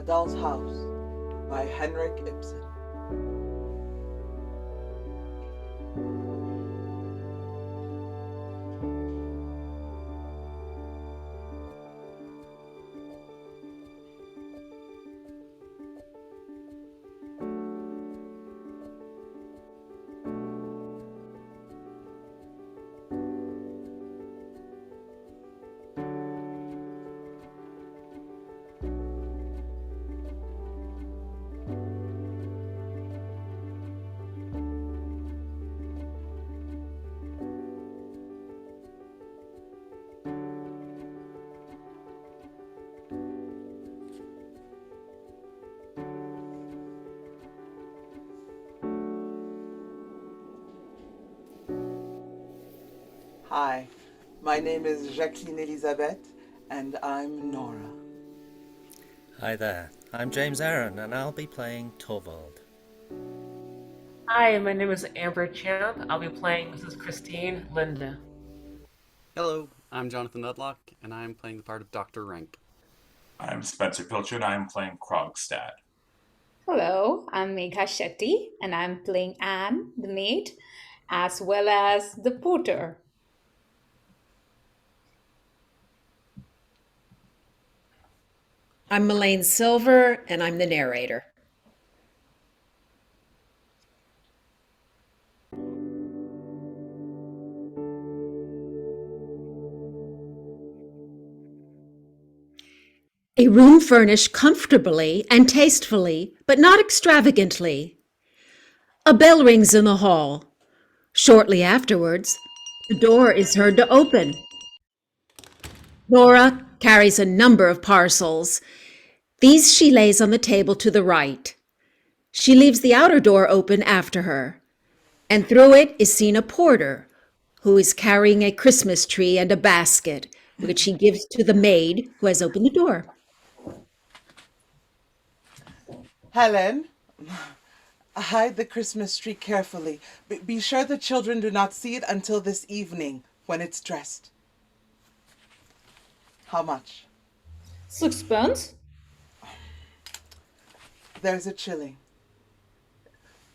A Doll's House by HENRIK IBSEN. Hi, my name is Jacqueline Elisabeth, and I'm Nora. Hi there, I'm James Aaron, and I'll be playing Torvald. Hi, my name is Amber Champ. I'll be playing Mrs. Christine Linde. Hello, I'm Jonathan Udlock, and I'm playing the part of Dr. Rank. I'm Spencer Pilcher, and I'm playing Krogstad. Hello, I'm Megha Shetty, and I'm playing Anne, the maid, as well as the porter. I'm Malane Silver, and I'm the narrator. A room furnished comfortably and tastefully, but not extravagantly. A bell rings in the hall. Shortly afterwards, the door is heard to open. Nora carries a number of parcels. These she lays on the table to the right. She leaves the outer door open after her, and through it is seen a porter who is carrying a Christmas tree and a basket, which he gives to the maid who has opened the door. Helen, hide the Christmas tree carefully. Be sure the children do not see it until this evening when it's dressed. How much? Sixpence? There's a shilling.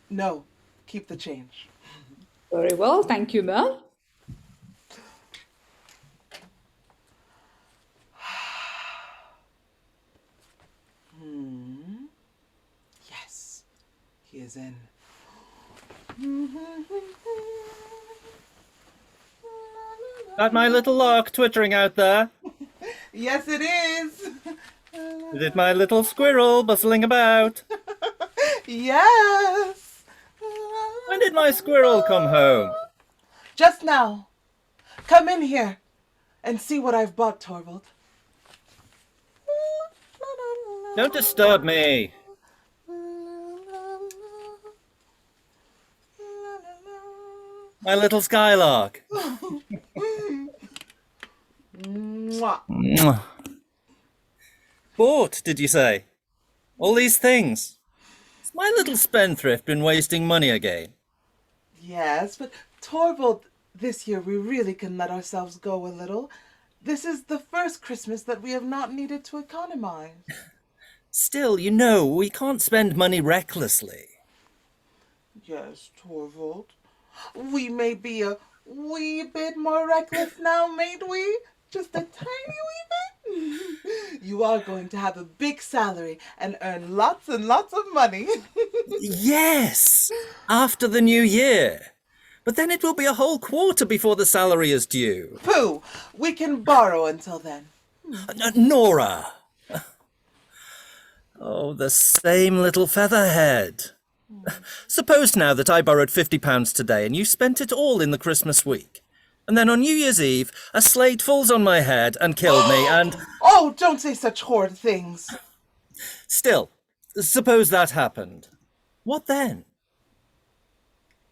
No, keep the change. Very well, thank you, ma'am. Yes, he is in. That my little lark twittering out there? Yes, it is. Is it my little squirrel bustling about? Yes. When did my squirrel come home? Just now. Come in here and see what I've bought, Torvald. Don't disturb me. My little skylark. Mwah. Mwah. Bought, did you say? All these things? Has my little spendthrift been wasting money again? Yes, but Torvald, this year we really can let ourselves go a little. This is the first Christmas that we have not needed to economize. Still, you know, we can't spend money recklessly. Yes, Torvald. We may be a wee bit more reckless now, mayn't we? Just a tiny wee bit. You are going to have a big salary and earn lots and lots of money. Yes, after the new year. But then it will be a whole quarter before the salary is due. Pooh, we can borrow until then. Nora! Oh, the same little featherhead. Suppose now that I borrowed £50 today and you spent it all in the Christmas week. And then on New Year's Eve, a slate falls on my head and killed me and... Oh, don't say such horrid things. Still, suppose that happened. What then?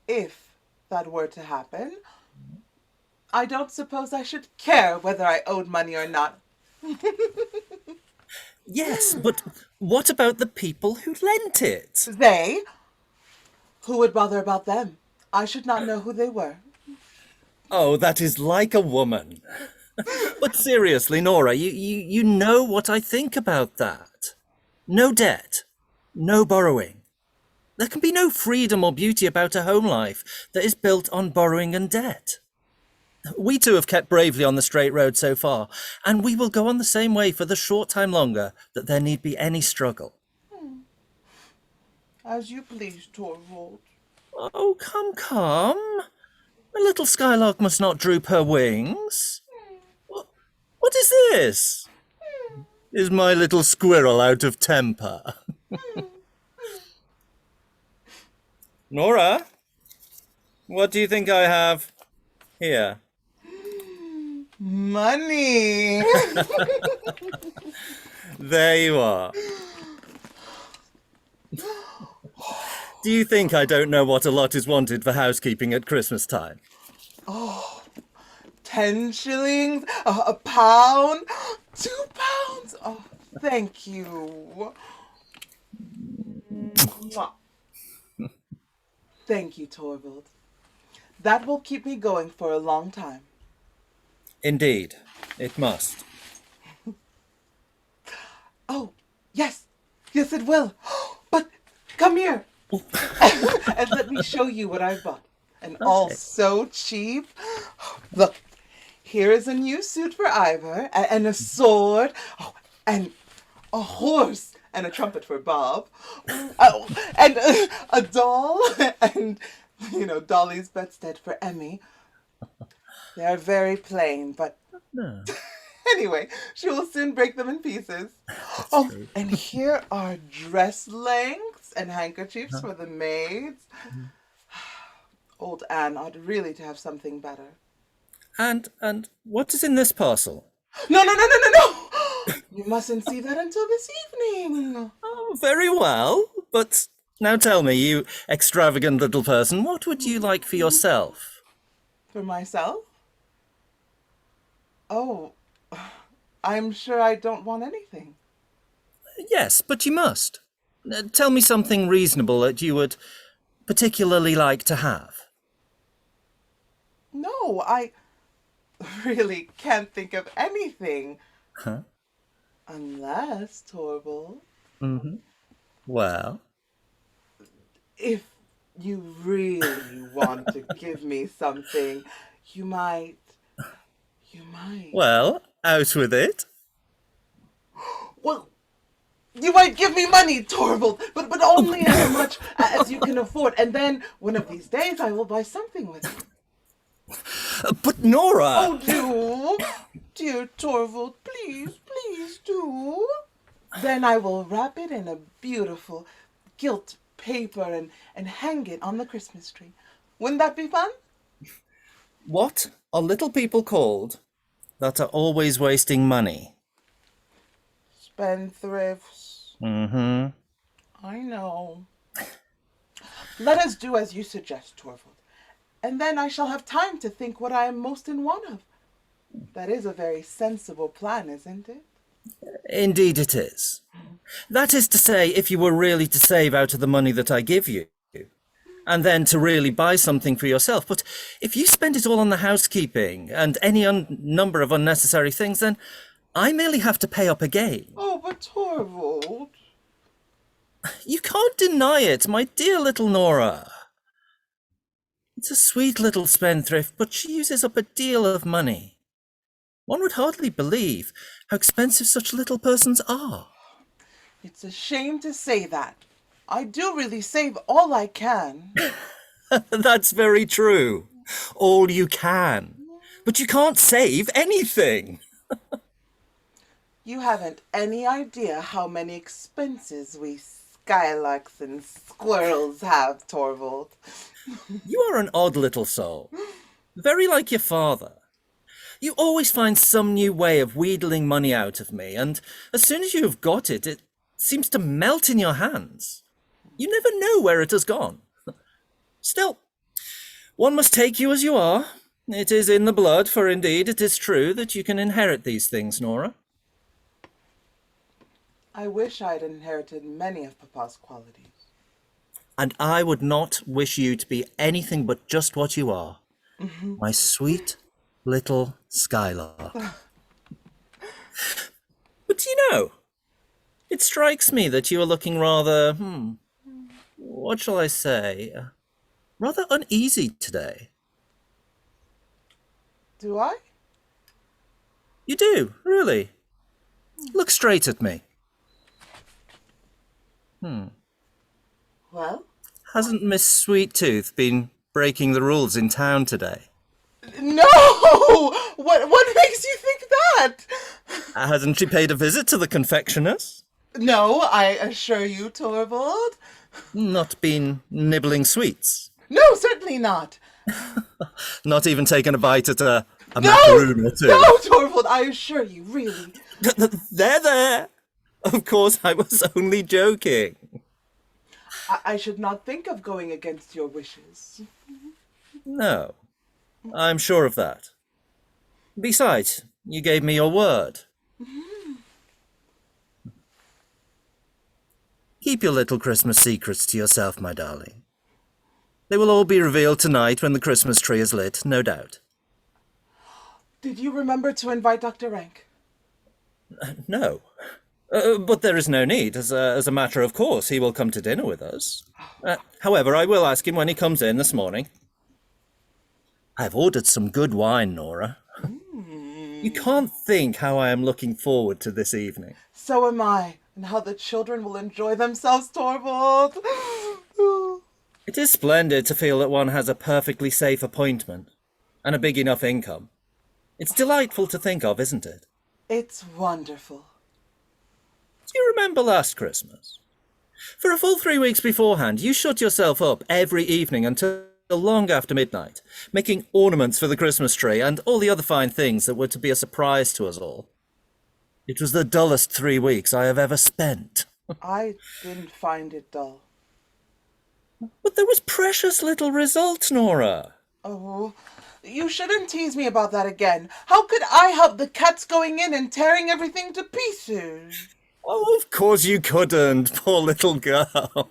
If that were to happen, I don't suppose I should care whether I owed money or not. Yes, but what about the people who lent it? They? Who would bother about them? I should not know who they were. Oh, that is like a woman. But seriously, Nora, you know what I think about that. No debt, no borrowing. There can be no freedom or beauty about a home life that is built on borrowing and debt. We two have kept bravely on the straight road so far, and we will go on the same way for the short time longer that there need be any struggle. As you please, Torvald. Oh, come. A little skylark must not droop her wings. What is this? Is my little squirrel out of temper? Nora, what do you think I have here? Money. There you are. Do you think I don't know what a lot is wanted for housekeeping at Christmas time? 10 shillings, a pound, 2 pounds. Oh, thank you. Mwah. Thank you, Torvald. That will keep me going for a long time. Indeed, it must. Oh, yes, it will. But come here. And let me show you what I bought. And all so cheap. Look, here is a new suit for Ivor, and a sword, and a horse, and a trumpet for Bob, and a doll, and, Dolly's bedstead for Emmy. They are very plain, but anyway, she will soon break them in pieces. And here are dress lengths and handkerchiefs for the maids. Old Anne ought really to have something better. And what is in this parcel? No! You mustn't see that until this evening. Oh, very well. But now tell me, you extravagant little person, what would you like for yourself? For myself? Oh, I'm sure I don't want anything. Yes, but you must. Tell me something reasonable that you would particularly like to have. No, I really can't think of anything. Huh? Unless, Torvald. Mm-hmm. Well? If you really want to give me something, you might. Well, out with it. Well, you might give me money, Torvald, but only as much as you can afford. And then, one of these days, I will buy something with it. But Nora! Oh, do! Dear Torvald, please do. Then I will wrap it in a beautiful gilt paper and hang it on the Christmas tree. Wouldn't that be fun? What are little people called that are always wasting money? Spendthrifts. Mm-hmm. I know. Let us do as you suggest, Torvald. And then I shall have time to think what I am most in want of. That is a very sensible plan, isn't it? Indeed it is. That is to say, if you were really to save out of the money that I give you, and then to really buy something for yourself. But if you spend it all on the housekeeping and any number of unnecessary things, then I merely have to pay up again. Oh, but Torvald. You can't deny it, my dear little Nora. It's a sweet little spendthrift, but she uses up a deal of money. One would hardly believe how expensive such little persons are. It's a shame to say that. I do really save all I can. That's very true. All you can. But you can't save anything. You haven't any idea how many expenses we skylarks and squirrels have, Torvald. You are an odd little soul. Very like your father. You always find some new way of wheedling money out of me, and as soon as you have got it, it seems to melt in your hands. You never know where it has gone. Still, one must take you as you are. It is in the blood, for indeed it is true that you can inherit these things, Nora. I wish I'd inherited many of Papa's qualities. And I would not wish you to be anything but just what you are. My sweet little skylark. But you know, It strikes me that you are looking rather, what shall I say, rather uneasy today. Do I? You do, really. Look straight at me. Well? Hasn't Miss Sweet-Tooth been breaking the rules in town today? No! What makes you think that? Hasn't she paid a visit to the confectioner's? No, I assure you, Torvald. Not been nibbling sweets? No, certainly not. Not even taken a bite at a No! macaroon or two? No, Torvald, I assure you, really. There! Of course, I was only joking. I should not think of going against your wishes. No, I'm sure of that. Besides, you gave me your word. Keep your little Christmas secrets to yourself, my darling. They will all be revealed tonight when the Christmas tree is lit, no doubt. Did you remember to invite Dr. Rank? No. But there is no need. As a matter of course, he will come to dinner with us. However, I will ask him when he comes in this morning. I've ordered some good wine, Nora. You can't think how I am looking forward to this evening. So am I, and how the children will enjoy themselves, Torvald. It is splendid to feel that one has a perfectly safe appointment and a big enough income. It's delightful to think of, isn't it? It's wonderful. Do you remember last Christmas? For a full 3 weeks beforehand, you shut yourself up every evening until long after midnight, making ornaments for the Christmas tree and all the other fine things that were to be a surprise to us all. It was the dullest 3 weeks I have ever spent. I didn't find it dull. But there was precious little result, Nora. Oh, you shouldn't tease me about that again. How could I help the cats going in and tearing everything to pieces? Oh, of course you couldn't, poor little girl.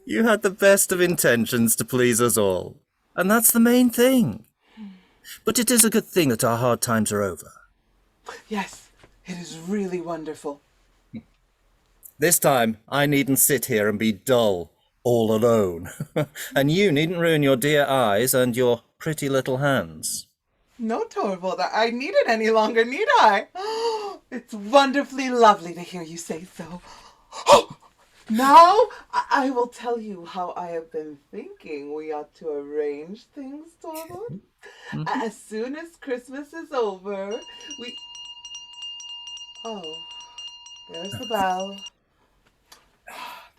You had the best of intentions to please us all, and that's the main thing. But it is a good thing that our hard times are over. Yes, it is really wonderful. This time, I needn't sit here and be dull, all alone. And you needn't ruin your dear eyes and your pretty little hands. No, Torvald, I need it any longer, need I? It's wonderfully lovely to hear you say so. Now, I will tell you how I have been thinking we ought to arrange things, Torvald. As soon as Christmas is over, we... Oh, there's the bell.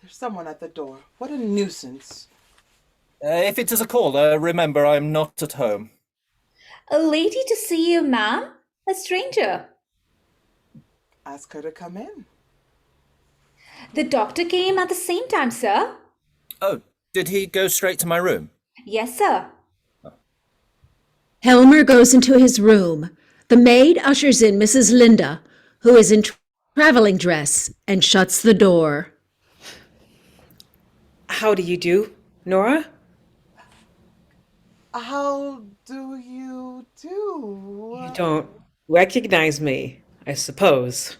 There's someone at the door. What a nuisance. If it is a caller, remember I'm not at home. A lady to see you, ma'am? A stranger? Ask her to come in. The doctor came at the same time, sir. Oh, did he go straight to my room? Yes, sir. Helmer goes into his room. The maid ushers in Mrs. Linde, who is in traveling dress, and shuts the door. How do you do, Nora? How do you do? You don't recognize me, I suppose.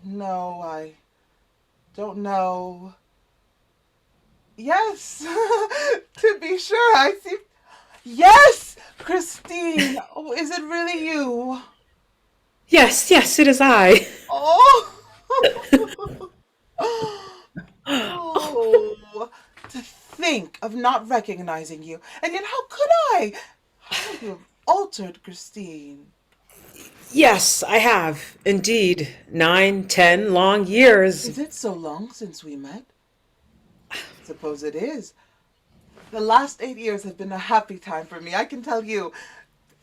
No, I don't know. Yes, to be sure, I see. Yes, Christine. Oh, is it really you? Yes, it is I. Oh. Oh, to think of not recognizing you. And yet, how could I? How have you altered, Christine? Yes, I have, indeed. 9, 10 long years. Is it so long since we met? Suppose it is. The last 8 years have been a happy time for me, I can tell you.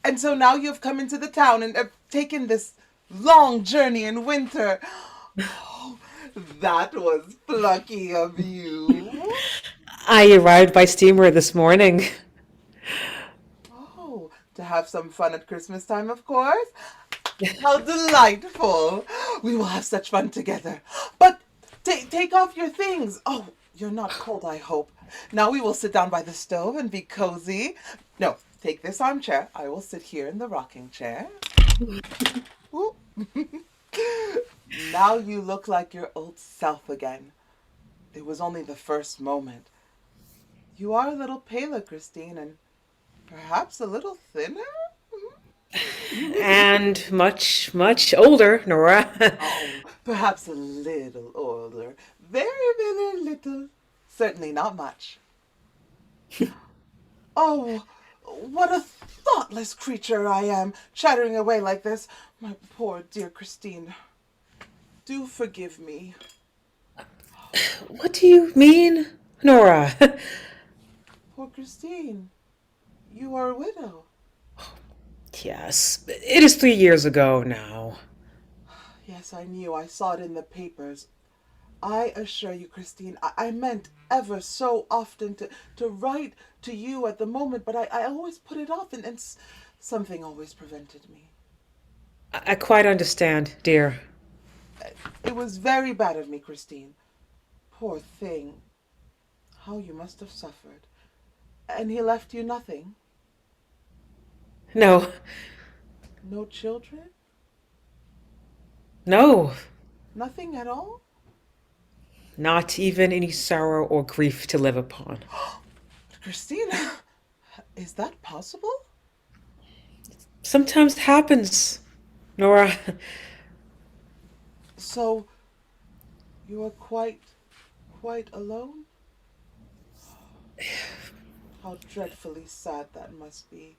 And so now you have come into the town and have taken this long journey in winter. Oh, that was plucky of you. I arrived by steamer this morning. Oh, to have some fun at Christmas time, of course. How delightful. We will have such fun together. But take off your things. Oh, you're not cold, I hope. Now we will sit down by the stove and be cozy. No, take this armchair. I will sit here in the rocking chair. Now you look like your old self again. It was only the first moment. You are a little paler, Christine, and perhaps a little thinner? And much, much older, Nora. Oh, perhaps a little older. Very, very little. Certainly not much. Oh, what a thoughtless creature I am, chattering away like this. My poor dear Christine. Do forgive me. What do you mean, Nora? Poor Christine. You are a widow. Yes, it is 3 years ago now. Yes, I knew. I saw it in the papers. I assure you, Christine, I meant ever so often to write to you at the moment, but I always put it off, and something always prevented me. I quite understand, dear. It was very bad of me, Christine. Poor thing. How you must have suffered. And he left you nothing? No, No children? no, Nothing at all? not even any sorrow or grief to live upon. Christine, is that possible? Sometimes happens, Nora. So, you are quite alone? How dreadfully sad that must be.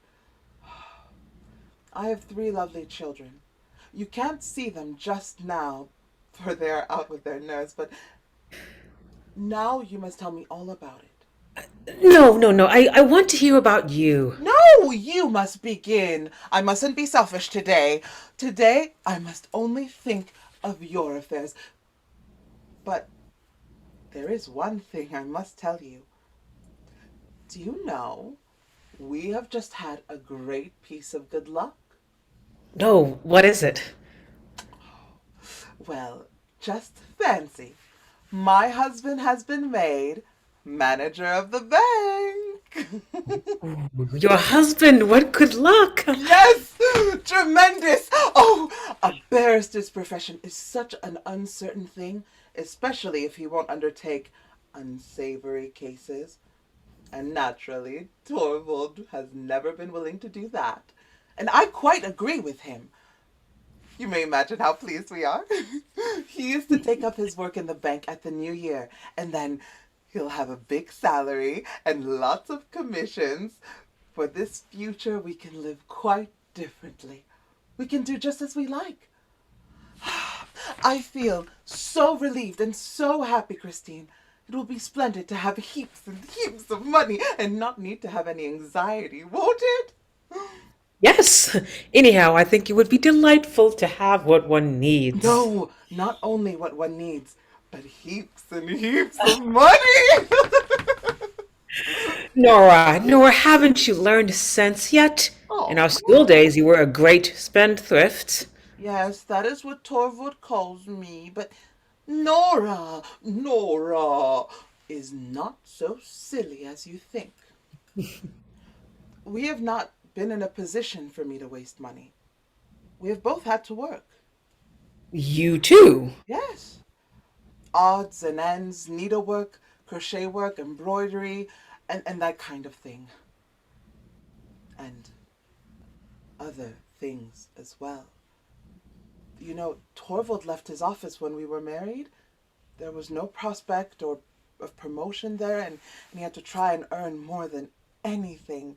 I have 3 lovely children. You can't see them just now, for they're out with their nurse, but now you must tell me all about it. No. I want to hear about you. No, you must begin. I mustn't be selfish today. Today, I must only think of your affairs. But there is one thing I must tell you. Do you know, we have just had a great piece of good luck? No, what is it? Well, just fancy. My husband has been made manager of the bank. Your husband, what good luck! Yes! Tremendous! Oh, a barrister's profession is such an uncertain thing, especially if he won't undertake unsavory cases. And naturally, Torvald has never been willing to do that. And I quite agree with him. You may imagine how pleased we are. He used to take up his work in the bank at the new year, and then he'll have a big salary and lots of commissions. For this future, we can live quite differently. We can do just as we like. I feel so relieved and so happy, Christine. It will be splendid to have heaps and heaps of money and not need to have any anxiety, won't it? Yes. Anyhow, I think it would be delightful to have what one needs. No, not only what one needs, but heaps and heaps of money. Nora, haven't you learned sense yet? In our school days, you were a great spendthrift. Yes, that is what Torvald calls me, but Nora is not so silly as you think. We have not been in a position for me to waste money. We have both had to work. You too? Yes. Odds and ends, needlework, crochet work, embroidery, and that kind of thing. And other things as well. You know, Torvald left his office when we were married. There was no prospect of promotion there, and he had to try and earn more than anything.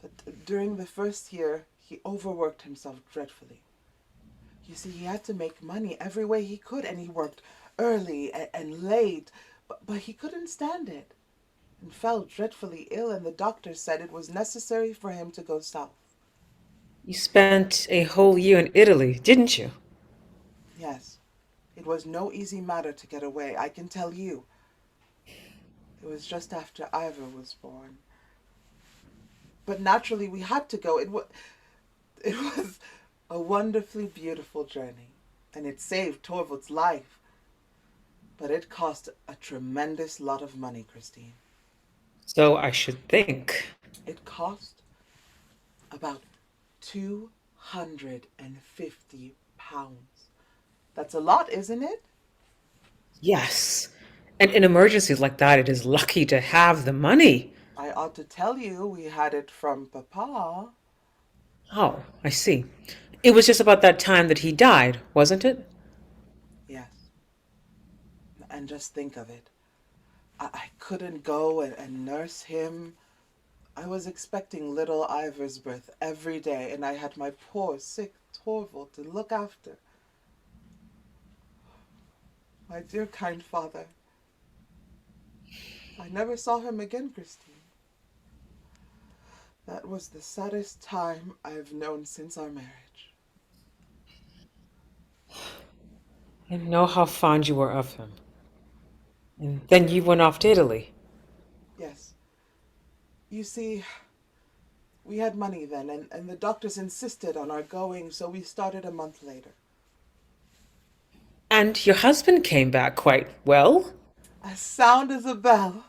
But during the first year, he overworked himself dreadfully. You see, he had to make money every way he could, and he worked early and late, but he couldn't stand it, and fell dreadfully ill, and the doctor said it was necessary for him to go south. You spent a whole year in Italy, didn't you? Yes, it was no easy matter to get away, I can tell you. It was just after Ivor was born. But naturally, we had to go. It was a wonderfully beautiful journey, and it saved Torvald's life. But it cost a tremendous lot of money, Christine. So I should think. It cost about £250. pounds. That's a lot, isn't it? Yes. And in emergencies like that, it is lucky to have the money. I ought to tell you we had it from Papa. Oh, I see. It was just about that time that he died, wasn't it? Yes. And just think of it. I couldn't go and nurse him. I was expecting little Ivor's birth every day, and I had my poor, sick Torvald to look after. My dear, kind father. I never saw him again, Christine. That was the saddest time I've known since our marriage. I know how fond you were of him. And then you went off to Italy. Yes. You see, we had money then, and the doctors insisted on our going, so we started a month later. And your husband came back quite well. As sound as a bell.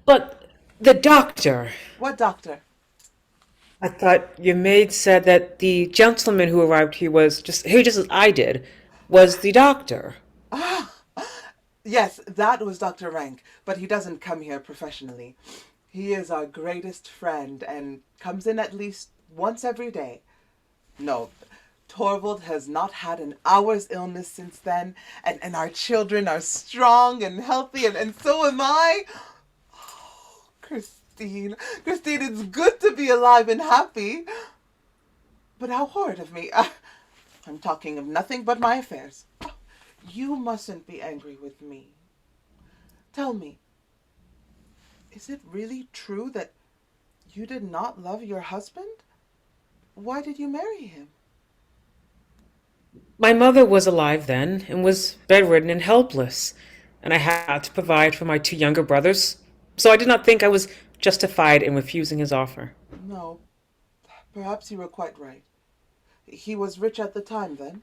But the doctor. What doctor? I thought your maid said that the gentleman who arrived here was just as I did, was the doctor. Yes, that was Dr. Rank, but he doesn't come here professionally. He is our greatest friend and comes in at least once every day. No, Torvald has not had an hour's illness since then, and our children are strong and healthy, and so am I. Oh, Christine, it's good to be alive and happy. But how horrid of me. I'm talking of nothing but my affairs. You mustn't be angry with me. Tell me, is it really true that you did not love your husband? Why did you marry him? My mother was alive then and was bedridden and helpless, and I had to provide for my two younger brothers, so I did not think I was justified in refusing his offer. No, perhaps you were quite right. He was rich at the time then?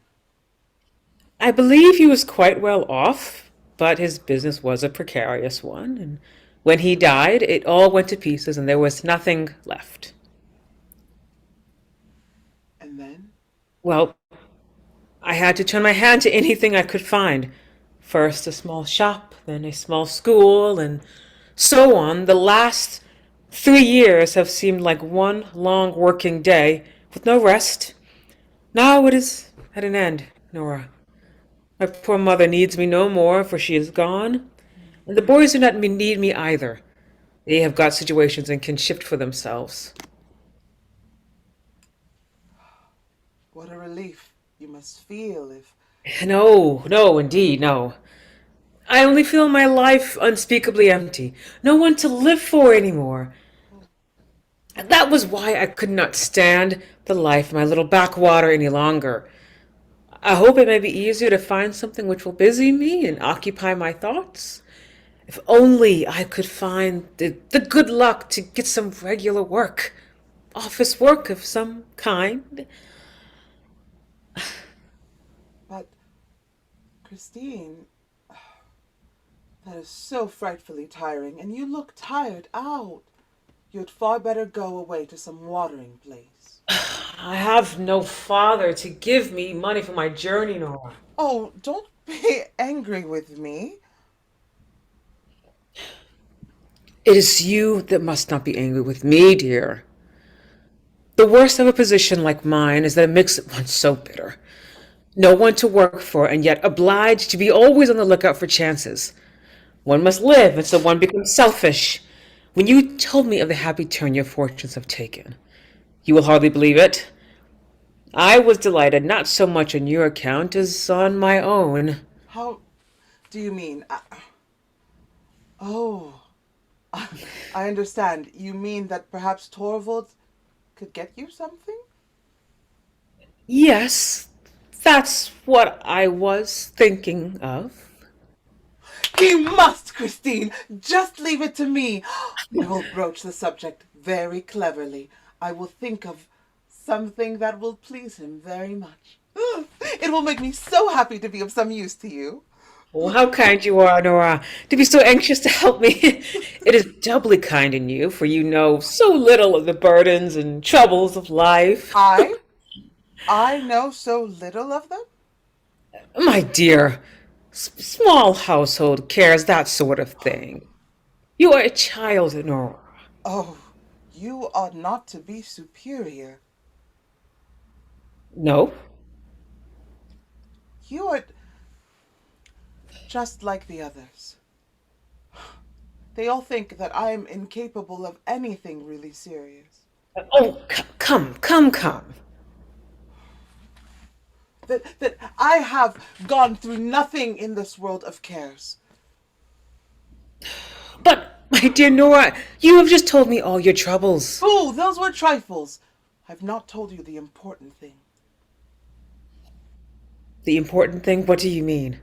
I believe he was quite well off, but his business was a precarious one, and when he died, it all went to pieces and there was nothing left. And then? Well, I had to turn my hand to anything I could find. First a small shop, then a small school, and so on. The last 3 years have seemed like one long working day with no rest. Now it is at an end, Nora. My poor mother needs me no more, for she is gone. And the boys do not need me either. They have got situations and can shift for themselves. What a relief you must feel if... No, indeed, no. I only feel my life unspeakably empty. No one to live for anymore. And that was why I could not stand the life in my little backwater any longer. I hope it may be easier to find something which will busy me and occupy my thoughts. If only I could find the good luck to get some regular work, office work of some kind. But, Christine, that is so frightfully tiring, and you look tired out. You'd far better go away to some watering place. I have no father to give me money for my journey, Nora. Oh, don't be angry with me. It is you that must not be angry with me, dear. The worst of a position like mine is that it makes one so bitter. No one to work for, and yet obliged to be always on the lookout for chances. One must live, and so one becomes selfish. When you told me of the happy turn your fortunes have taken, you will hardly believe it. I was delighted not so much on your account as on my own. How do you mean? I understand. You mean that perhaps Torvald could get you something? Yes, that's what I was thinking of. He must, Christine! Just leave it to me. I will broach the subject very cleverly. I will think of something that will please him very much. It will make me so happy to be of some use to you. Oh, how kind you are, Nora, to be so anxious to help me. It is doubly kind in you, for you know so little of the burdens and troubles of life. I? I know so little of them? My dear, small household cares, that sort of thing. You are a child, Nora. Oh, you ought not to be superior. No? You are just like the others. They all think that I am incapable of anything really serious. Oh, come. That I have gone through nothing in this world of cares. But, my dear Nora, you have just told me all your troubles. Fool, those were trifles. I've not told you the important thing. The important thing? What do you mean?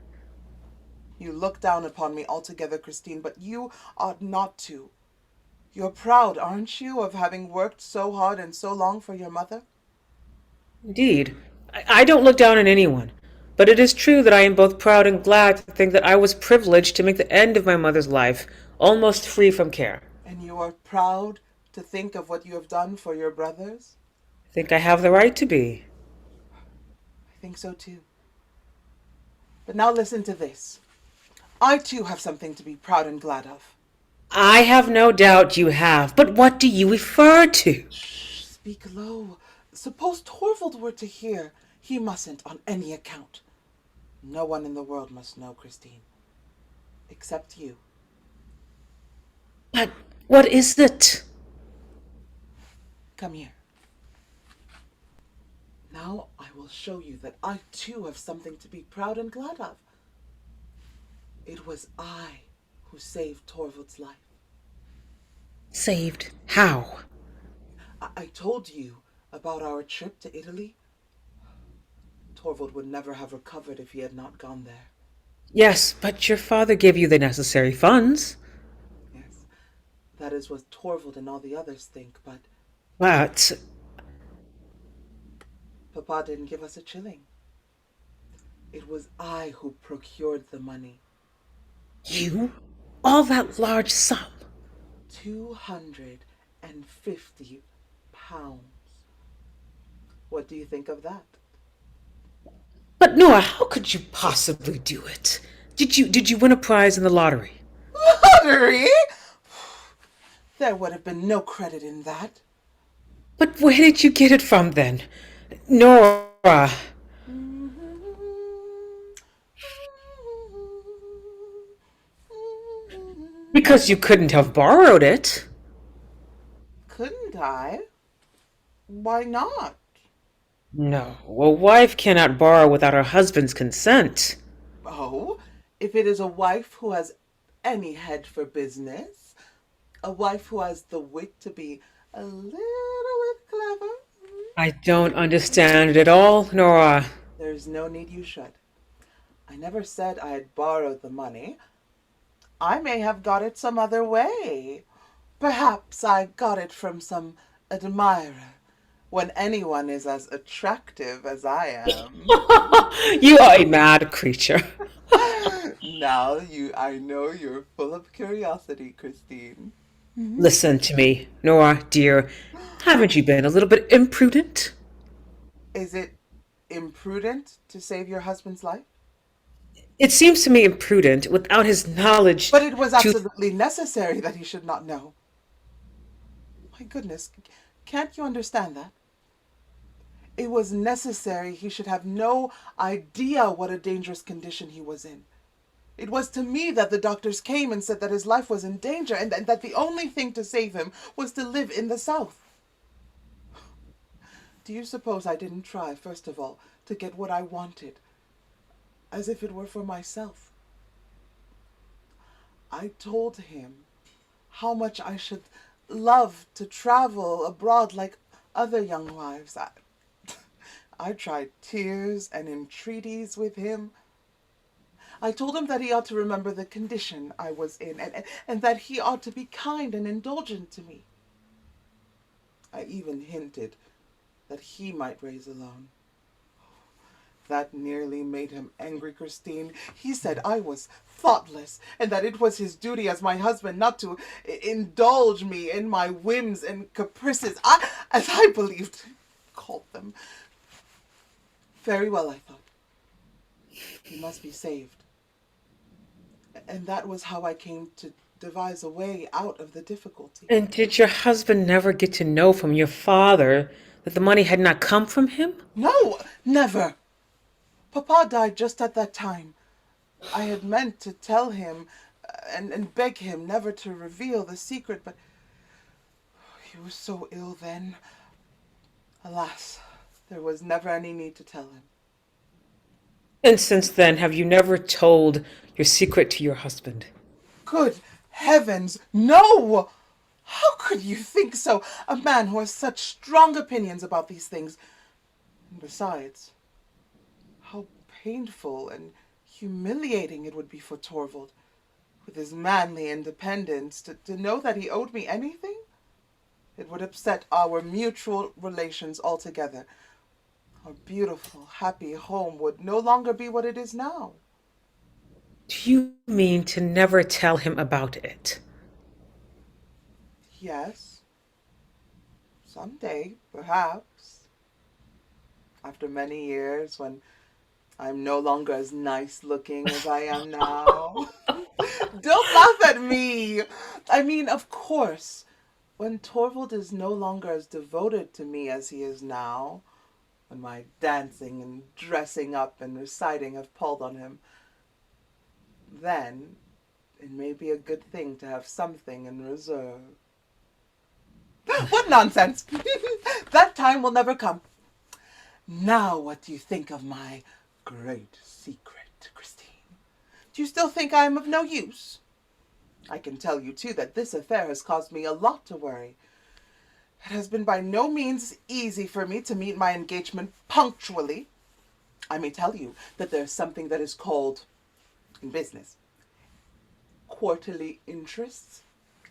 You look down upon me altogether, Christine, but you ought not to. You're proud, aren't you, of having worked so hard and so long for your mother? Indeed. I don't look down on anyone. But it is true that I am both proud and glad to think that I was privileged to make the end of my mother's life almost free from care. And you are proud to think of what you have done for your brothers? I think I have the right to be. I think so too. But now listen to this. I too have something to be proud and glad of. I have no doubt you have, but what do you refer to? Shh, speak low. Suppose Torvald were to hear. He mustn't on any account. No one in the world must know, Christine. Except you. But what is it? Come here. Now I will show you that I too have something to be proud and glad of. It was I who saved Torvald's life. Saved how? I told you about our trip to Italy. Torvald would never have recovered if he had not gone there. Yes, but your father gave you the necessary funds. Yes, that is what Torvald and all the others think, but But Papa didn't give us a shilling. It was I who procured the money. you? All that large sum? 250 pounds. What do you think of that? But Nora, how could you possibly do it? Did you win a prize in the lottery? Lottery? There would have been no credit in that. But where did you get it from then? Nora. Because you couldn't have borrowed it. Couldn't I? Why not? No, a wife cannot borrow without her husband's consent. Oh, if it is a wife who has any head for business, a wife who has the wit to be a little bit clever, I don't understand it at all, Nora. there's no need you should. I never said I had borrowed the money. I may have got it some other way. Perhaps I got it from some admirer, when anyone is as attractive as I am. You are a mad creature. Now I know you're full of curiosity, Christine. Listen to me, Nora, dear. Haven't you been a little bit imprudent? Is it imprudent to save your husband's life? It seems to me imprudent without his knowledge. But it was to... absolutely necessary that he should not know. My goodness, can't you understand that? It was necessary he should have no idea what a dangerous condition he was in. It was to me that the doctors came and said that his life was in danger and that the only thing to save him was to live in the South. Do you suppose I didn't try, first of all, to get what I wanted, as if it were for myself? I told him how much I should love to travel abroad like other young wives. I tried tears and entreaties with him. I told him that he ought to remember the condition I was in, and that he ought to be kind and indulgent to me. I even hinted that he might raise a loan. That nearly made him angry, Christine. He said I was thoughtless, and that it was his duty as my husband not to indulge me in my whims and caprices, as I believed, called them. Very well, I thought. He must be saved. And that was how I came to devise a way out of the difficulty. And did your husband never get to know from your father that the money had not come from him? No, never. Papa died just at that time. I had meant to tell him and beg him never to reveal the secret, but he was so ill then. Alas, there was never any need to tell him. And since then, have you never told your secret to your husband? Good heavens, no! How could you think so? A man who has such strong opinions about these things. And besides, how painful and humiliating it would be for Torvald, with his manly independence, to know that he owed me anything? It would upset our mutual relations altogether. Our beautiful, happy home would no longer be what it is now. Do you mean to never tell him about it? Yes. Someday, perhaps. After many years, when I'm no longer as nice looking as I am now. Don't laugh at me. I mean, of course, when Torvald is no longer as devoted to me as he is now, when my dancing and dressing up and reciting have palled on him, then it may be a good thing to have something in reserve. What nonsense! That time will never come. Now what do you think of my great secret, Christine? Do you still think I am of no use? I can tell you, too, that this affair has caused me a lot to worry. It has been by no means easy for me to meet my engagement punctually. I may tell you that there's something that is called, in business, quarterly interests,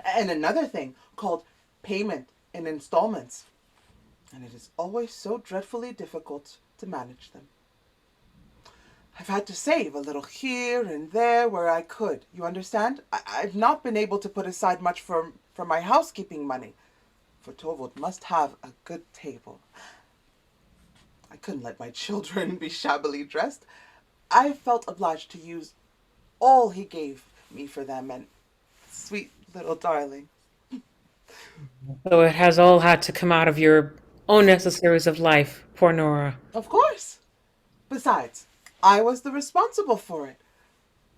and another thing called payment in installments. And it is always so dreadfully difficult to manage them. I've had to save a little here and there where I could. You understand? I've not been able to put aside much for my housekeeping money. For Torvald must have a good table. I couldn't let my children be shabbily dressed. I felt obliged to use all he gave me for them, and sweet little darling. So it has all had to come out of your own necessaries of life, poor Nora. Of course. Besides, I was the responsible for it.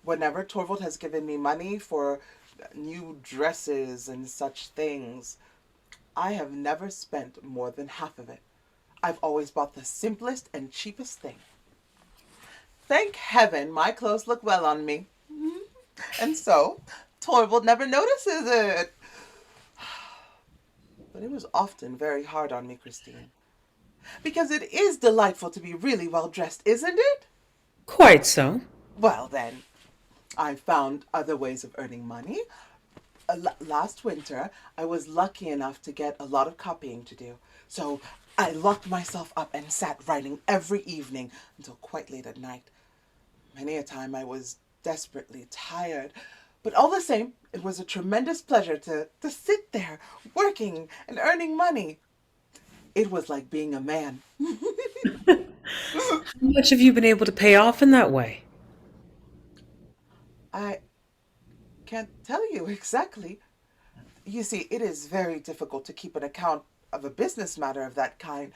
Whenever Torvald has given me money for new dresses and such things, I have never spent more than half of it. I've always bought the simplest and cheapest thing. Thank heaven my clothes look well on me. And so, Torvald never notices it. But it was often very hard on me, Christine. Because it is delightful to be really well dressed, isn't it? Quite so. Well, then, I found other ways of earning money. Last winter, I was lucky enough to get a lot of copying to do. So I locked myself up and sat writing every evening until quite late at night. Many a time I was desperately tired, but all the same, it was a tremendous pleasure to sit there working and earning money. It was like being a man. How much have you been able to pay off in that way? I can't tell you exactly. You see, it is very difficult to keep an account of a business matter of that kind.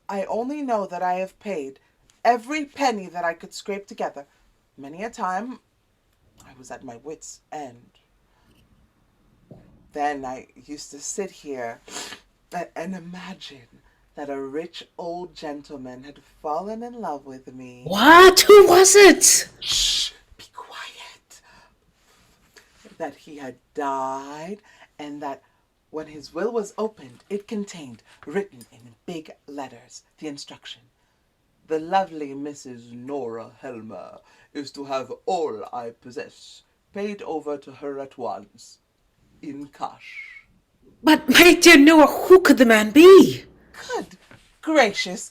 I only know that I have paid every penny that I could scrape together. Many a time, I was at my wit's end. Then I used to sit here and imagine that a rich old gentleman had fallen in love with me. What? Who was it? Shh! Be quiet. That he had died, and that when his will was opened, it contained, written in big letters, the instruction: the lovely Mrs. Nora Helmer is to have all I possess paid over to her at once, in cash. But, my dear Noah, who could the man be? Good gracious.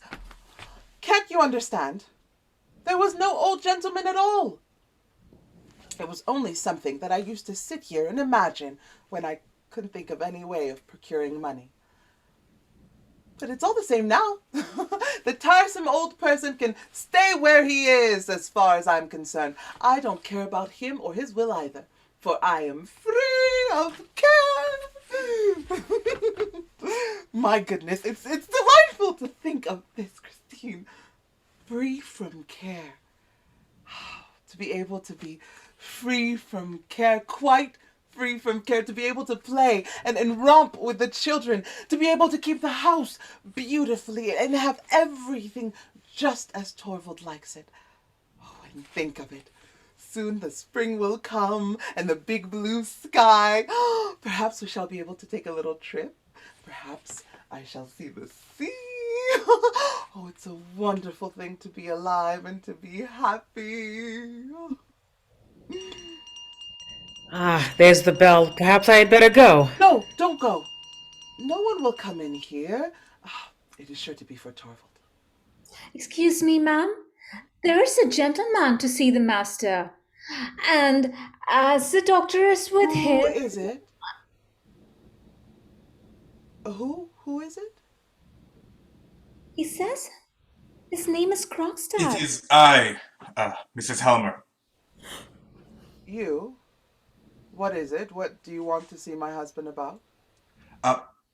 Can't you understand? There was no old gentleman at all. It was only something that I used to sit here and imagine when I couldn't think of any way of procuring money. But it's all the same now. The tiresome old person can stay where he is as far as I'm concerned. I don't care about him or his will either, for I am free of care. My goodness, it's delightful to think of this, Christine. Free from care. To be able to be free from care, quite free from care, to be able to play and romp with the children, to be able to keep the house beautifully and have everything just as Torvald likes it. Oh, and think of it. Soon the spring will come and the big blue sky. Perhaps we shall be able to take a little trip. Perhaps I shall see the sea. Oh, it's a wonderful thing to be alive and to be happy. Ah, there's the bell. Perhaps I had better go. No, don't go. No one will come in here. It is sure to be for Torvald. Excuse me, ma'am. There is a gentleman to see the master. And as the doctor is with him... Who is it? Who is it? He says his name is Krogstad. It is I, Mrs. Helmer. You? What is it? What do you want to see my husband about?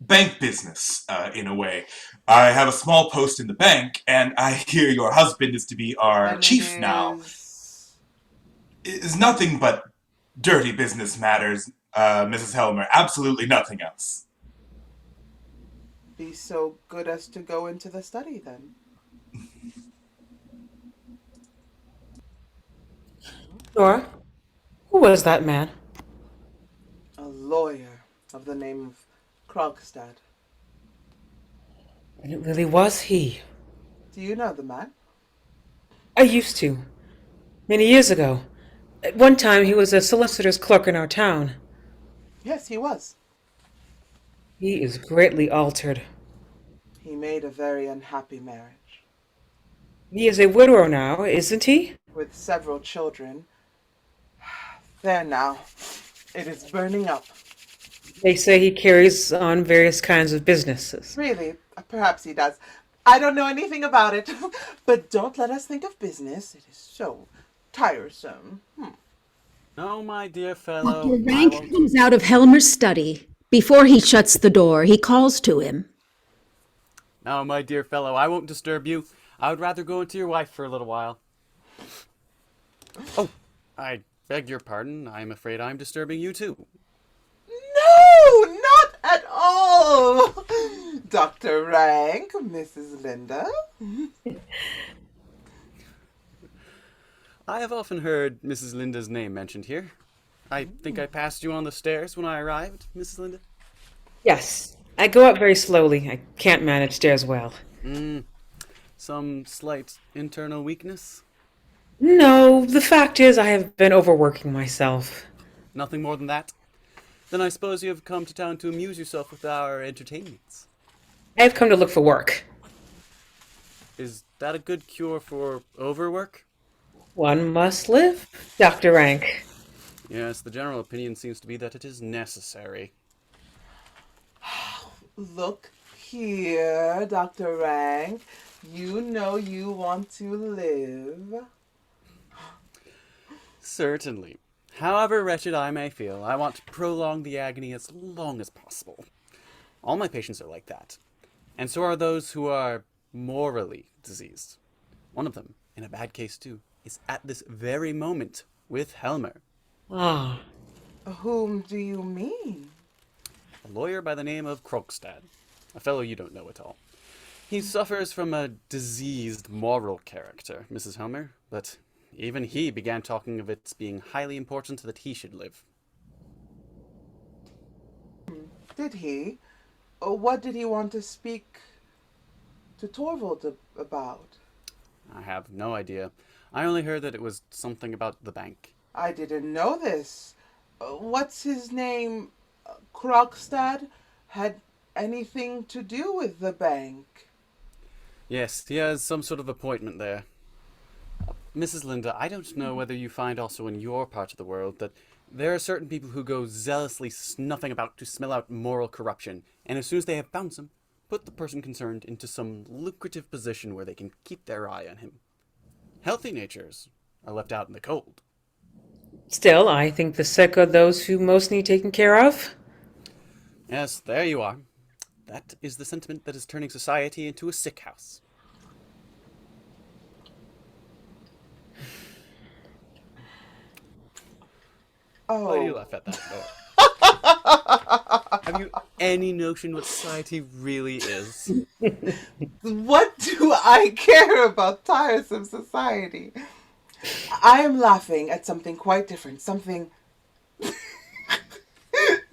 Bank business, in a way. I have a small post in the bank, and I hear your husband is to be our And chief it now. is- It is nothing but dirty business matters, Mrs. Helmer. Absolutely nothing else. Be so good as to go into the study, then. Nora, who was that man? A lawyer of the name of Krogstad. And it really was he. Do you know the man? I used to. Many years ago. At one time, he was a solicitor's clerk in our town. Yes, he was. He is greatly altered. He made a very unhappy marriage. He is a widower now, isn't he? With several children. There now. It is burning up. They say he carries on various kinds of businesses. Really, perhaps he does. I don't know anything about it. But don't let us think of business. It is so tiresome. No, my dear fellow. Dr. I Rank won't- comes out of Helmer's study. Before he shuts the door, he calls to him. No, my dear fellow, I won't disturb you. I would rather go into your wife for a little while. Oh, I beg your pardon. I'm afraid I'm disturbing you too. No, not at all. Dr. Rank, Mrs. Linde. I have often heard Mrs. Linde's name mentioned here. I think I passed you on the stairs when I arrived, Mrs. Linde. Yes. I go up very slowly. I can't manage stairs well. Some slight internal weakness? No, the fact is I have been overworking myself. Nothing more than that? Then I suppose you have come to town to amuse yourself with our entertainments. I have come to look for work. Is that a good cure for overwork? One must live, Dr. Rank. Yes, the general opinion seems to be that it is necessary. Look here, Dr. Rank. You know you want to live. Certainly. However wretched I may feel, I want to prolong the agony as long as possible. All my patients are like that. And so are those who are morally diseased. One of them, in a bad case too, is at this very moment with Helmer, Ah, Whom do you mean? a lawyer by the name of Krogstad, a fellow you don't know at all. He suffers from a diseased moral character, Mrs. Helmer, but even he began talking of its being highly important that he should live. Did he? What did he want to speak to Torvald about? I have no idea. I only heard that it was something about the bank. I didn't know this. What's his name? Krogstad? Had anything to do with the bank? Yes, he has some sort of appointment there. Mrs. Linde, I don't know whether you find also in your part of the world that there are certain people who go zealously snuffing about to smell out moral corruption, and as soon as they have found some, put the person concerned into some lucrative position where they can keep their eye on him. Healthy natures are left out in the cold. Still, I think the sick are those who most need taken care of. Yes, there you are. That is the sentiment that is turning society into a sick house. Why do you laugh at that, Nora? Have you any notion what society really is? What do I care about tiresome society? I am laughing at something quite different, something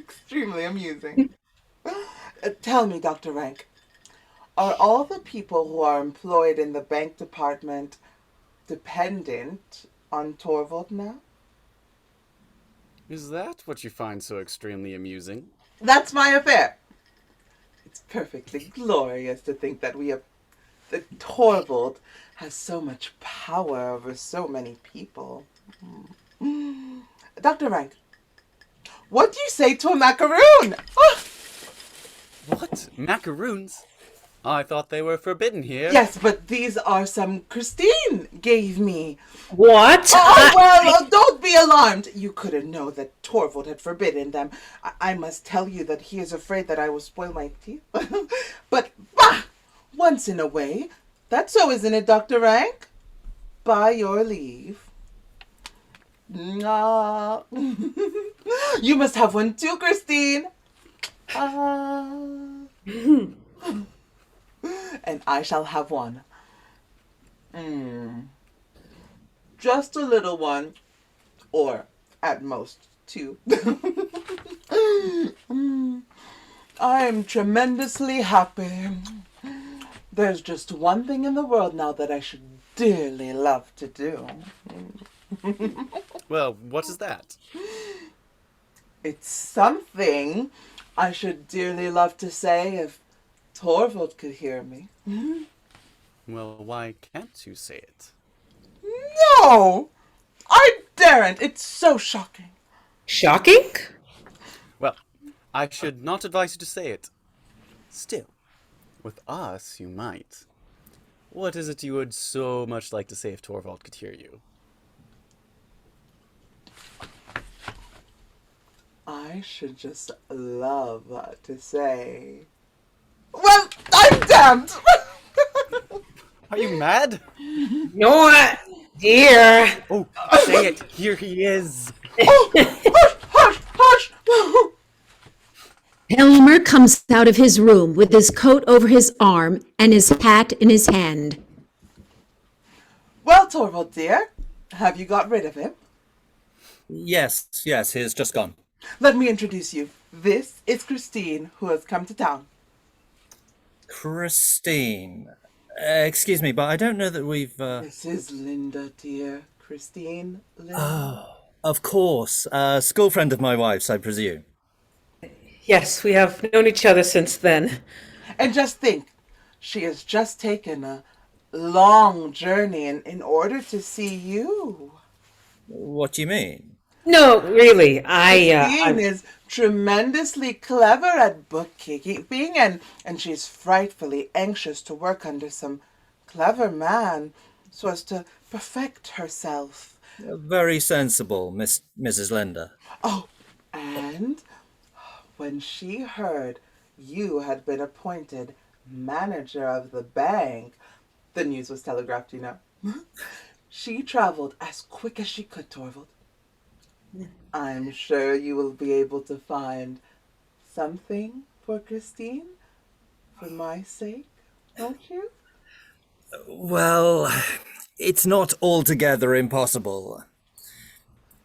extremely amusing. Tell me, Dr. Rank, are all the people who are employed in the bank department dependent on Torvald now? Is that what you find so extremely amusing? That's my affair. It's perfectly glorious to think that that Torvald has so much power over so many people. Dr. Rank, what do you say to a macaroon? Ah! What? Macaroons? I thought they were forbidden here. Yes, but these are some Christine gave me. What? Oh, well, don't be alarmed. You couldn't know that Torvald had forbidden them. I must tell you that he is afraid that I will spoil my teeth. But, bah! Once in a way. That's so, isn't it, Dr. Rank? By your leave. Mwah. You must have one too, Christine. And I shall have one. Just a little one, or at most two. I am tremendously happy. There's just one thing in the world now that I should dearly love to do. Well, what is that? It's something I should dearly love to say if Torvald could hear me. Well, why can't you say it? No! I daren't. It's so shocking. Shocking? Well, I should not advise you to say it. Still, with us, you might. What is it you would so much like to say if Torvald could hear you? I should just love to say, well, I'm damned! Are you mad? Nora, dear. Oh, say it. Here he is. Oh, hush, hush, hush! Elmer comes out of his room with his coat over his arm and his hat in his hand. Well, Torvald, dear, have you got rid of him? Yes, he's just gone. Let me introduce you. This is Christine, who has come to town. Christine. Excuse me, but I don't know that we've... This is Linde, dear. Christine, Linde. Oh, of course. School friend of my wife's, I presume. Yes, we have known each other since then. And just think, she has just taken a long journey in order to see you. What do you mean? No, really, Christine is tremendously clever at bookkeeping, and she's frightfully anxious to work under some clever man so as to perfect herself. Very sensible, Mrs. Linde. Oh, and when she heard you had been appointed manager of the bank, the news was telegraphed, you know. She traveled as quick as she could, Torvald. I'm sure you will be able to find something for Christine, for my sake, won't you? Well, it's not altogether impossible.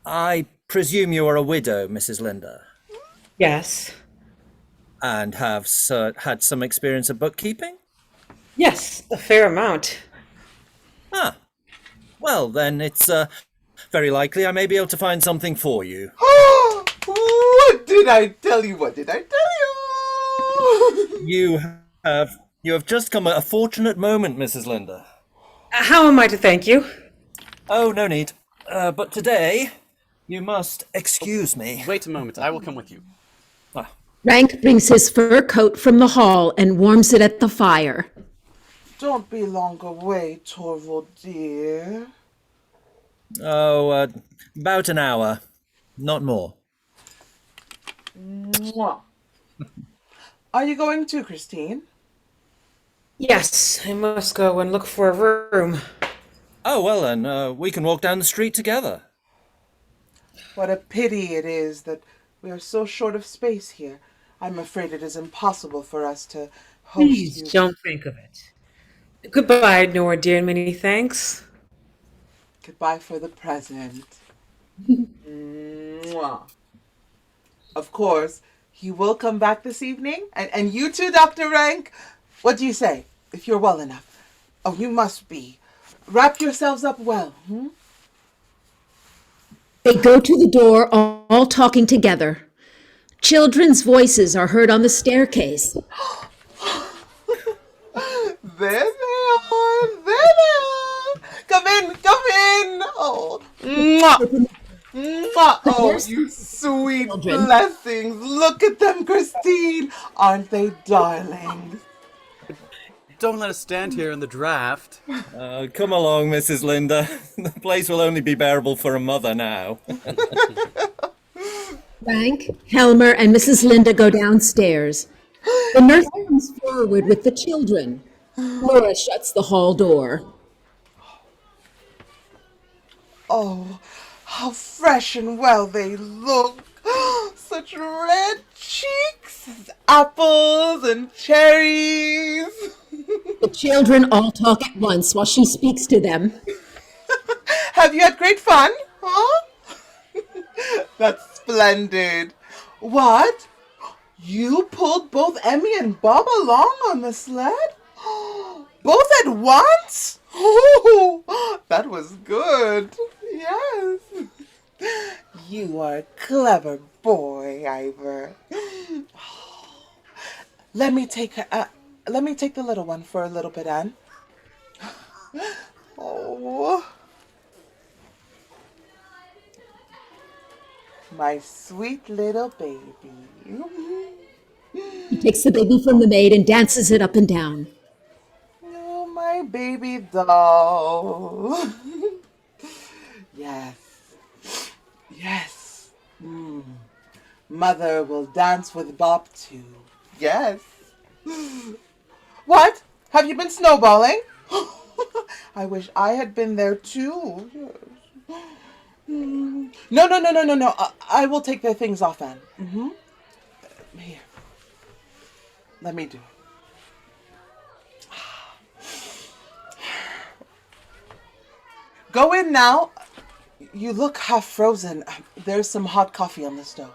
I presume you are a widow, Mrs. Linde, Yes. and have had some experience of bookkeeping? Yes, a fair amount. Ah, well then it's very likely I may be able to find something for you. What did I tell you? What did I tell you? You have just come at a fortunate moment, Mrs. Linde. How am I to thank you? Oh, no need. But today, you must excuse me. Wait a moment. I will come with you. Ah, Rank brings his fur coat from the hall and warms it at the fire. Don't be long away, Torvald dear. Oh, about an hour. Not more. Mwah. Are you going too, Christine? Yes, I must go and look for a room. Oh, well then, we can walk down the street together. What a pity it is that we are so short of space here. I'm afraid it is impossible for us to host Please you. don't think of it. Goodbye, Nora dear, and many thanks. Goodbye for the present. Mwah. Of course, he will come back this evening. And you too, Dr. Rank. What do you say? If you're well enough. Oh, you must be. Wrap yourselves up well. They go to the door, all talking together. Children's voices are heard on the staircase. There they are. There they are. Come in. Come in. Oh. Mwah. Mwah. Oh, you sweet blessings. Look at them, Christine. Aren't they darlings? Don't let us stand here in the draft. Come along, Mrs. Linde. The place will only be bearable for a mother now. Frank, Helmer, and Mrs. Linde go downstairs. The nurse comes forward with the children. Laura shuts the hall door. Oh, how fresh and well they look. Such red cheeks, apples and cherries. The children all talk at once while she speaks to them. Have you had great fun? Huh? That's splendid. What? You pulled both Emmy and Bob along on the sled? Both at once? Oh, that was good. Yes. You are a clever boy, Ivor. Let me take the little one for a little bit, Anne. Oh. My sweet little baby. He takes the baby from the maid and dances it up and down. Oh, my baby doll. Yes. Yes. Mother will dance with Bob too. Yes. What? Have you been snowballing? I wish I had been there too. No. I will take their things off, Anne. Here. Let me do it. Go in now. You look half frozen. There's some hot coffee on the stove.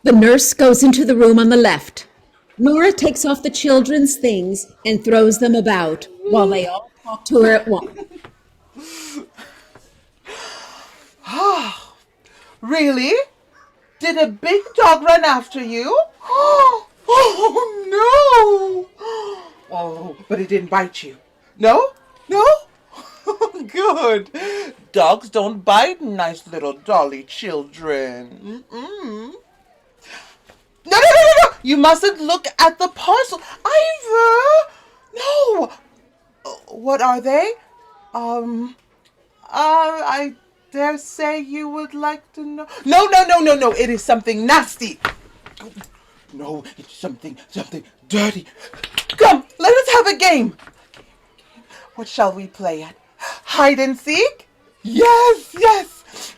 The nurse goes into the room on the left. Nora takes off the children's things and throws them about while they all talk to her at once. Really? Did a big dog run after you? Oh, no! Oh, but it didn't bite you. No? No? Good. Dogs don't bite nice little dolly children. No! You mustn't look at the parcel. Ivor! No! What are they? I dare say you would like to know. No. It is something nasty. No, it's something dirty. Come, let us have a game. What shall we play at? Hide and seek? Yes.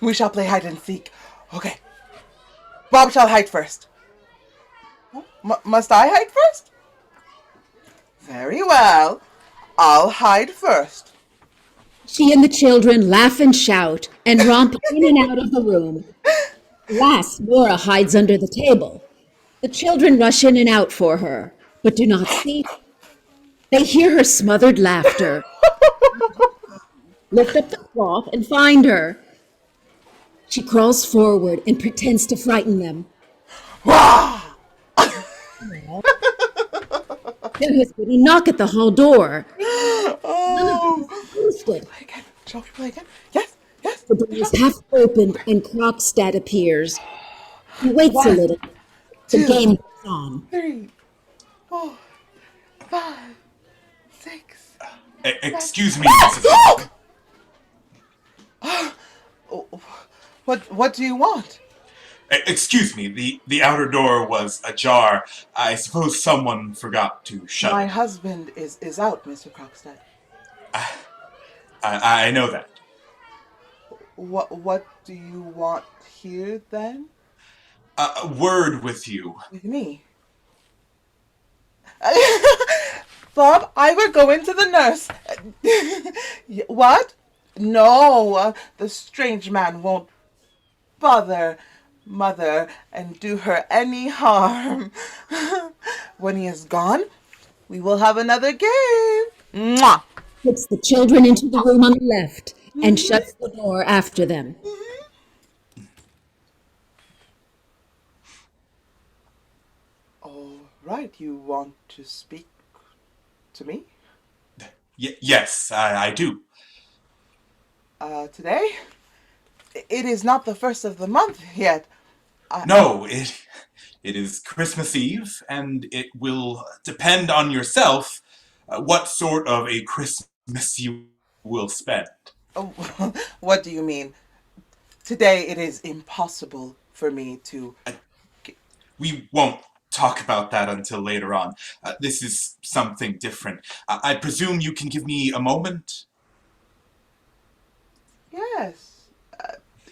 We shall play hide and seek. Okay. Bob shall hide first. Must I hide first? Very well. I'll hide first. She and the children laugh and shout and romp in and out of the room. Last, Nora hides under the table. The children rush in and out for her, but do not see her. They hear her smothered laughter. Lift up the cloth and find her. She crawls forward and pretends to frighten them. There has been a knock at the hall door. Oh. Play again. Shall we play again? Yes. The door is half opened and Krogstad appears. He waits a little The 2, game goes on. 3, 4, 5, 6. Excuse me, Mrs. What do you want? Excuse me, the outer door was ajar. I suppose someone forgot to shut My it. husband is out, Mr. Krogstad. I know that. What do you want here then? A word with you. With me? Bob, I will go into the nurse. What? No, the strange man won't bother Mother and do her any harm. When he is gone, we will have another game. Mwah! Puts the children into the room on the left and shuts the door after them. All right, you want to speak to me? Yes, I do. Today? It is not the first of the month yet. No, it is Christmas Eve, and it will depend on yourself what sort of a Christmas you will spend. Oh, what do you mean? Today it is impossible for me to... We won't talk about that until later on. This is something different. I presume you can give me a moment? Yes.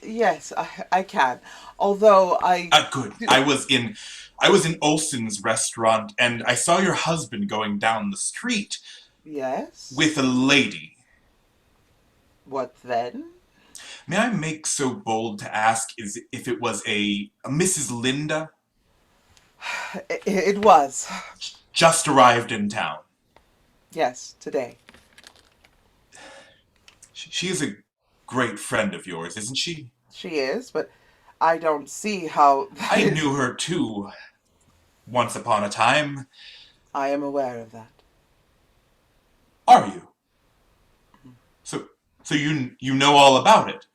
Yes, I can. Although Good. I was in Olsen's restaurant, and I saw your husband going down the street. Yes? With a lady. What then? May I make so bold to ask if it was a Mrs. Linde? It was. Just arrived in town. Yes, today. She is a great friend of yours, isn't she? She is, but I don't see how... I knew her too, once upon a time. I am aware of that. Are you? So you know all about it?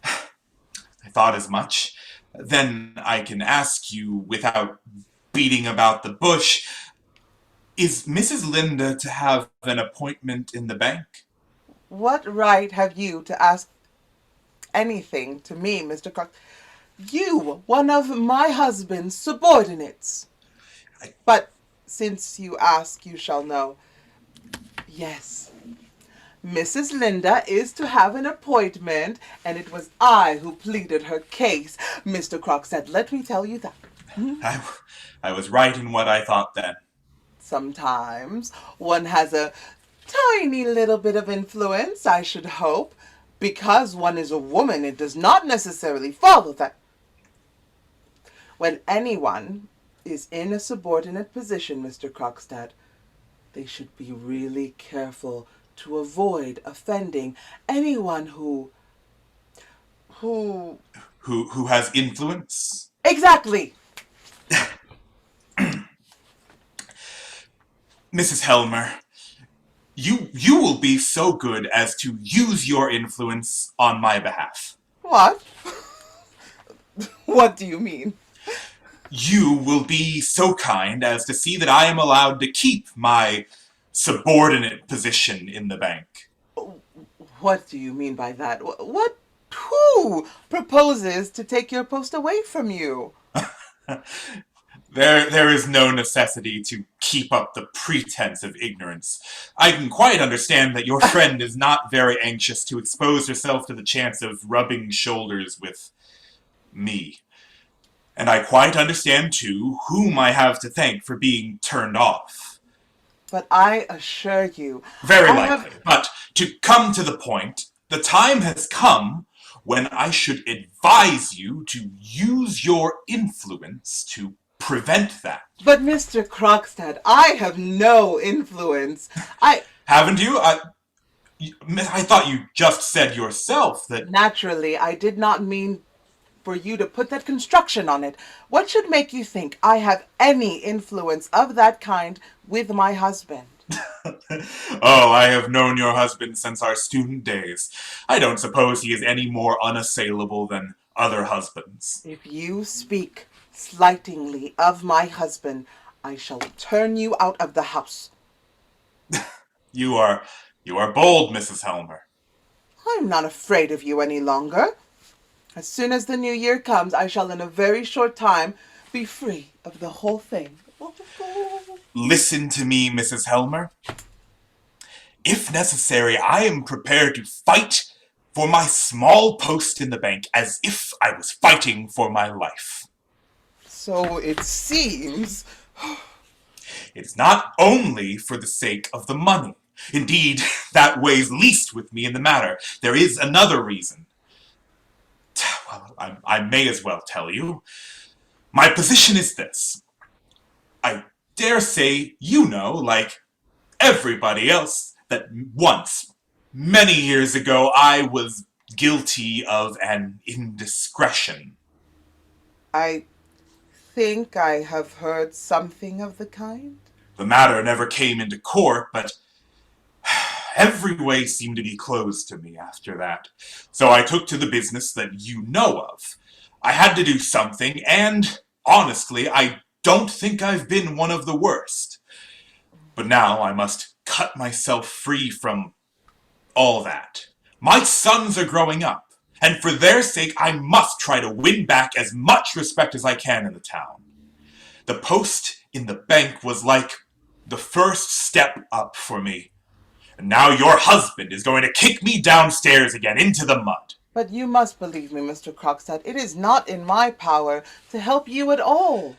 I thought as much. Then I can ask you, without beating about the bush, is Mrs. Linde to have an appointment in the bank? What right have you to ask anything to me, Mr. Cox? You, one of my husband's subordinates. But since you ask, you shall know. Yes, Mrs. Linde is to have an appointment, and it was I who pleaded her case. Mr. Krogstad, let me tell you that. I was right in what I thought then. Sometimes one has a tiny little bit of influence, I should hope. Because one is a woman, it does not necessarily follow that when anyone is in a subordinate position, Mr. Krogstad, they should be really careful to avoid offending anyone who has influence? Exactly. Mrs. Helmer, you will be so good as to use your influence on my behalf. What? What do you mean? You will be so kind as to see that I am allowed to keep my subordinate position in the bank. What do you mean by that? Who proposes to take your post away from you? There is no necessity to keep up the pretense of ignorance. I can quite understand that your friend is not very anxious to expose herself to the chance of rubbing shoulders with me. And I quite understand, too, whom I have to thank for being turned off. But I assure you... Very likely. But to come to the point, the time has come when I should advise you to use your influence to prevent that. But Mr. Krogstad, I have no influence. Haven't you? I thought you just said yourself that... Naturally, I did not mean for you to put that construction on it. What should make you think I have any influence of that kind with my husband? Oh, I have known your husband since our student days. I don't suppose he is any more unassailable than other husbands. If you speak slightingly of my husband, I shall turn you out of the house. You are bold, Mrs. Helmer. I'm not afraid of you any longer. As soon as the new year comes, I shall in a very short time be free of the whole thing. Listen to me, Mrs. Helmer. If necessary, I am prepared to fight for my small post in the bank as if I was fighting for my life. So it seems. It's not only for the sake of the money. Indeed, that weighs least with me in the matter. There is another reason. Well, I may as well tell you. My position is this. I dare say you know, like everybody else, that once, many years ago, I was guilty of an indiscretion. I think I have heard something of the kind. The matter never came into court, but every way seemed to be closed to me after that. So I took to the business that you know of. I had to do something, and honestly, I don't think I've been one of the worst. But now I must cut myself free from all that. My sons are growing up, and for their sake I must try to win back as much respect as I can in the town. The post in the bank was like the first step up for me. And now your husband is going to kick me downstairs again into the mud. But you must believe me, Mr. Krogstad. It is not in my power to help you at all.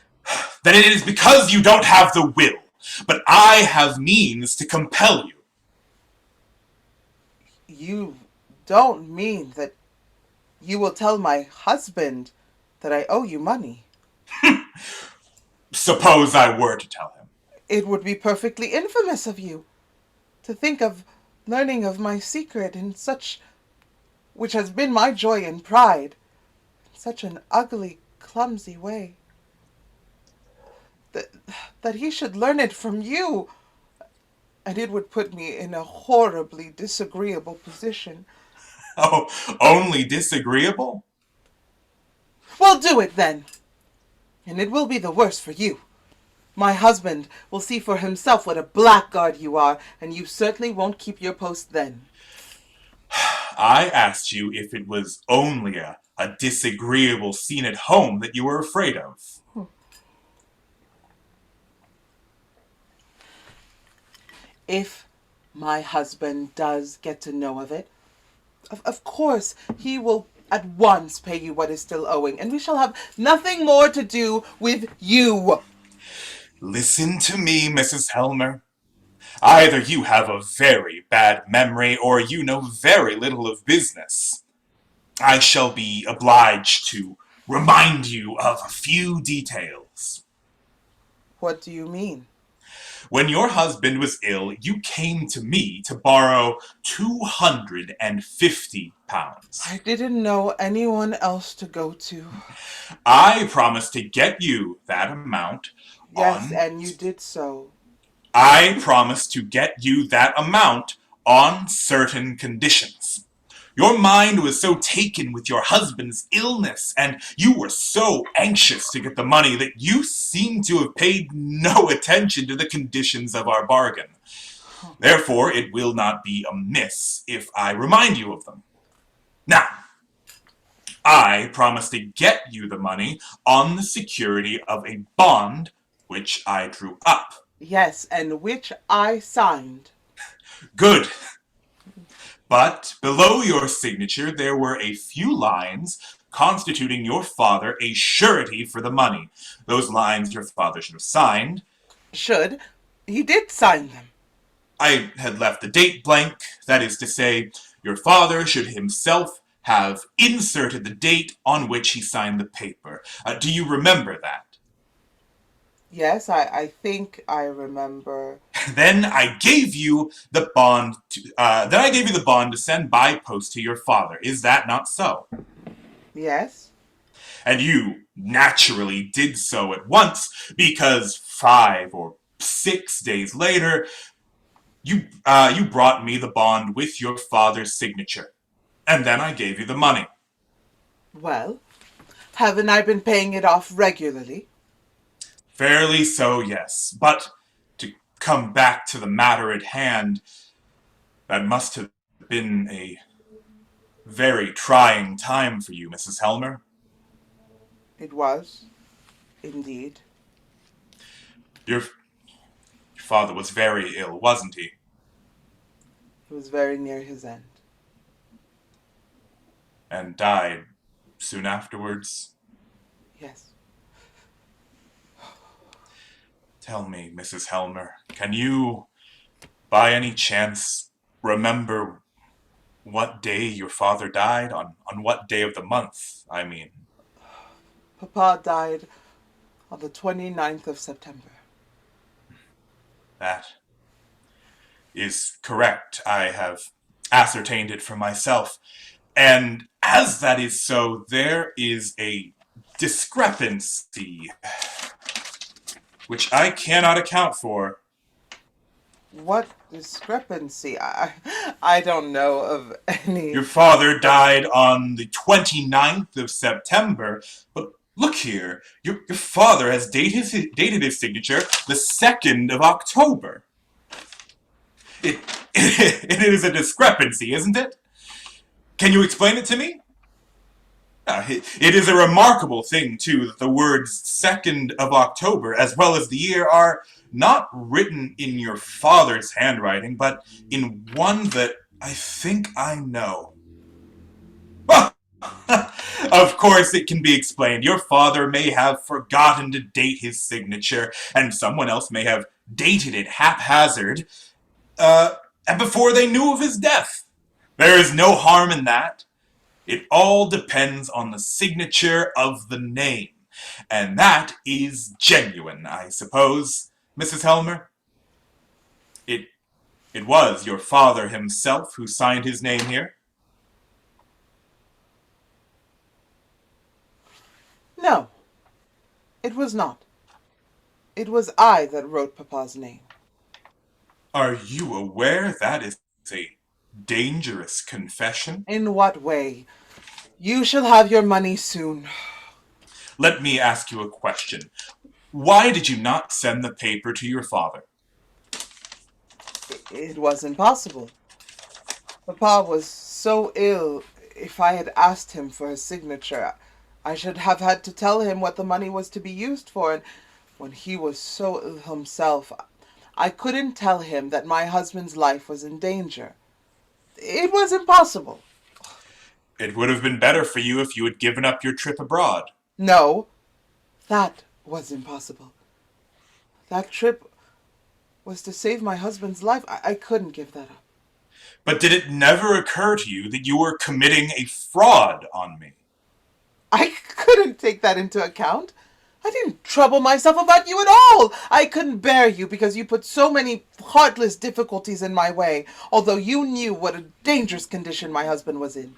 Then it is because you don't have the will. But I have means to compel you. You don't mean that you will tell my husband that I owe you money? Suppose I were to tell him. It would be perfectly infamous of you to think of learning of my secret in such, which has been my joy and pride, in such an ugly, clumsy way. That he should learn it from you, and it would put me in a horribly disagreeable position. Oh, only disagreeable? Well, do it then, and it will be the worse for you. My husband will see for himself what a blackguard you are, and you certainly won't keep your post then. I asked you if it was only a disagreeable scene at home that you were afraid of. If my husband does get to know of it, of course he will at once pay you what is still owing, and we shall have nothing more to do with you. Listen to me, Mrs. Helmer. Either you have a very bad memory, or you know very little of business. I shall be obliged to remind you of a few details. What do you mean? When your husband was ill, you came to me to borrow £250. I didn't know anyone else to go to. I promised to get you that amount. Yes, and you did so. I promised to get you that amount on certain conditions. Your mind was so taken with your husband's illness, and you were so anxious to get the money that you seem to have paid no attention to the conditions of our bargain. Therefore, it will not be amiss if I remind you of them. Now, I promised to get you the money on the security of a bond which I drew up. Yes, and which I signed. Good. But below your signature there were a few lines constituting your father a surety for the money. Those lines your father should have signed. Should? He did sign them. I had left the date blank. That is to say, your father should himself have inserted the date on which he signed the paper. Do you remember that? Yes, I think I remember. Then I gave you the bond to send by post to your father. Is that not so? Yes. And you naturally did so at once, because 5 or 6 days later, you brought me the bond with your father's signature. And then I gave you the money. Well, Haven't I been paying it off regularly? Fairly so, yes. But to come back to the matter at hand, that must have been a very trying time for you, Mrs. Helmer. It was, indeed. Your father was very ill, wasn't he? He was very near his end. And died soon afterwards? Yes. Tell me, Mrs. Helmer, can you, by any chance, remember what day your father died? On what day of the month, I mean? Papa died on the 29th of September. That is correct. I have ascertained it for myself. And as that is so, there is a discrepancy which I cannot account for. What discrepancy? I don't know of any. Your father died on the 29th of September, but look here, your father has dated his signature the 2nd of October. It is a discrepancy, isn't it? Can you explain it to me? It is a remarkable thing, too, that the words 2nd of October, as well as the year, are not written in your father's handwriting, but in one that I think I know. Well, of course it can be explained. Your father may have forgotten to date his signature, and someone else may have dated it haphazard, and before they knew of his death. There is no harm in that. It all depends on the signature of the name. And that is genuine, I suppose, Mrs. Helmer. It was your father himself who signed his name here? No, it was not. It was I that wrote Papa's name. Are you aware that is a dangerous confession? In what way? You shall have your money soon. Let me ask you a question. Why did you not send the paper to your father? It was impossible. Papa was so ill, if I had asked him for his signature, I should have had to tell him what the money was to be used for, and when he was so ill himself, I couldn't tell him that my husband's life was in danger. It was impossible. It would have been better for you if you had given up your trip abroad. No, that was impossible. That trip was to save my husband's life. I couldn't give that up. But did it never occur to you that you were committing a fraud on me? I couldn't take that into account. I didn't trouble myself about you at all. I couldn't bear you because you put so many heartless difficulties in my way, although you knew what a dangerous condition my husband was in.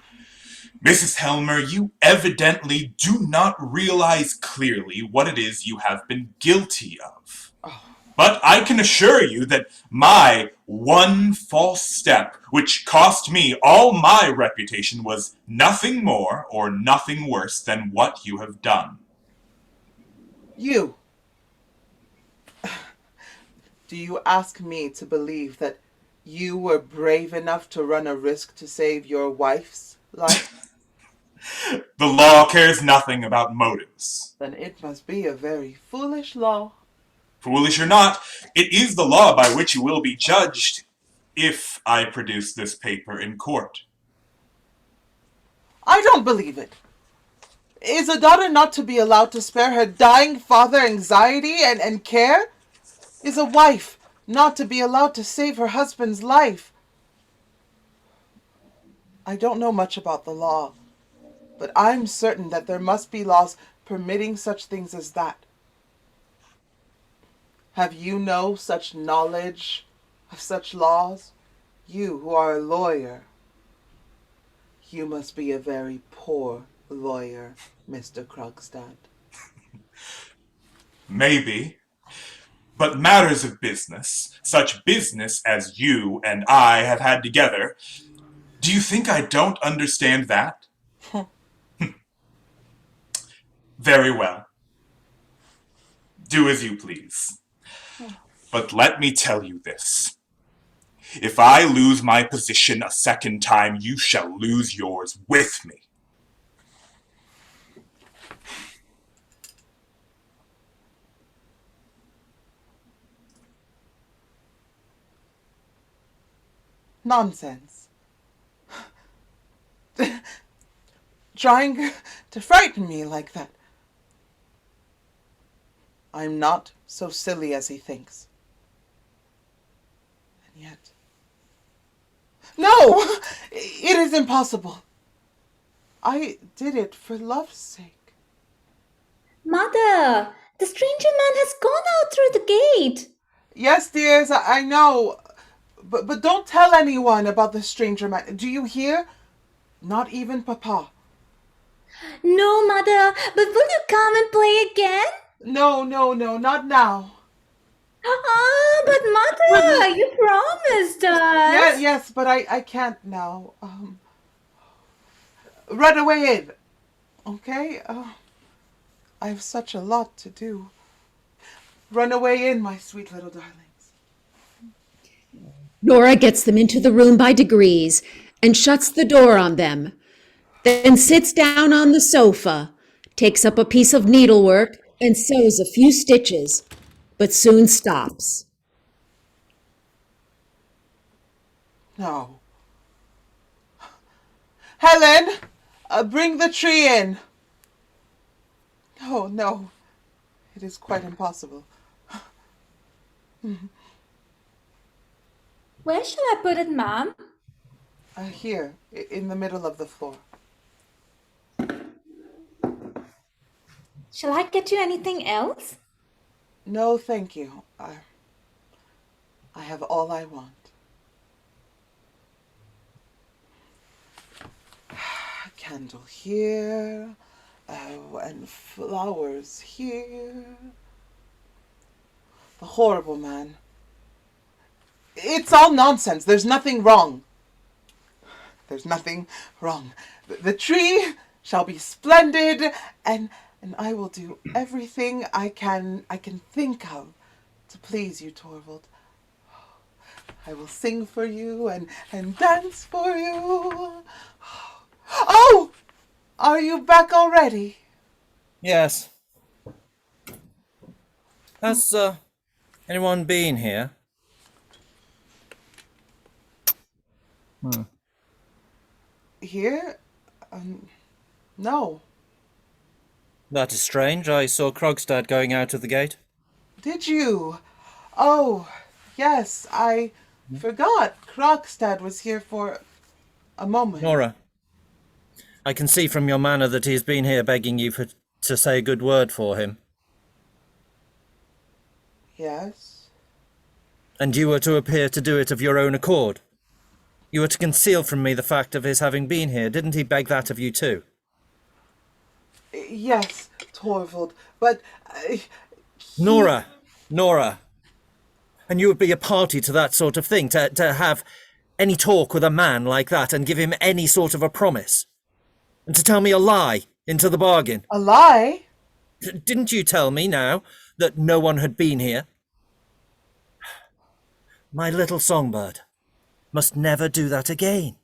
Mrs. Helmer, you evidently do not realize clearly what it is you have been guilty of. Oh. But I can assure you that my one false step, which cost me all my reputation, was nothing more or nothing worse than what you have done. You. Do you ask me to believe that you were brave enough to run a risk to save your wife's life? The law cares nothing about motives. Then it must be a very foolish law. Foolish or not, it is the law by which you will be judged if I produce this paper in court. I don't believe it. Is a daughter not to be allowed to spare her dying father anxiety and care? Is a wife not to be allowed to save her husband's life? I don't know much about the law, but I'm certain that there must be laws permitting such things as that. Have you no such knowledge of such laws? You who are a lawyer. You must be a very poor lawyer, Mr. Krogstad. Maybe. But matters of business, such business as you and I have had together, do you think I don't understand that? Very well. Do as you please. But let me tell you this. If I lose my position a second time, you shall lose yours with me. Nonsense. Trying to frighten me like that. I'm not so silly as he thinks. And yet... No! It is impossible. I did it for love's sake. Mother, the stranger man has gone out through the gate. Yes, dears, I know. But don't tell anyone about the stranger man. Do you hear? Not even Papa. No, Mother, but will you come and play again? No, not now. Ah, but Mother, you promised us. Yes, but I can't now. Run away in, okay? I have such a lot to do. Run away in, my sweet little darlings. Nora gets them into the room by degrees and shuts the door on them, then sits down on the sofa, takes up a piece of needlework and sews a few stitches, but soon stops. No. Helen, bring the tree in. No. It is quite impossible. Where shall I put it, ma'am? Here, in the middle of the floor. Shall I get you anything else? No, thank you. I have all I want. A candle here, and flowers here. The horrible man. It's all nonsense. There's nothing wrong. There's nothing wrong. The tree shall be splendid, and I will do everything I can think of to please you, Torvald. I will sing for you and dance for you. Oh! Are you back already? Yes. Has anyone been here? Here? No. That is strange. I saw Krogstad going out of the gate. Did you? Oh, yes, I forgot. Krogstad was here for a moment. Nora, I can see from your manner that he has been here begging you to say a good word for him. Yes. And you were to appear to do it of your own accord. You were to conceal from me the fact of his having been here. Didn't he beg that of you too? Yes, Torvald, but... Nora! And you would be a party to that sort of thing, to have any talk with a man like that and give him any sort of a promise? And to tell me a lie into the bargain? A lie? Didn't you tell me now that no one had been here? My little songbird must never do that again.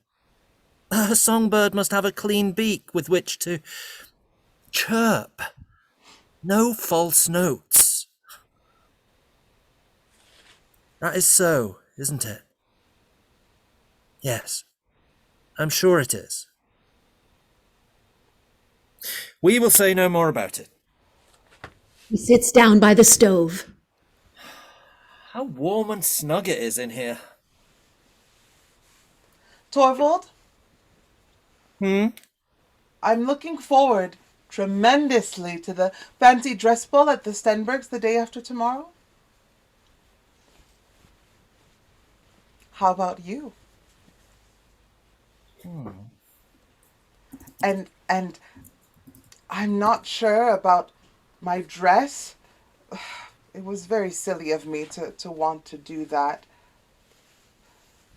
A songbird must have a clean beak with which to chirp. No false notes. That is so, isn't it? Yes, I'm sure it is. We will say no more about it. He sits down by the stove. How warm and snug it is in here. Torvald? Hmm? I'm looking forward tremendously to the fancy dress ball at the Stenbergs the day after tomorrow. How about you? And I'm not sure about my dress. It was very silly of me to want to do that.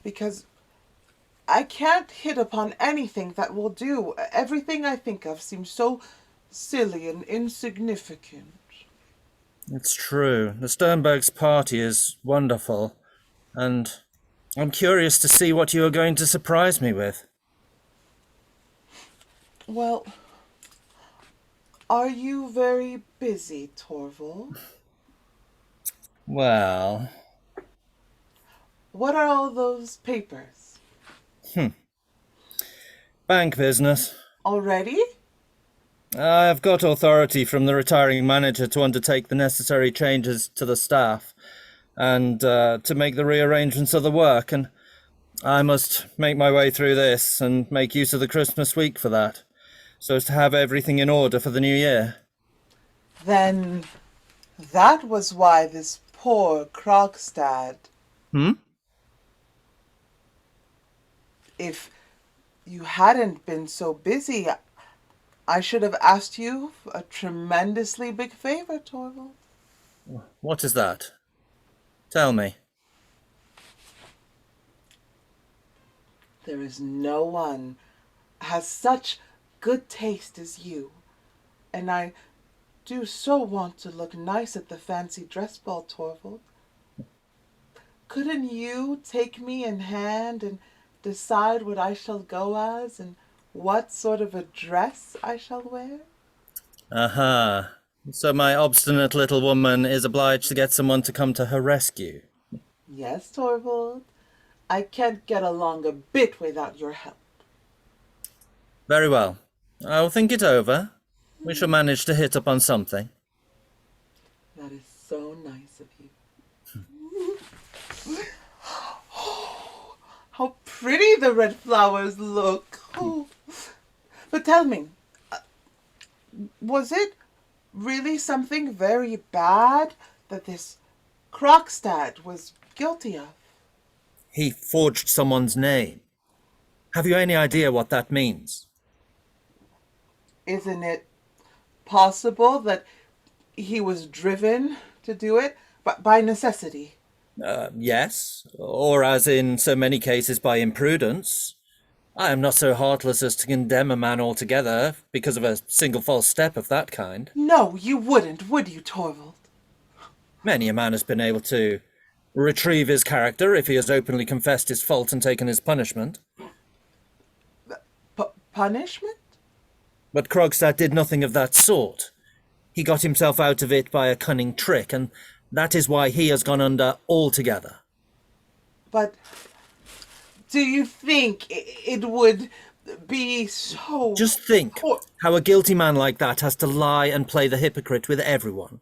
Because I can't hit upon anything that will do. Everything I think of seems so silly and insignificant. It's true. The Sternbergs' party is wonderful, and I'm curious to see what you are going to surprise me with. Well, are you very busy, Torvald? Well... What are all those papers? Bank business. Already? I've got authority from the retiring manager to undertake the necessary changes to the staff and to make the rearrangements of the work, and I must make my way through this and make use of the Christmas week for that, so as to have everything in order for the new year. Then that was why this poor Krogstad... If you hadn't been so busy, I should have asked you a tremendously big favor, Torvald. What is that? Tell me. There is no one has such good taste as you, and I do so want to look nice at the fancy dress ball, Torvald. Couldn't you take me in hand and decide what I shall go as and what sort of a dress I shall wear? Aha. So my obstinate little woman is obliged to get someone to come to her rescue. Yes, Torvald. I can't get along a bit without your help. Very well. I will think it over. We shall manage to hit upon something. That is so nice of you. How pretty the red flowers look. Oh. But tell me, was it really something very bad that this Krogstad was guilty of? He forged someone's name. Have you any idea what that means? Isn't it possible that he was driven to do it by necessity? Yes, or as in so many cases by imprudence. I am not so heartless as to condemn a man altogether because of a single false step of that kind. No, you wouldn't, would you, Torvald? Many a man has been able to retrieve his character if he has openly confessed his fault and taken his punishment. Punishment? But Krogstad did nothing of that sort. He got himself out of it by a cunning trick, and that is why he has gone under altogether. But do you think it would be so... Just think how a guilty man like that has to lie and play the hypocrite with everyone.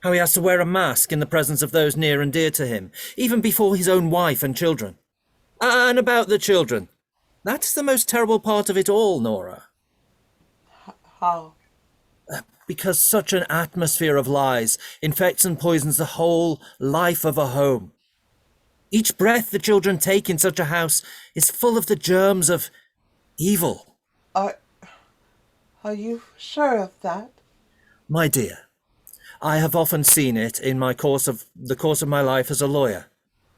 How he has to wear a mask in the presence of those near and dear to him, even before his own wife and children. And about the children. That's the most terrible part of it all, Nora. How? Because such an atmosphere of lies infects and poisons the whole life of a home. Each breath the children take in such a house is full of the germs of evil. Are you sure of that? My dear, I have often seen it in the course of my life as a lawyer.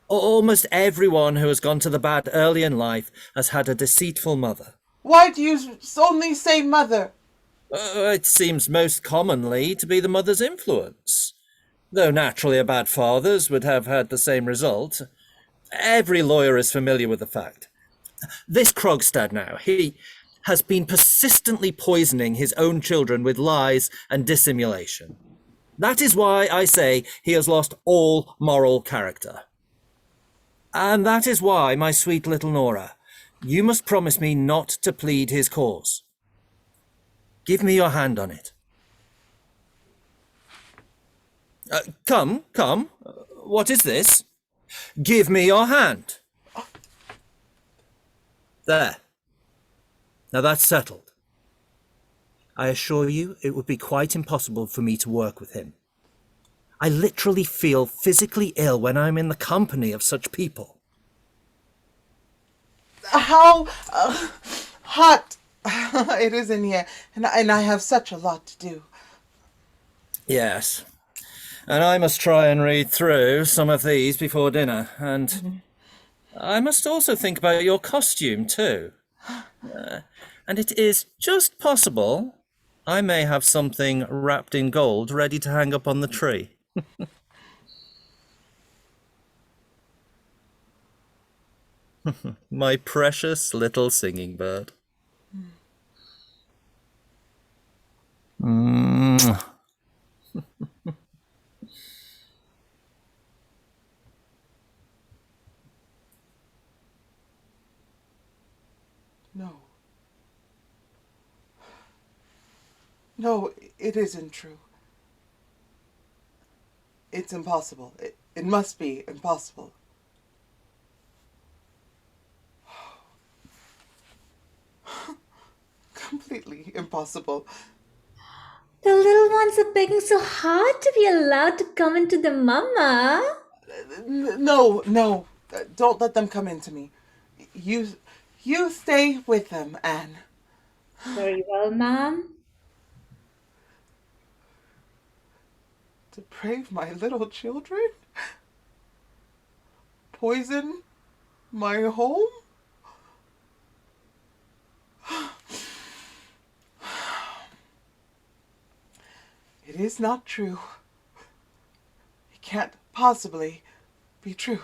Almost everyone who has gone to the bad early in life has had a deceitful mother. Why do you only say mother? It seems most commonly to be the mother's influence, though naturally a bad father's would have had the same result. Every lawyer is familiar with the fact. This Krogstad now, he has been persistently poisoning his own children with lies and dissimulation. That is why I say he has lost all moral character. And that is why, my sweet little Nora, you must promise me not to plead his cause. Give me your hand on it. Come. What is this? Give me your hand. There. Now that's settled. I assure you it would be quite impossible for me to work with him. I literally feel physically ill when I'm in the company of such people. How hot it is in here, and I have such a lot to do. Yes. And I must try and read through some of these before dinner, and I must also think about your costume too. And it is just possible I may have something wrapped in gold ready to hang up on the tree. My precious little singing bird. Mwah. No. No, it isn't true. It's impossible. It must be impossible. Completely impossible. The little ones are begging so hard to be allowed to come into the mama. No. Don't let them come into me. You stay with them, Anne. Very well, ma'am. Deprave my little children? Poison my home? It is not true. It can't possibly be true.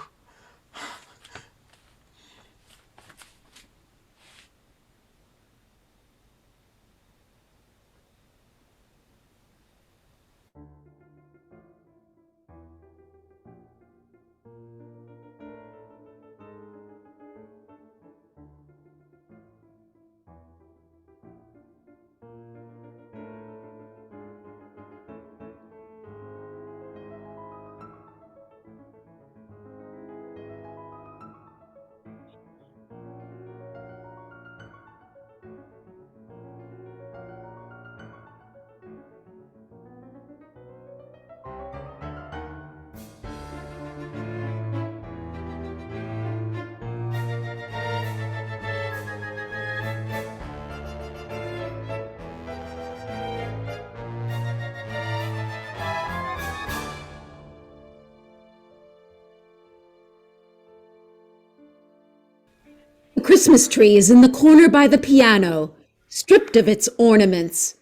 The Christmas tree is in the corner by the piano, stripped of its ornaments,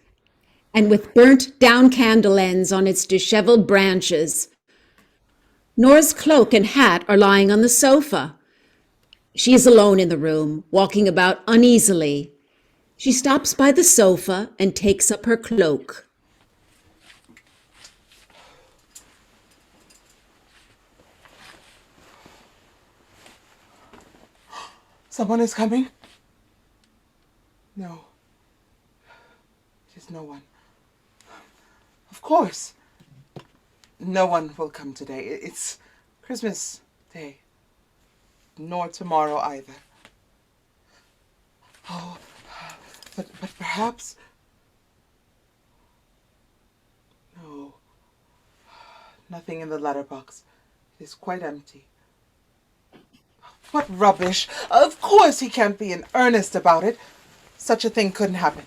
and with burnt down candle ends on its disheveled branches. Nora's cloak and hat are lying on the sofa. She is alone in the room, walking about uneasily. She stops by the sofa and takes up her cloak. Someone is coming? No. It is no one. Of course. No one will come today. It's Christmas Day. Nor tomorrow either. Oh, but perhaps... No. Nothing in the letterbox. It is quite empty. What rubbish! Of course he can't be in earnest about it. Such a thing couldn't happen.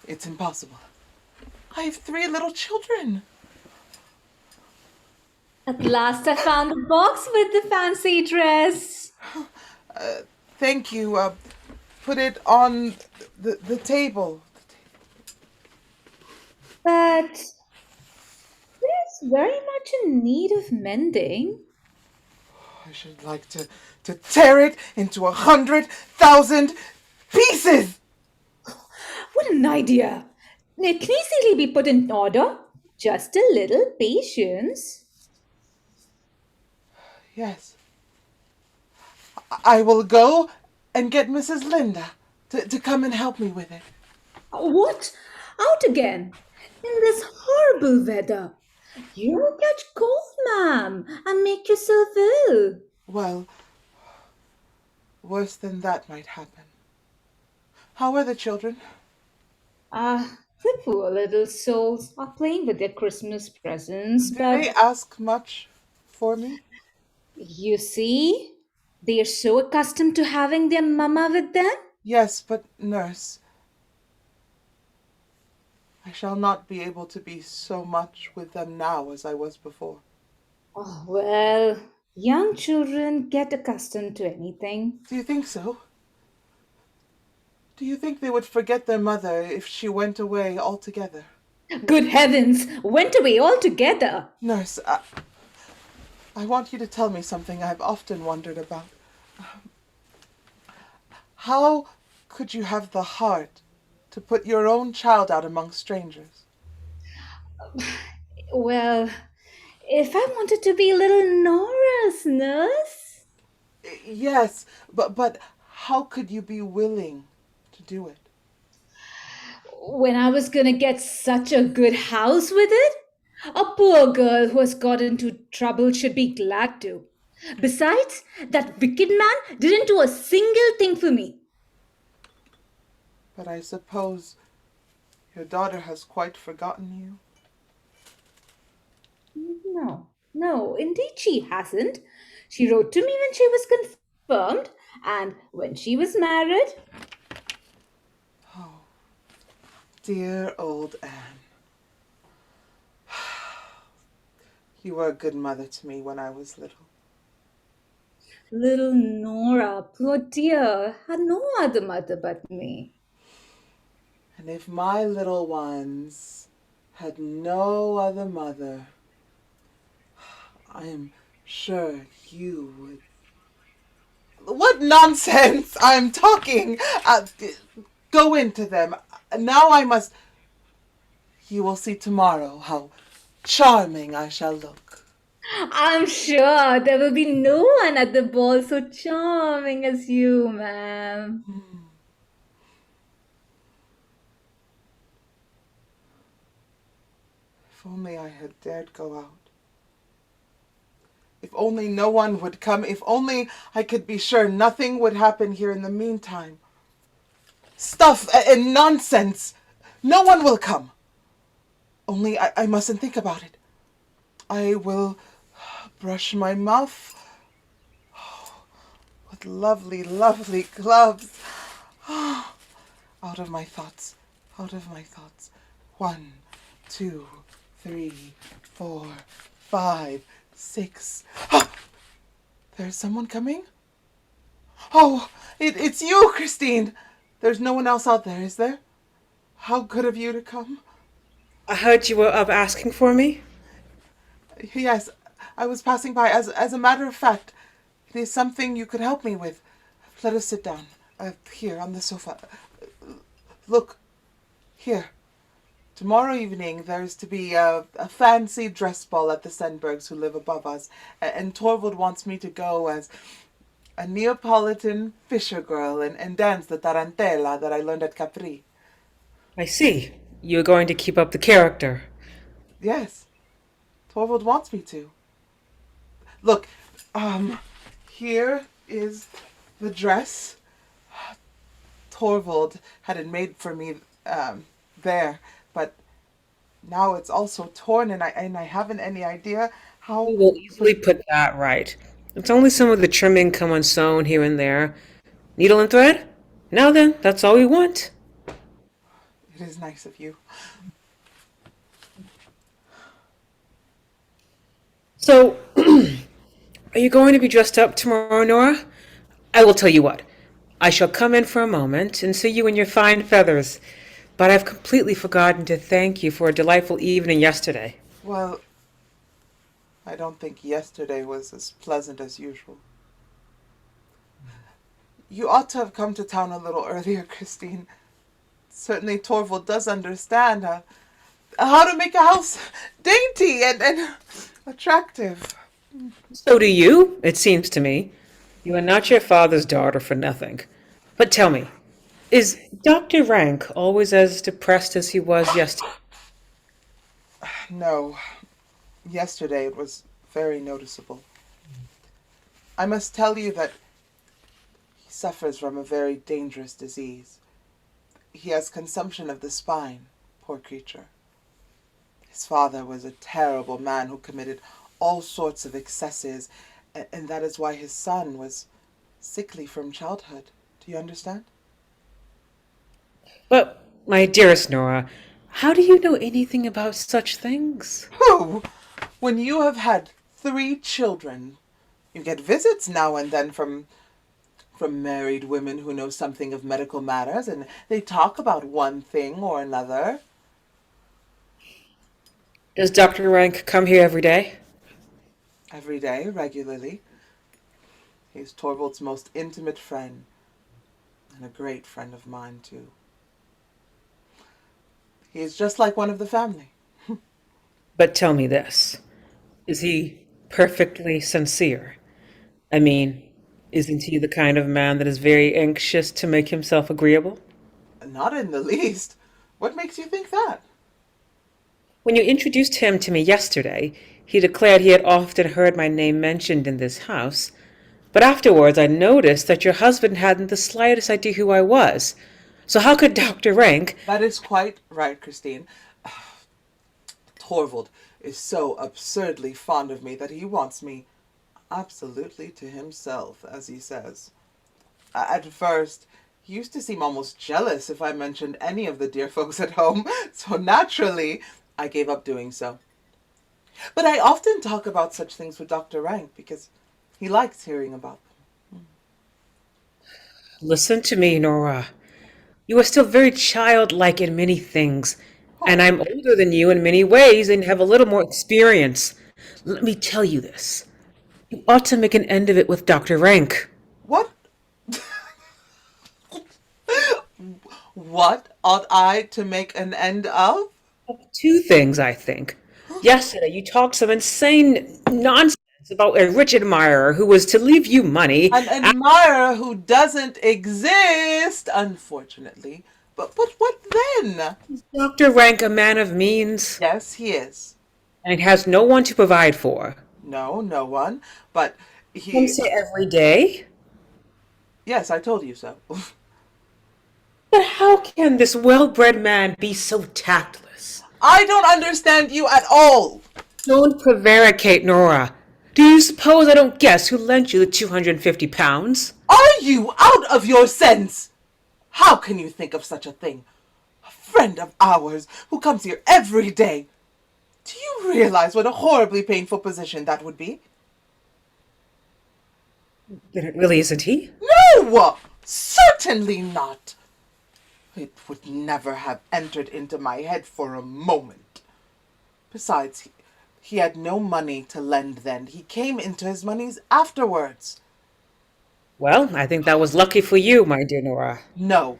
It's impossible. I have 3 little children. At last I found the box with the fancy dress. Thank you. Put it on the table. But it's very much in need of mending. I should like to tear it into 100,000 pieces. What an idea! It can easily be put in order. Just a little patience. Yes. I will go and get Mrs. Linde to come and help me with it. What? Out again? In this horrible weather? You'll catch cold, ma'am, and make yourself ill. Well, worse than that might happen. How are the children? The poor little souls are playing with their Christmas presents, Do but they ask much for me? you see, they are so accustomed to having their mama with them. Yes, but nurse, I shall not be able to be so much with them now as I was before. Oh, well, young children get accustomed to anything. Do you think so? Do you think they would forget their mother if she went away altogether? Good heavens, went away altogether. Nurse, I want you to tell me something I've often wondered about. How could you have the heart to put your own child out among strangers? Well, if I wanted to be little Nora's nurse. Yes, but how could you be willing to do it? When I was gonna get such a good house with it? A poor girl who has got into trouble should be glad to. Besides, that wicked man didn't do a single thing for me. But I suppose your daughter has quite forgotten you. No, indeed she hasn't. She wrote to me when she was confirmed and when she was married. Oh, dear old Anne. You were a good mother to me when I was little. Little Nora, poor dear, had no other mother but me. And if my little ones had no other mother, I am sure you would. What nonsense I'm talking! Go into them. Now I must. You will see tomorrow how charming I shall look. I'm sure there will be no one at the ball so charming as you, ma'am. If only I had dared go out. If only no one would come. If only I could be sure nothing would happen here in the meantime. Stuff and nonsense. No one will come. Only I mustn't think about it. I will brush my muff. Oh, what lovely, lovely gloves. Oh, out of my thoughts. Out of my thoughts. 1, 2, 3, 4, 5, 6. Oh, there's someone coming? Oh, it's you, Christine. There's no one else out there, is there? How good of you to come. I heard you were up asking for me. Yes, I was passing by. As a matter of fact, it is something you could help me with. Let us sit down. Here, on the sofa. Look, here. Tomorrow evening there's to be a fancy dress ball at the Stenbergs who live above us, and Torvald wants me to go as a Neapolitan fisher girl and dance the tarantella that I learned at Capri. I see. You're going to keep up the character. Yes, Torvald wants me to. Look, here is the dress. Torvald had it made for me there, but now it's also torn, and I haven't any idea how. We will easily put that right. It's only some of the trimming come unsewn here and there. Needle and thread? Now then, that's all we want. It is nice of you. So, are you going to be dressed up tomorrow, Nora? I will tell you what. I shall come in for a moment and see you in your fine feathers. But I've completely forgotten to thank you for a delightful evening yesterday. Well, I don't think yesterday was as pleasant as usual. You ought to have come to town a little earlier, Christine. Certainly Torvald does understand how to make a house dainty and attractive. So do you, it seems to me. You are not your father's daughter for nothing. But tell me, is Dr. Rank always as depressed as he was yesterday? No. Yesterday it was very noticeable. I must tell you that he suffers from a very dangerous disease. He has consumption of the spine, poor creature. His father was a terrible man who committed all sorts of excesses, and that is why his son was sickly from childhood. Do you understand? But, my dearest Nora, how do you know anything about such things? Who? When you have had 3 children, you get visits now and then from from married women who know something of medical matters, and they talk about one thing or another. Does Dr. Rank come here every day? Every day, regularly. He's Torvald's most intimate friend, and a great friend of mine, too. He is just like one of the family. But tell me this. Is he perfectly sincere? I mean, isn't he the kind of man that is very anxious to make himself agreeable? Not in the least. What makes you think that? When you introduced him to me yesterday, he declared he had often heard my name mentioned in this house. But afterwards I noticed that your husband hadn't the slightest idea who I was. So how could Dr. Rank... That is quite right, Christine. Torvald is so absurdly fond of me that he wants me absolutely to himself, as he says. At first, he used to seem almost jealous if I mentioned any of the dear folks at home, so naturally, I gave up doing so. But I often talk about such things with Dr. Rank because he likes hearing about them. Listen to me, Nora. You are still very childlike in many things, and I'm older than you in many ways and have a little more experience. Let me tell you this. You ought to make an end of it with Dr. Rank. What? What ought I to make an end of? Two things, I think. Yesterday, you talked some insane nonsense about a rich admirer who was to leave you money. An admirer who doesn't exist, unfortunately. But what then? Is Dr. Rank a man of means? Yes, he is. And has no one to provide for? No, no one. But he... You say every day? Yes, I told you so. But how can this well-bred man be so tactless? I don't understand you at all. Don't prevaricate, Nora. Do you suppose I don't guess who lent you the £250? Are you out of your sense? How can you think of such a thing? A friend of ours who comes here every day. Do you realize what a horribly painful position that would be? Then it really isn't he? No! Certainly not. It would never have entered into my head for a moment. Besides, he had no money to lend then. He came into his monies afterwards. Well, I think that was lucky for you, my dear Nora. No,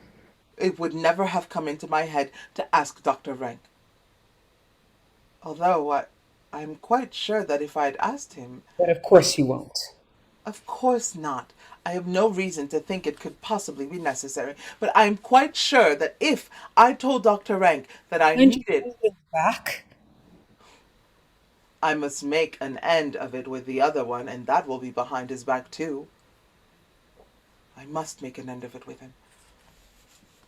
it would never have come into my head to ask Dr. Rank. Although I'm quite sure that if I'd asked him... But of course you won't. Of course not. I have no reason to think it could possibly be necessary. But I'm quite sure that if I told Dr. Rank that I needed... back? I must make an end of it with the other one, and that will be behind his back too. I must make an end of it with him.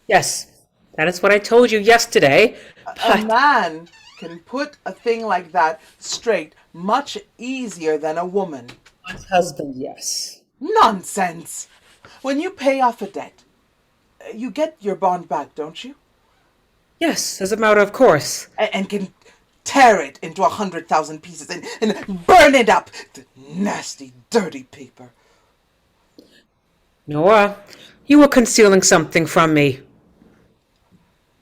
Yes, that is what I told you yesterday. A man can put a thing like that straight much easier than a woman. My husband, yes. Nonsense! When you pay off a debt, you get your bond back, don't you? Yes, as a matter of course. And can tear it into 100,000 pieces and burn it up. The nasty, dirty paper. Nora, you were concealing something from me.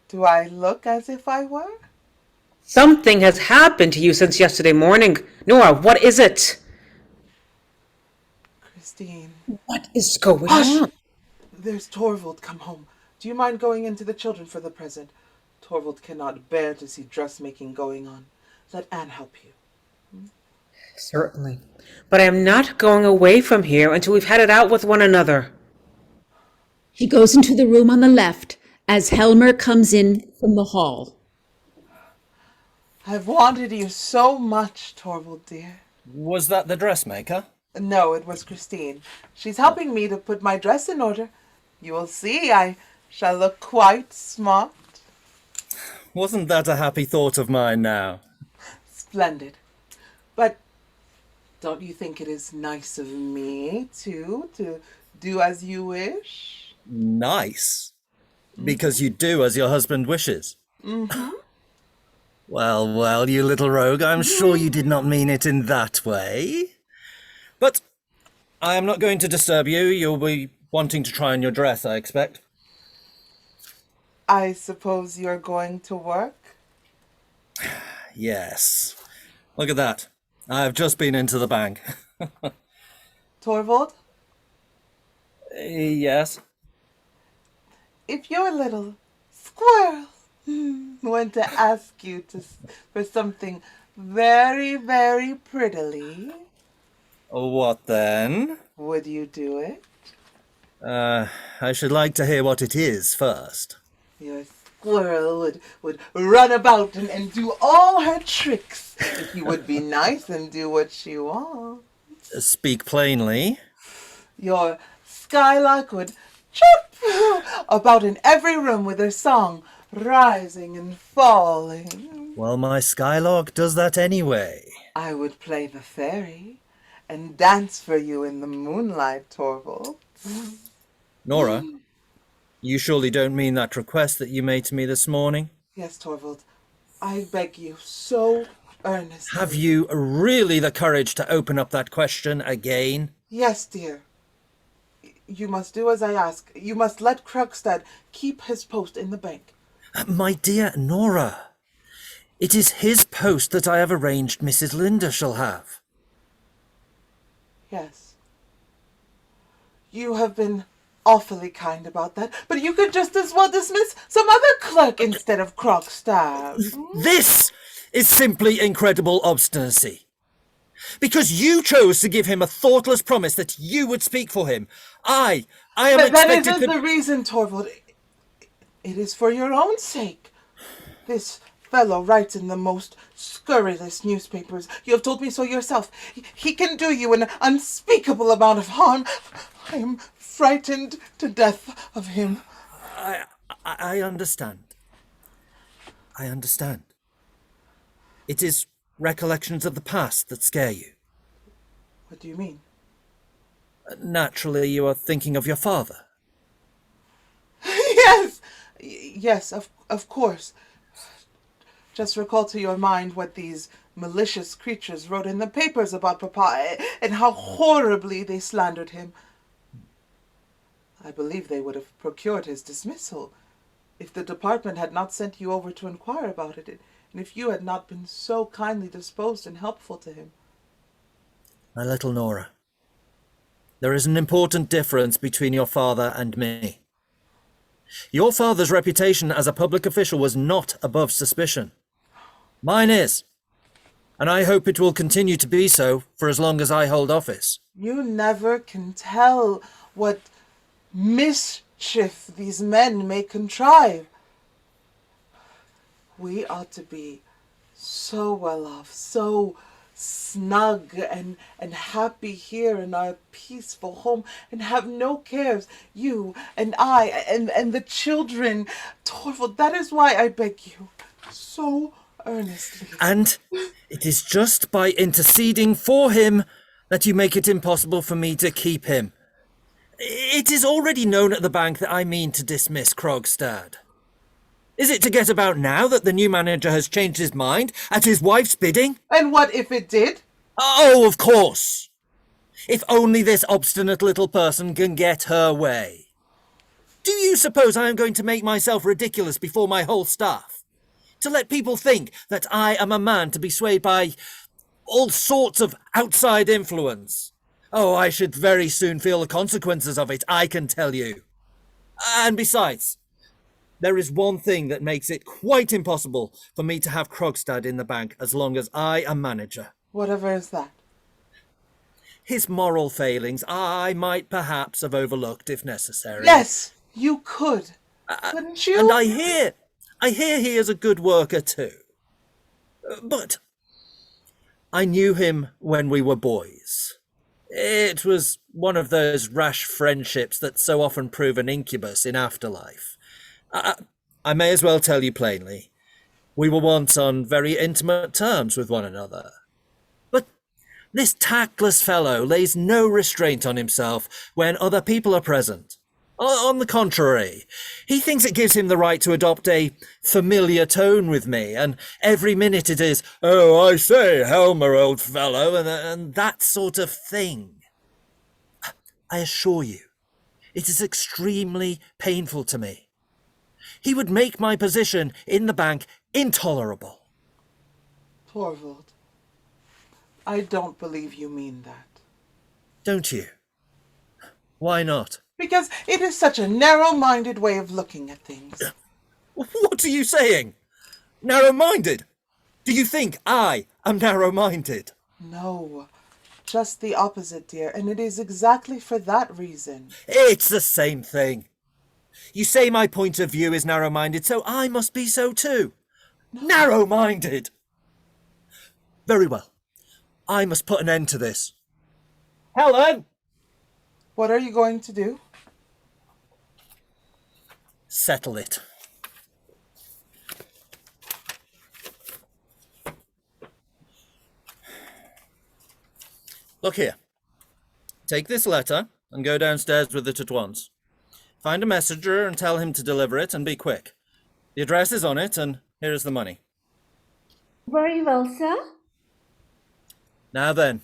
Do I look as if I were? Something has happened to you since yesterday morning. Nora, what is it? Christine. What is going Hush! on? There's Torvald come home. Do you mind going into the children for the present? Torvald cannot bear to see dressmaking going on. Let Anne help you. Certainly. But I am not going away from here until we've had it out with one another. He goes into the room on the left as Helmer comes in from the hall. I've wanted you so much, Torvald dear. Was that the dressmaker? No, it was Christine. She's helping me to put my dress in order. You will see, I shall look quite smart. Wasn't that a happy thought of mine now? Splendid. But don't you think it is nice of me, too, to do as you wish? Nice? Because you do as your husband wishes? Mm-hmm. Well, well, you little rogue, I'm sure you did not mean it in that way. But I am not going to disturb you. You'll be wanting to try on your dress, I expect. I suppose you're going to work? Yes. Look at that. I've just been into the bank. Torvald, Yes. if your little squirrel went to ask you for something very, very prettily, What then? would you do it? I should like to hear what it is first. Your squirrel would run about and do all her tricks if you would be nice and do what she wants. Speak plainly. Your skylark would chirp about in every room with her song rising and falling. Well, my Skylark does that anyway. I would play the fairy and dance for you in the moonlight, Torvald. Nora, you surely don't mean that request that you made to me this morning? Yes, Torvald. I beg you so earnestly. Have you really the courage to open up that question again? Yes, dear. You must do as I ask. You must let Krogstad keep his post in the bank. My dear Nora, it is his post that I have arranged Mrs. Linde shall have. Yes. You have been awfully kind about that, but you could just as well dismiss some other clerk instead of Krogstad. This is simply incredible obstinacy. Because you chose to give him a thoughtless promise that you would speak for him. I am But that expected isn't to... the reason, Torvald. It is for your own sake. This fellow writes in the most scurrilous newspapers. You have told me so yourself. He can do you an unspeakable amount of harm. I am frightened to death of him. I understand. I understand. It is recollections of the past that scare you. What do you mean? Naturally, you are thinking of your father. Yes! Yes, of course. Just recall to your mind what these malicious creatures wrote in the papers about Papa and how horribly they slandered him. I believe they would have procured his dismissal if the department had not sent you over to inquire about it, and if you had not been so kindly disposed and helpful to him. My little Nora, there is an important difference between your father and me. Your father's reputation as a public official was not above suspicion. Mine is, and I hope it will continue to be so for as long as I hold office. You never can tell what mischief these men may contrive. We ought to be so well off, so snug and happy here in our peaceful home and have no cares, you and I and the children. Torvald, that is why I beg you so earnestly. And it is just by interceding for him that you make it impossible for me to keep him. It is already known at the bank that I mean to dismiss Krogstad. Is it to get about now that the new manager has changed his mind at his wife's bidding? And what if it did? Oh, of course. If only this obstinate little person can get her way. Do you suppose I am going to make myself ridiculous before my whole staff? To let people think that I am a man to be swayed by all sorts of outside influence? Oh, I should very soon feel the consequences of it, I can tell you. And besides, there is one thing that makes it quite impossible for me to have Krogstad in the bank as long as I am manager. Whatever is that? His moral failings I might perhaps have overlooked if necessary. Yes, you could. Couldn't you? And I hear he is a good worker too. But I knew him when we were boys. It was one of those rash friendships that so often prove an incubus in afterlife. I may as well tell you plainly, we were once on very intimate terms with one another. But this tactless fellow lays no restraint on himself when other people are present. On the contrary, he thinks it gives him the right to adopt a familiar tone with me, and every minute it is, "Oh, I say, Helmer, old fellow," and that sort of thing. I assure you, It is extremely painful to me. He would make my position in the bank intolerable. Torvald, I don't believe you mean that. Don't you? Why not? Because it is such a narrow-minded way of looking at things. What are you saying? Narrow-minded? Do you think I am narrow-minded? No, just the opposite, dear, and it is exactly for that reason. It's the same thing. You say my point of view is narrow-minded, so I must be so too. Narrow-minded! Very well. I must put an end to this. Helen! What are you going to do? Settle it. Look here. Take this letter and go downstairs with it at once. Find a messenger and tell him to deliver it, and be quick. The address is on it, and here is the money. Very well, sir. Now then,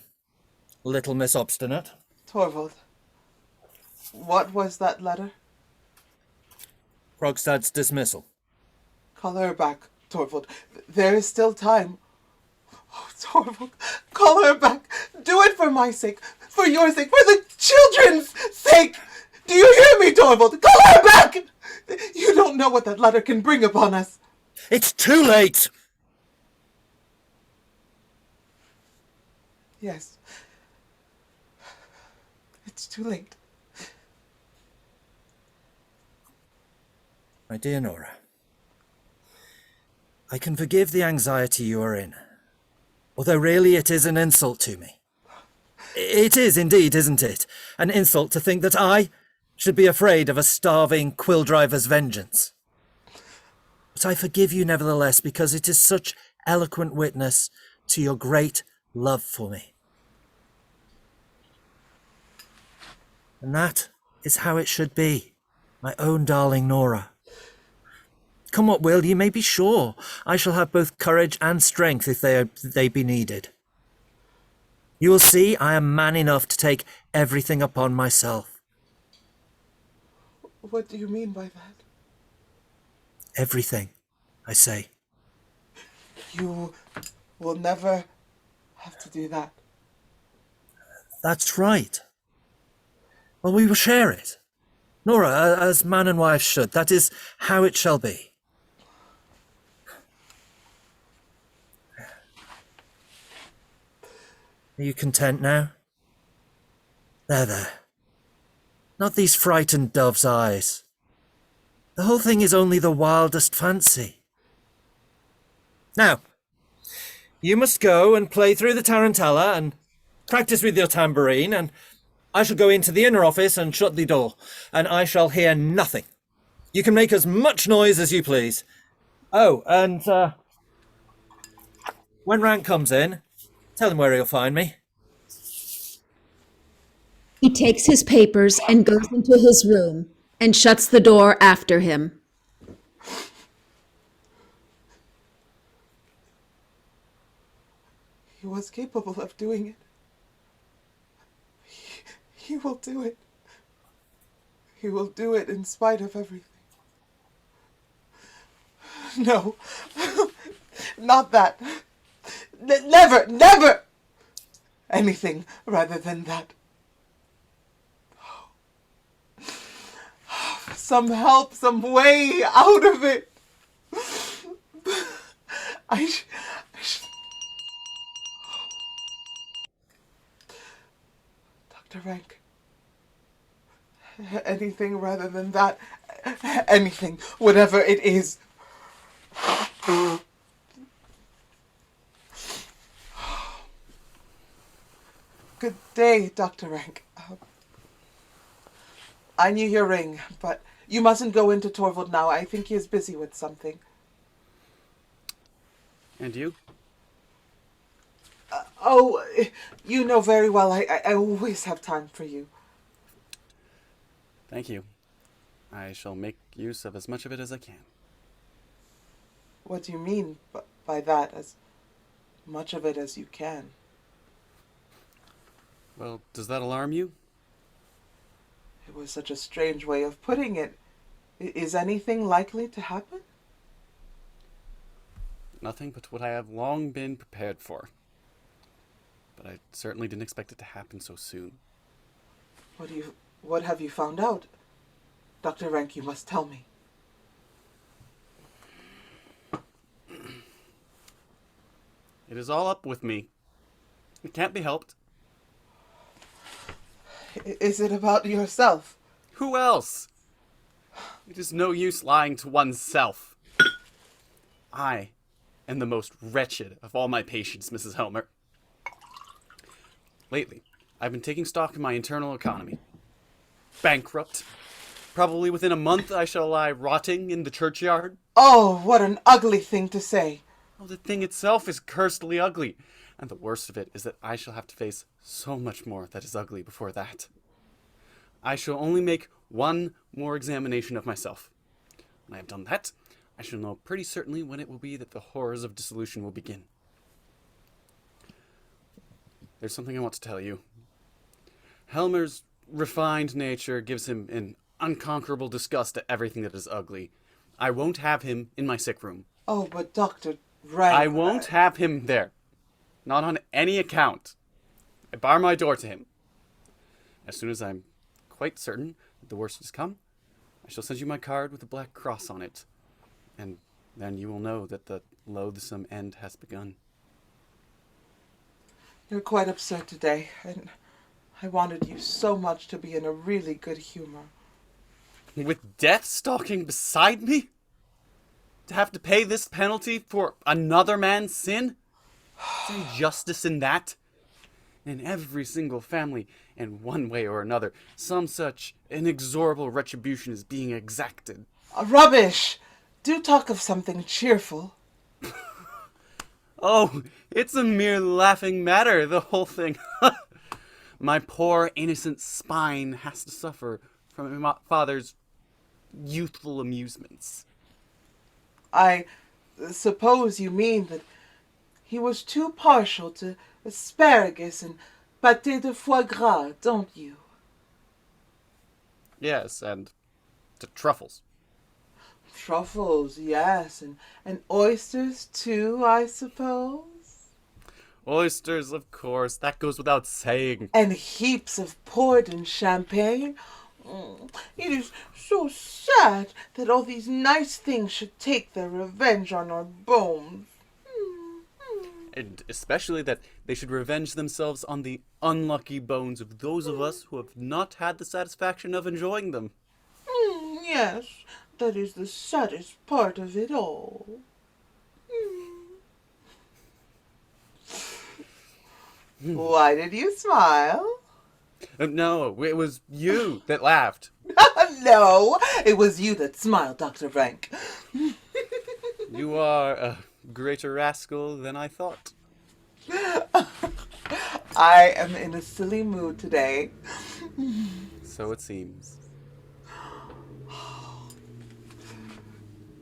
little Miss Obstinate. Torvald, what was that letter? Krogstad's dismissal. Call her back, Torvald. There is still time. Oh, Torvald, call her back. Do it for my sake, for your sake, for the children's sake. Do you hear me, Torvald? Call her back! You don't know what that letter can bring upon us. It's too late! Yes. It's too late. My dear Nora, I can forgive the anxiety you are in, although really it is an insult to me. It is indeed, isn't it? An insult to think that I should be afraid of a starving quill driver's vengeance. But I forgive you nevertheless, because it is such eloquent witness to your great love for me. And that is how it should be, my own darling Nora. Come what will, you may be sure I shall have both courage and strength if they be needed. You will see I am man enough to take everything upon myself. What do you mean by that? Everything, I say. You will never have to do that. That's right. Well, we will share it. Nora, as man and wife should. That is how it shall be. Are you content now? There. Not these frightened dove's eyes. The whole thing is only the wildest fancy. Now, you must go and play through the tarantella and practice with your tambourine, and I shall go into the inner office and shut the door, and I shall hear nothing. You can make as much noise as you please. Oh, and when Rank comes in, tell him where he'll find me. He takes his papers and goes into his room and shuts the door after him. He was capable of doing it. He will do it. He will do it in spite of everything. No, not that. Never! Anything rather than that. Some help, some way out of it. I Dr. Rank. Anything rather than that. Anything, whatever it is. Good day, Dr. Rank. I knew your ring, but you mustn't go into Torvald now. I think he is busy with something. And you? You know very well I always have time for you. Thank you. I shall make use of as much of it as I can. What do you mean by that? As much of it as you can? Well, does that alarm you? It was such a strange way of putting it. Is anything likely to happen? Nothing but what I have long been prepared for. But I certainly didn't expect it to happen so soon. What have you found out? Dr. Rank, you must tell me. It is all up with me. It can't be helped. Is it about yourself? Who else? It is no use lying to oneself. I am the most wretched of all my patients, Mrs. Helmer. Lately, I've been taking stock of my internal economy. Bankrupt. Probably within a month I shall lie rotting in the churchyard. Oh, what an ugly thing to say. Oh, the thing itself is cursedly ugly. And the worst of it is that I shall have to face so much more that is ugly before that. I shall only make one more examination of myself. When I have done that, I shall know pretty certainly when it will be that the horrors of dissolution will begin. There's something I want to tell you. Helmer's refined nature gives him an unconquerable disgust at everything that is ugly. I won't have him in my sick room. Oh, but Dr. Rank... I won't have him there. Not on any account. I bar my door to him. As soon as I'm quite certain that the worst has come, I shall send you my card with a black cross on it. And then you will know that the loathsome end has begun. You're quite absurd today, and I wanted you so much to be in a really good humor. With death stalking beside me? To have to pay this penalty for another man's sin? Is there justice in that? In every single family, in one way or another, some such inexorable retribution is being exacted. Rubbish! Do talk of something cheerful. Oh, it's a mere laughing matter, the whole thing. My poor innocent spine has to suffer from my father's youthful amusements. I suppose you mean that he was too partial to asparagus and pâté de foie gras, don't you? Yes, and to truffles. Truffles, yes, and oysters too, I suppose. Oysters, of course, that goes without saying. And heaps of port and champagne. It is so sad that all these nice things should take their revenge on our bones. And especially that they should revenge themselves on the unlucky bones of those of us who have not had the satisfaction of enjoying them. Yes, that is the saddest part of it all. Why did you smile? No, it was you that laughed. No, it was you that smiled, Dr. Rank. You are a greater rascal than I thought. I am in a silly mood today. So it seems.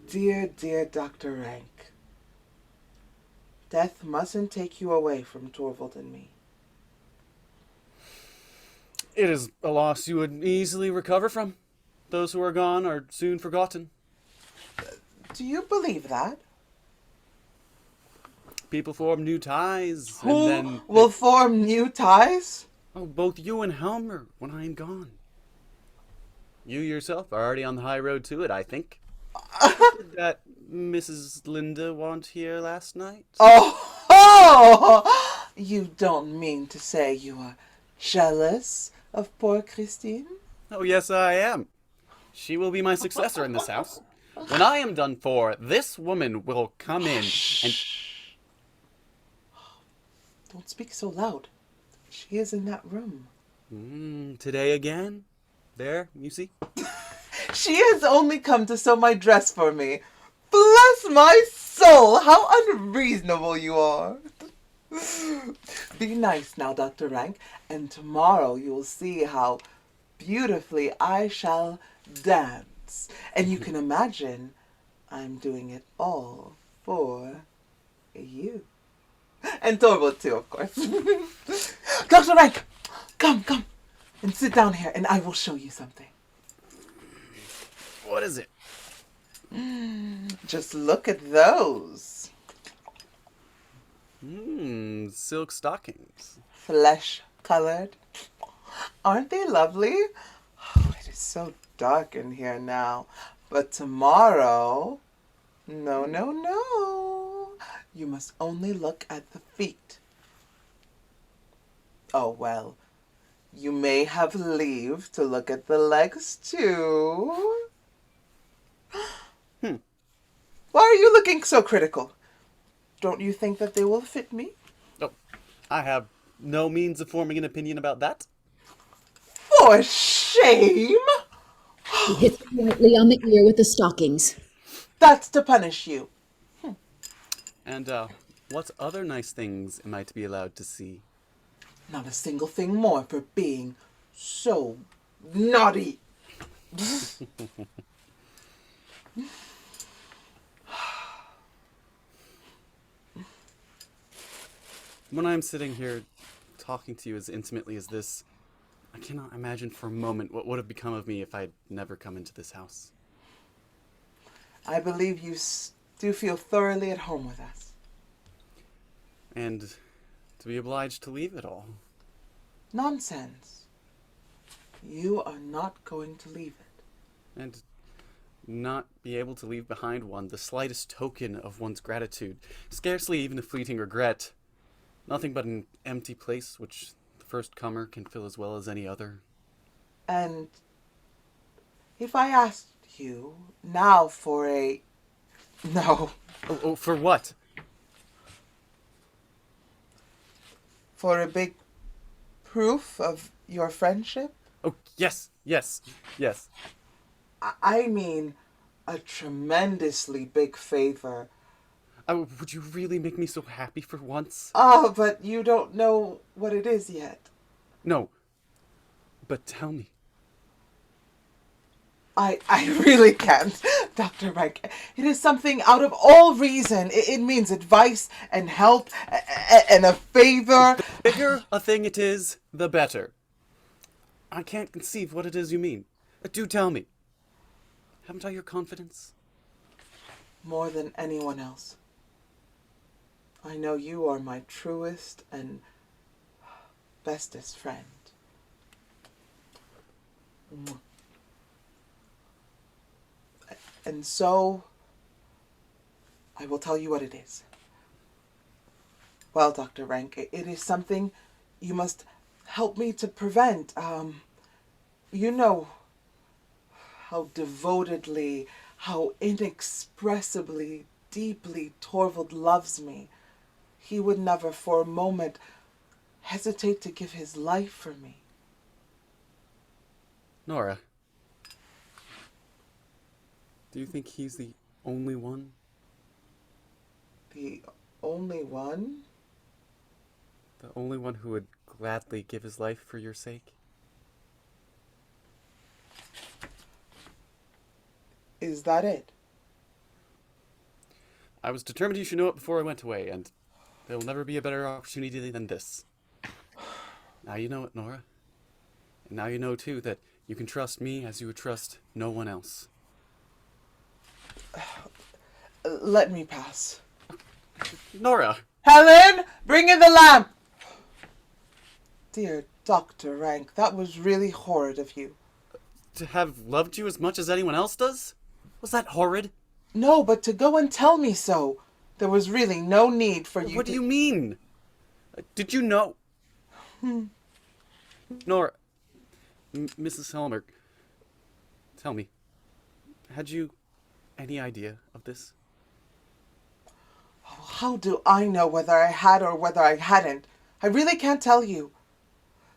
Dear, dear Dr. Rank. Death mustn't take you away from Torvald and me. It is a loss you would easily recover from. Those who are gone are soon forgotten. Do you believe that? People form new ties, Who and then... will form new ties? Oh, both you and Helmer, when I am gone. You yourself are already on the high road to it, I think. Did that Mrs. Linde want here last night? Oh! You don't mean to say you are jealous of poor Christine? Oh, yes, I am. She will be my successor in this house. When I am done for, this woman will come in and... Don't speak so loud. She is in that room. Today again? There, you see? She has only come to sew my dress for me. Bless my soul, how unreasonable you are. Be nice now, Dr. Rank, and tomorrow you will see how beautifully I shall dance. And you can imagine I'm doing it all for you. And Torvald too, of course. Dr. Rank, come. And Sit down here and I will show you something. What is it? Just look at those. Silk stockings. Flesh-colored. Aren't they lovely? Oh, it is so dark in here now. But tomorrow... No, no, no. You must only look at the feet. Oh, well. You may have leave to look at the legs, too. Why are you looking so critical? Don't you think that they will fit me? Oh, I have no means of forming an opinion about that. For shame! He hits her lightly on the ear with the stockings. That's to punish you. And, what other nice things am I to be allowed to see? Not a single thing more for being so naughty. When I'm sitting here talking to you as intimately as this, I cannot imagine for a moment what would have become of me if I'd never come into this house. I believe you do feel thoroughly at home with us. And to be obliged to leave it all. Nonsense. You are not going to leave it. And not be able to leave behind one the slightest token of one's gratitude, scarcely even a fleeting regret. Nothing but an empty place which the first comer can fill as well as any other. And if I asked you now for a... No. Oh, for what? For a big proof of your friendship? Oh, yes. I mean, a tremendously big favor. Would you really make me so happy for once? Oh, but you don't know what it is yet. No. But tell me. I really can't, Dr. Rank. It is something out of all reason. It means advice and help and a favor. The bigger a thing it is, the better. I can't conceive what it is you mean. Do tell me. Haven't I your confidence? More than anyone else. I know you are my truest and bestest friend. And so, I will tell you what it is. Well, Dr. Rank, it is something you must help me to prevent. You know how devotedly, how inexpressibly, deeply Torvald loves me. He would never for a moment hesitate to give his life for me. Nora, do you think he's the only one? The only one? The only one who would gladly give his life for your sake? Is that it? I was determined you should know it before I went away, and there will never be a better opportunity than this. Now you know it, Nora. And now you know, too, that you can trust me as you would trust no one else. Let me pass. Nora! Helen, bring in the lamp! Dear Dr. Rank, that was really horrid of you. To have loved you as much as anyone else does? Was that horrid? No, but to go and tell me so. There was really no need for you What do you mean? Did you know? Nora, Mrs. Helmer, tell me, had you any idea of this? Oh, how do I know whether I had or whether I hadn't? I really can't tell you.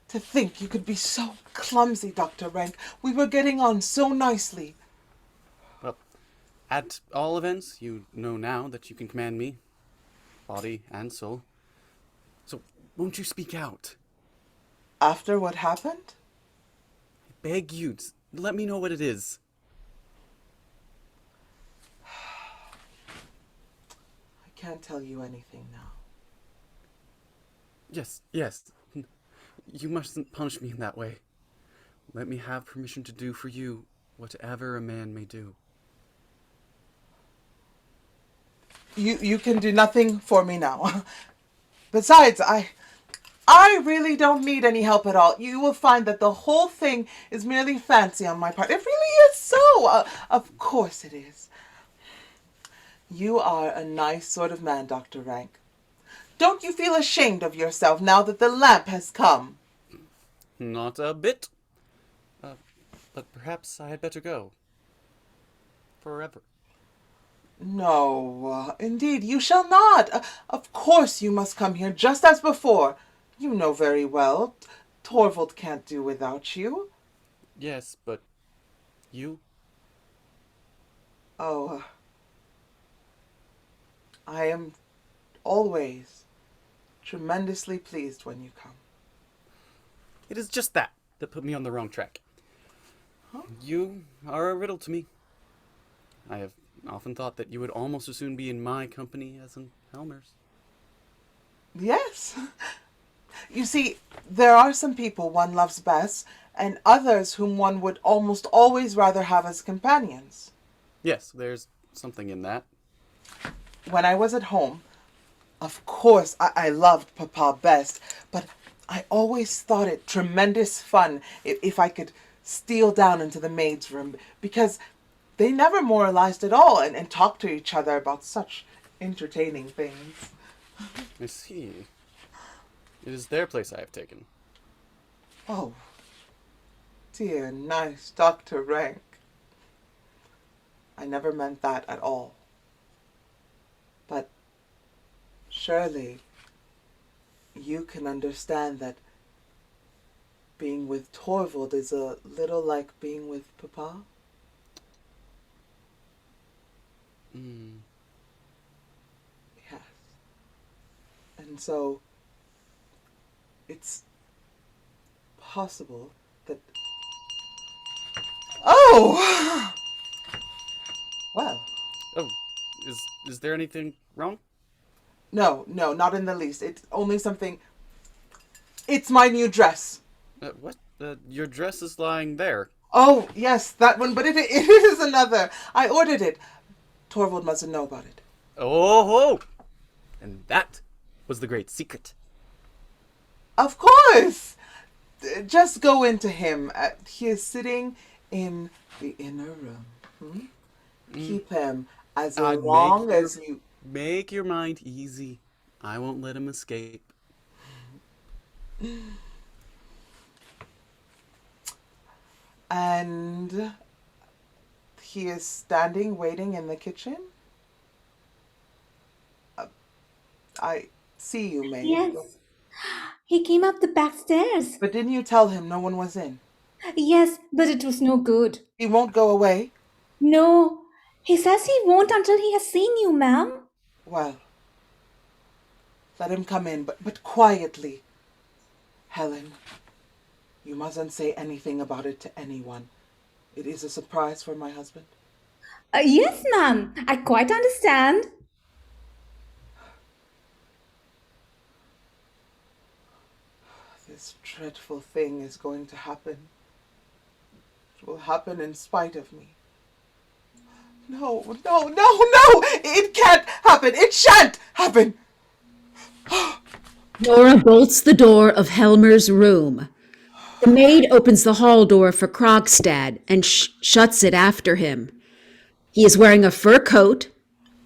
To think you could be so clumsy, Dr. Rank. We were getting on so nicely. Well, at all events, you know now that you can command me, body and soul. So, won't you speak out? After what happened? I beg you, let me know what it is. I can't tell you anything now. Yes. You mustn't punish me in that way. let me have permission to do for you whatever a man may do. You can do nothing for me now. Besides, I really don't need any help at all. You will find that the whole thing is merely fancy on my part. It really is so. Of course it is. You are a nice sort of man, Dr. Rank. Don't you feel ashamed of yourself now that the lamp has come? Not a bit. But perhaps I had better go. Forever. No, indeed, you shall not. Of course you must come here just as before. You know very well, Torvald can't do without you. Yes, but you? Oh, I am always tremendously pleased when you come. It is just that put me on the wrong track. Huh? You are a riddle to me. I have often thought that you would almost as soon be in my company as in Helmer's. Yes. You see, there are some people one loves best, and others whom one would almost always rather have as companions. Yes, there's something in that. When I was at home, of course I loved Papa best, but I always thought it tremendous fun if I could steal down into the maid's room, because they never moralized at all and talked to each other about such entertaining things. I see. It is their place I have taken. Oh, dear, nice Dr. Rank. I never meant that at all. But surely you can understand that being with Torvald is a little like being with Papa? Yes. And so it's possible that... Oh! Well. Oh, is there anything wrong? No, not in the least. It's only something... It's my new dress. What? Your dress is lying there. Oh, yes, that one, but it is another. I ordered it. Torvald mustn't know about it. Oh! And that was the great secret. Of course! Just go into him. He is sitting in the inner room. Keep him as long as you... Make your mind easy. I won't let him escape. And he is standing, waiting in the kitchen? I see you, Maid. Yes. He came up the back stairs. But didn't you tell him no one was in? Yes, but it was no good. He won't go away? No. He says he won't until he has seen you, ma'am. Well, let him come in, but quietly. Helen, you mustn't say anything about it to anyone. It is a surprise for my husband. Yes, ma'am. I quite understand. This dreadful thing is going to happen. It will happen in spite of me. No! It can't happen! It shan't happen! Nora bolts the door of Helmer's room. The maid opens the hall door for Krogstad and shuts it after him. He is wearing a fur coat,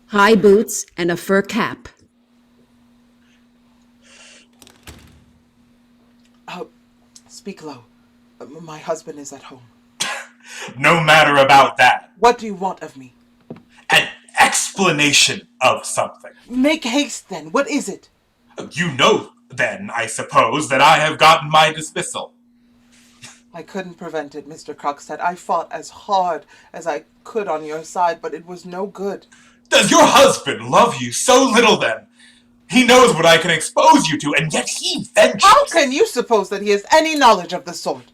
high boots, and a fur cap. Speak low. My husband is at home. No matter about that. What do you want of me? An explanation of something. Make haste, then. What is it? You know, then, I suppose, that I have gotten my dismissal. I couldn't prevent it, Mr. Krogstad. I fought as hard as I could on your side, but it was no good. Does your husband love you so little, then? He knows what I can expose you to, and yet he ventures... How can you suppose that he has any knowledge of the sort?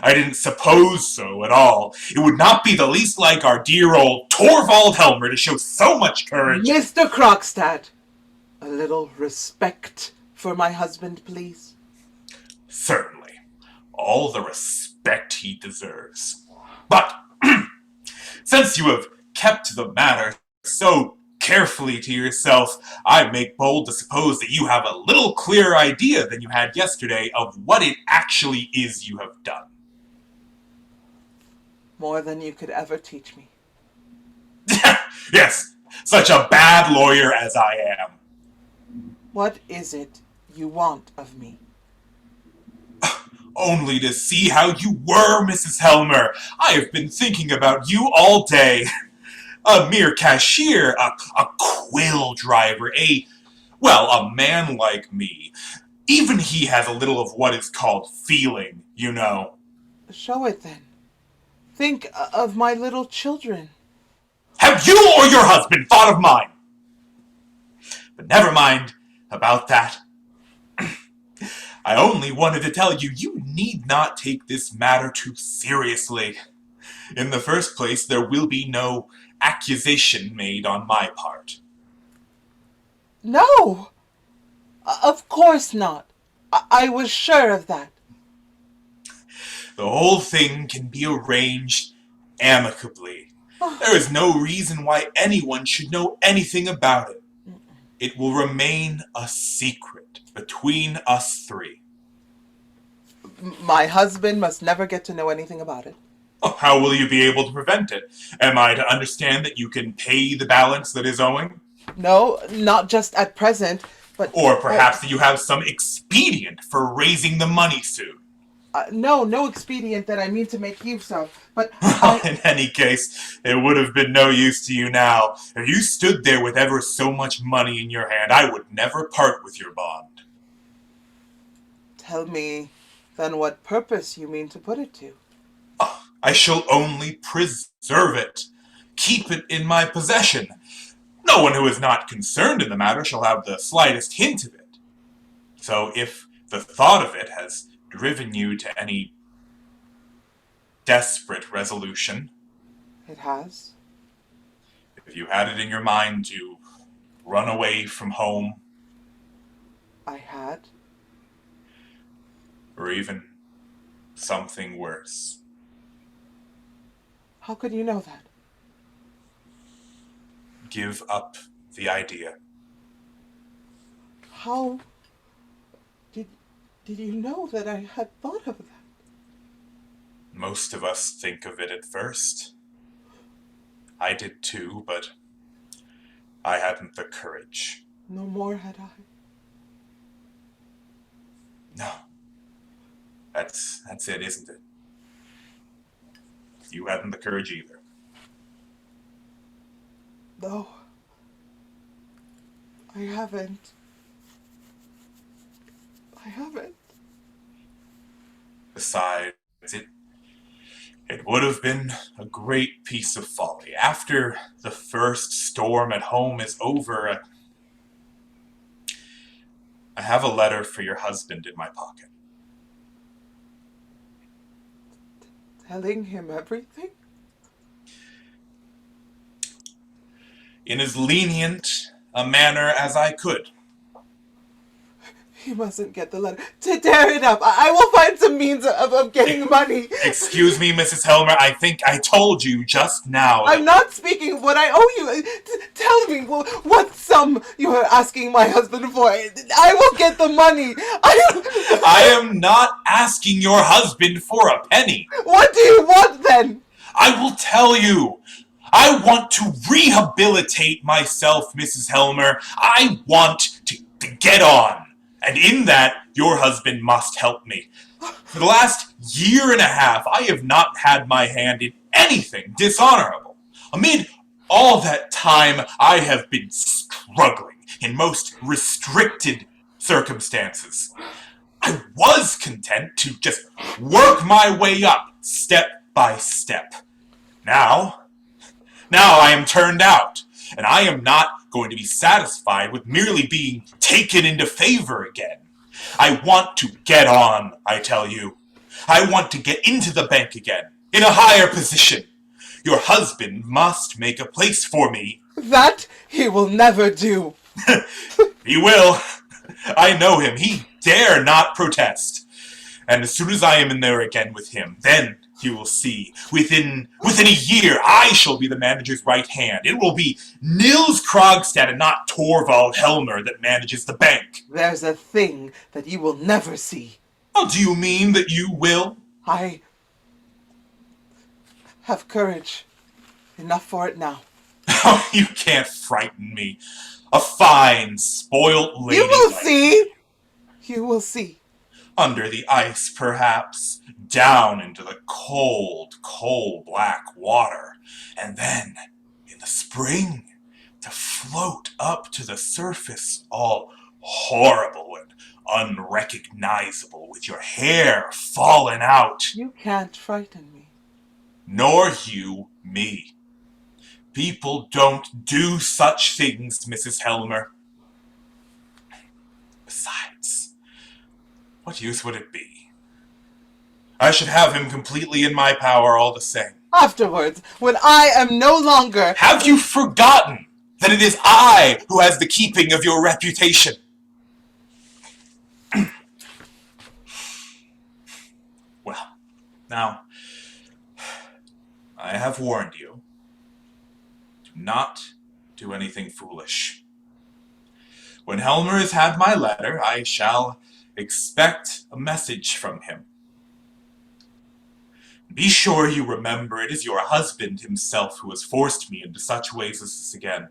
I didn't suppose so at all. It would not be the least like our dear old Torvald Helmer to show so much courage. Mr. Krogstad, a little respect for my husband, please. Certainly. All the respect respect he deserves. But since you have kept the matter so carefully to yourself, I make bold to suppose that you have a little clearer idea than you had yesterday of what it actually is you have done. More than you could ever teach me. Yes, such a bad lawyer as I am. What is it you want of me? Only to see how you were, Mrs. Helmer. I have been thinking about you all day. A mere cashier, a quill driver, a man like me. Even he has a little of what is called feeling, you know. Show it then. Think of my little children. Have you or your husband thought of mine? But never mind about that. I only wanted to tell you, you need not take this matter too seriously. In the first place, there will be no accusation made on my part. No! Of course not. I was sure of that. The whole thing can be arranged amicably. There is no reason why anyone should know anything about it. It will remain a secret between us three. My husband must never get to know anything about it. How will you be able to prevent it? Am I to understand that you can pay the balance that is owing? No, not just at present, but... Or perhaps that you have some expedient for raising the money soon? No expedient that I mean to make use of, but... In any case, it would have been no use to you now. If you stood there with ever so much money in your hand, I would never part with your bond. Tell me, then, what purpose you mean to put it to? I shall only preserve it. Keep it in my possession. No one who is not concerned in the matter shall have the slightest hint of it. So if the thought of it has driven you to any desperate resolution... It has? If you had it in your mind to run away from home... I had? Or even something worse. How could you know that? Give up the idea. How did you know that I had thought of that? Most of us think of it at first. I did too, but I hadn't the courage. No more had I. No. That's it, isn't it? You hadn't the courage either. No. I haven't. Besides, it would have been a great piece of folly. After the first storm at home is over, I have a letter for your husband in my pocket. Telling him everything? In as lenient a manner as I could. He mustn't get the letter. To tear it up. I will find some means of getting money. Excuse me, Mrs. Helmer. I think I told you just now. I'm not speaking of what I owe you. Tell me what sum you are asking my husband for. I will get the money. I am not asking your husband for a penny. What do you want then? I will tell you. I want to rehabilitate myself, Mrs. Helmer. I want to get on. And in that, your husband must help me. For the last year and a half, I have not had my hand in anything dishonorable. Amid all that time, I have been struggling in most restricted circumstances. I was content to just work my way up, step by step. Now I am turned out, and I am not going to be satisfied with merely being taken into favor again. I want to get on, I tell you. I want to get into the bank again, in a higher position. Your husband must make a place for me. That he will never do. He will. I know him. He dare not protest. And as soon as I am in there again with him, then you will see. Within a year, I shall be the manager's right hand. It will be Nils Krogstad and not Torvald Helmer that manages the bank. There's a thing that you will never see. Oh, do you mean that you will? I have courage. Enough for it now. Oh, you can't frighten me. A fine, spoilt lady. You will like see! You will see. Under the ice, perhaps, down into the cold, coal black water, and then, in the spring, to float up to the surface, all horrible and unrecognizable, with your hair fallen out. You can't frighten me. Nor you me. People don't do such things, Mrs. Helmer. Besides, what use would it be? I should have him completely in my power all the same. Afterwards, when I am no longer... Have you forgotten that it is I who has the keeping of your reputation? Well, now, I have warned you. Do not do anything foolish. When Helmer has had my letter, I shall expect a message from him. Be sure you remember it is your husband himself who has forced me into such ways as this again.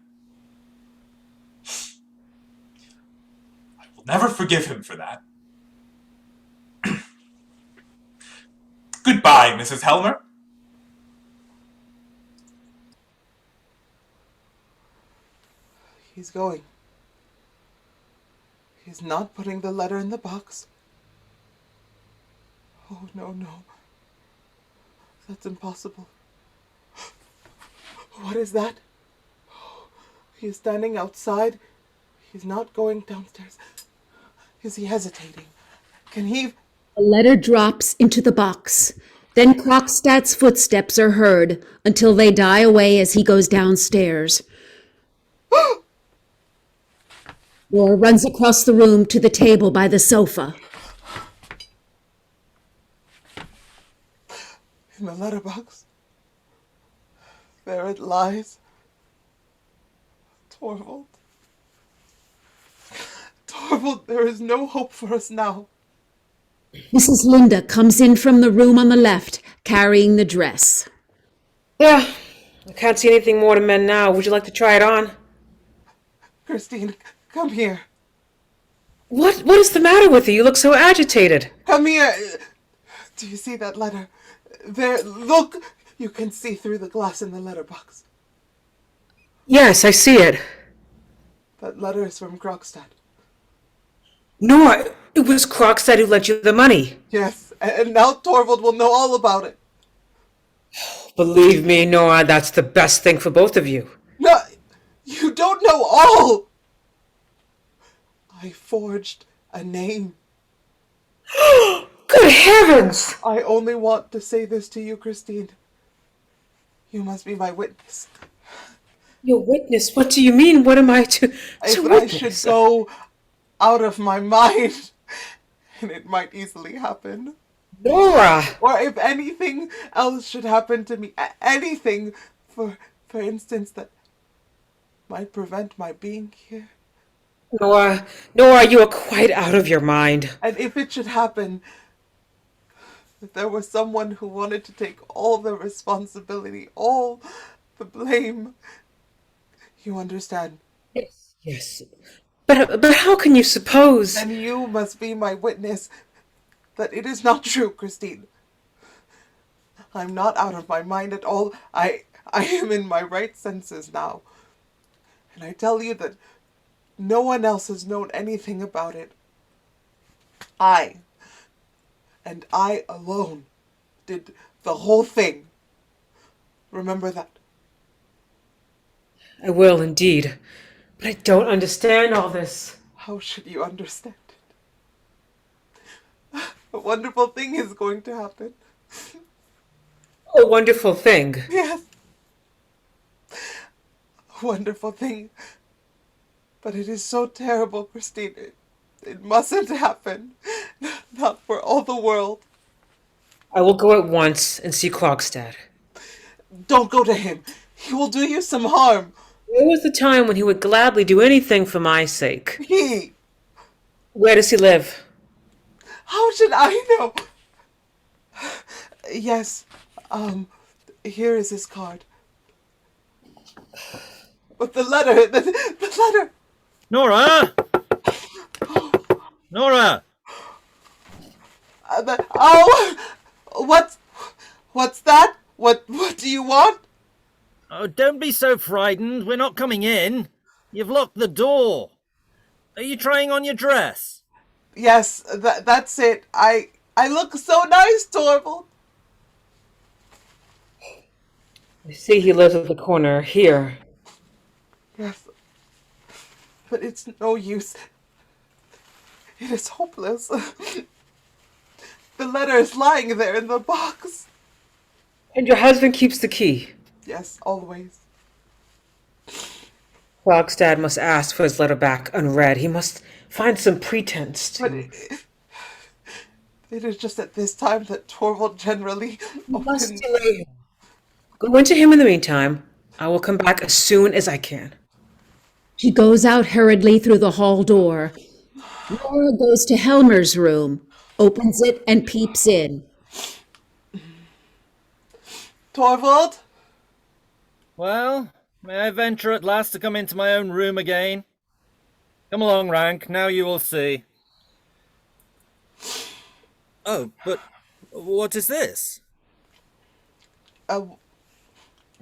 I will never forgive him for that. Goodbye, Mrs. Helmer. He's going. He's not putting the letter in the box. Oh, no, no. That's impossible. What is that? He is standing outside. He's not going downstairs. Is he hesitating? Can he... The letter drops into the box. Then Krogstad's footsteps are heard until they die away as he goes downstairs. Nora runs across the room to the table by the sofa. In the letterbox. There it lies. Torvald. Torvald, there is no hope for us now. Mrs. Linde comes in from the room on the left, carrying the dress. Yeah, I can't see anything more to mend now. Would you like to try it on? Christine, come here. What is the matter with you? You look so agitated. Come here. Do you see that letter? There, look. You can see through the glass in the letterbox. Yes, I see it. That letter is from Krogstad. Nora, it was Krogstad who lent you the money. Yes, and now Torvald will know all about it. Believe me, Nora, that's the best thing for both of you. No, you don't know all. I forged a name. Good heavens! I only want to say this to you, Christine. You must be my witness. Your witness? What do you mean? What am I to If witness? I should go out of my mind, and it might easily happen. Nora! Or if anything else should happen to me, anything, for instance, that might prevent my being here. Nora, you are quite out of your mind. And if it should happen that there was someone who wanted to take all the responsibility, all the blame, you understand? Yes. But how can you suppose? And you must be my witness that it is not true, Christine. I'm not out of my mind at all. I am in my right senses now. And I tell you that no one else has known anything about it. I, and I alone, did the whole thing. Remember that. I will indeed. But I don't understand all this. How should you understand it? A wonderful thing is going to happen. A wonderful thing. Yes. A wonderful thing. But it is so terrible, Christine. It mustn't happen. Not for all the world. I will go at once and see Krogstad. Don't go to him. He will do you some harm. There was the time when he would gladly do anything for my sake. He... Where does he live? How should I know? Yes, here is his card. But the letter, the letter. Nora! Nora! What's that? What do you want? Oh, don't be so frightened. We're not coming in. You've locked the door. Are you trying on your dress? Yes, that's it. I look so nice, Torvald. I see he lives at the corner here. Yes, but it's no use. It is hopeless. The letter is lying there in the box. And your husband keeps the key. Yes, always. Krogstad must ask for his letter back unread. He must find some pretense to... But it is just at this time that Torvald generally You must opens... delay him. Go into him in the meantime. I will come back as soon as I can. She goes out hurriedly through the hall door. Nora goes to Helmer's room, opens it, and peeps in. Torvald? Well, may I venture at last to come into my own room again? Come along, Rank, now you will see. Oh, but what is this?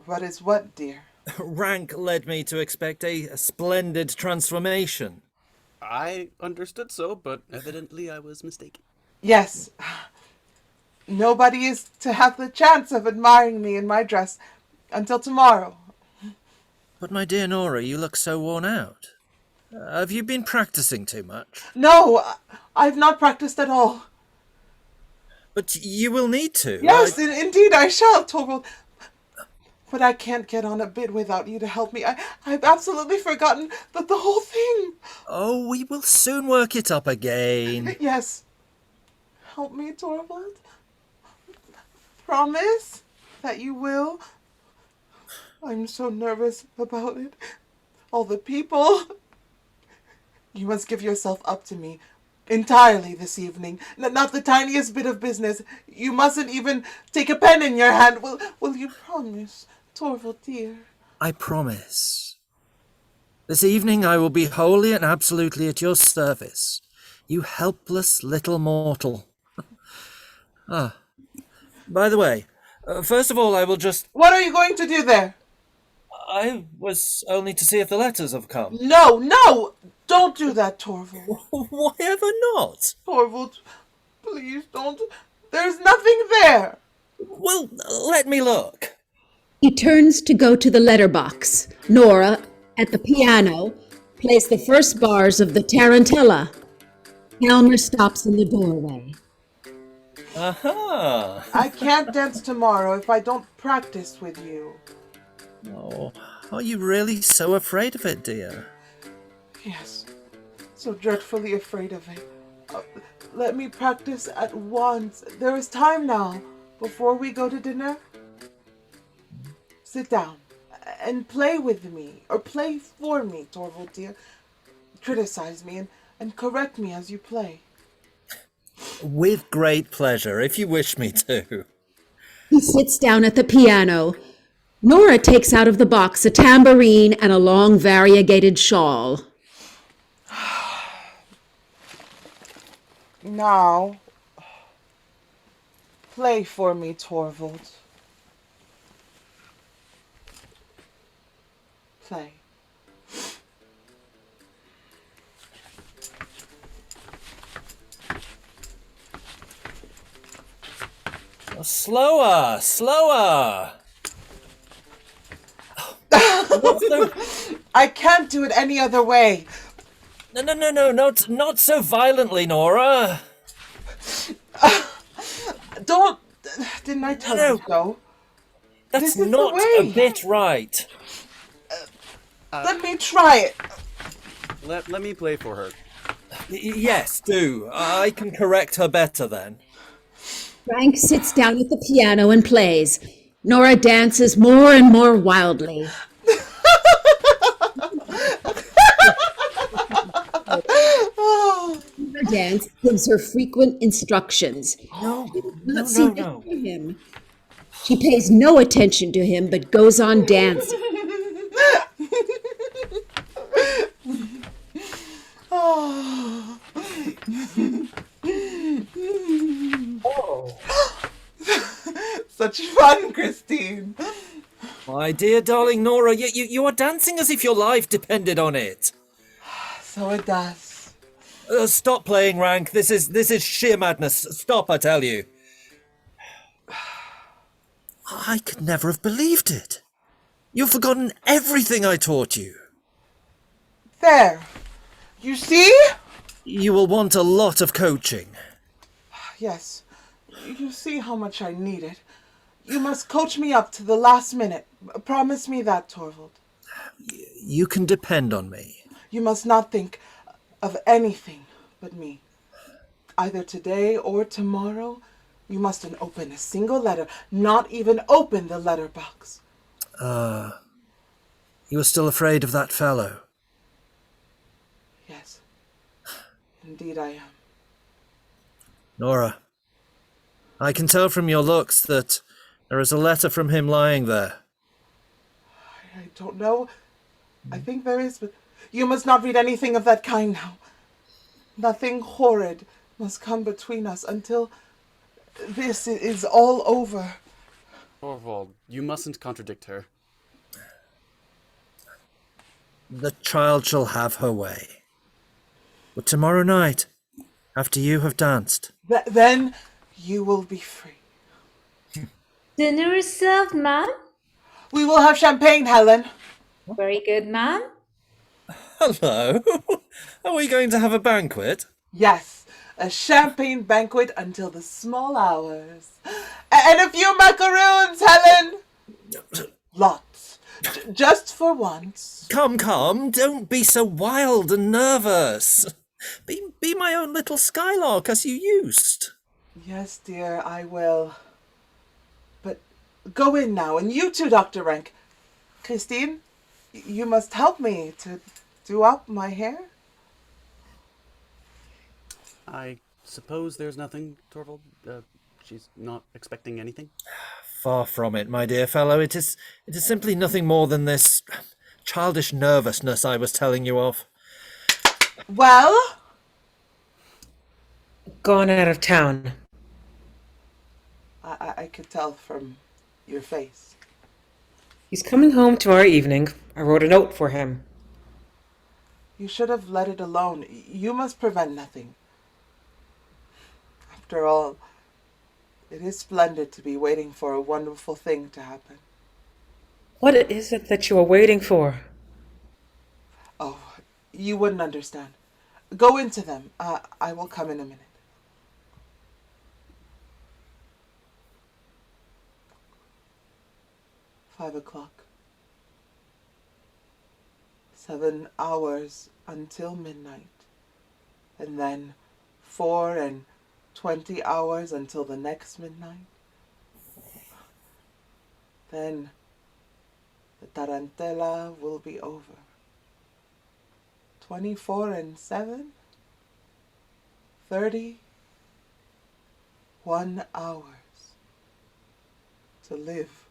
What is what, dear? Rank led me to expect a splendid transformation. I understood so, but evidently I was mistaken. Yes. Nobody is to have the chance of admiring me in my dress until tomorrow. But my dear Nora, you look so worn out. Have you been practicing too much? No, I've not practiced at all. But you will need to. Yes, indeed I shall, Torvald. But I can't get on a bit without you to help me. I've absolutely forgotten the whole thing. Oh, we will soon work it up again. Yes. Help me, Torvald. Promise that you will. I'm so nervous about it. All the people. You must give yourself up to me entirely this evening. Not the tiniest bit of business. You mustn't even take a pen in your hand. Will you promise, Torvald dear? I promise. This evening I will be wholly and absolutely at your service. You helpless little mortal. By the way, first of all I will just... What are you going to do there? I was only to see if the letters have come. No! Don't do that, Torvald. Why ever not? Torvald, please don't. There's nothing there. Well, let me look. He turns to go to the letterbox. Nora, at the piano, plays the first bars of the tarantella. Helmer stops in the doorway. Aha! I can't dance tomorrow if I don't practice with you. Oh, are you really so afraid of it, dear? Yes, so dreadfully afraid of it. Let me practice at once. There is time now, before we go to dinner. Sit down and play with me, or play for me, Torvald dear. Criticize me and correct me as you play. With great pleasure, if you wish me to. He sits down at the piano. Nora takes out of the box a tambourine and a long variegated shawl. Now, play for me, Torvald. Play. Oh, slower! I can't do it any other way. No, not so violently, Nora. Don't. Didn't I tell you so? That's This is the not way. a bit right. Let me try it. Let me play for her. Yes, do. I can correct her better then. Frank sits down at the piano and plays. Nora dances more and more wildly. Her dance gives her frequent instructions. No, Not seem to hear him. She pays no attention to him, but goes on dancing. Oh. Such fun, Christine. My dear darling Nora, you are dancing as if your life depended on it. So it does. Stop playing, Rank. This is sheer madness. Stop, I tell you. I could never have believed it. You've forgotten everything I taught you. There. You see? You will want a lot of coaching. Yes. You see how much I need it. You must coach me up to the last minute. Promise me that, Torvald. You can depend on me. You must not think of anything but me. Either today or tomorrow, you mustn't open a single letter, not even open the letterbox. You are still afraid of that fellow? Yes. Indeed I am. Nora, I can tell from your looks that there is a letter from him lying there. I don't know. I think there is, but you must not read anything of that kind now. Nothing horrid must come between us until this is all over. Torvald, you mustn't contradict her. The child shall have her way. But tomorrow night, after you have danced... Then you will be free. Dinner is served, ma'am. We will have champagne, Helen. Very good, ma'am. Hello? Are we going to have a banquet? Yes, a champagne banquet until the small hours. And a few macaroons, Helen. Lots. Just for once. Come, don't be so wild and nervous. Be my own little skylark as you used. Yes, dear, I will. But go in now, and you too, Dr. Rank. Christine, you must help me to do up my hair. I suppose there's nothing, Torvald? She's not expecting anything? Far from it, my dear fellow. It is simply nothing more than this childish nervousness I was telling you of. Well? Gone out of town. I could tell from your face. He's coming home tomorrow evening. I wrote a note for him. You should have let it alone. You must prevent nothing. After all, it is splendid to be waiting for a wonderful thing to happen. What is it that you are waiting for? Oh, you wouldn't understand. Go into them. I will come in a minute. $5:00. 7 hours until midnight. And then 24 hours until the next midnight. Then the tarantella will be over. 24 and 7. 31 hours to live.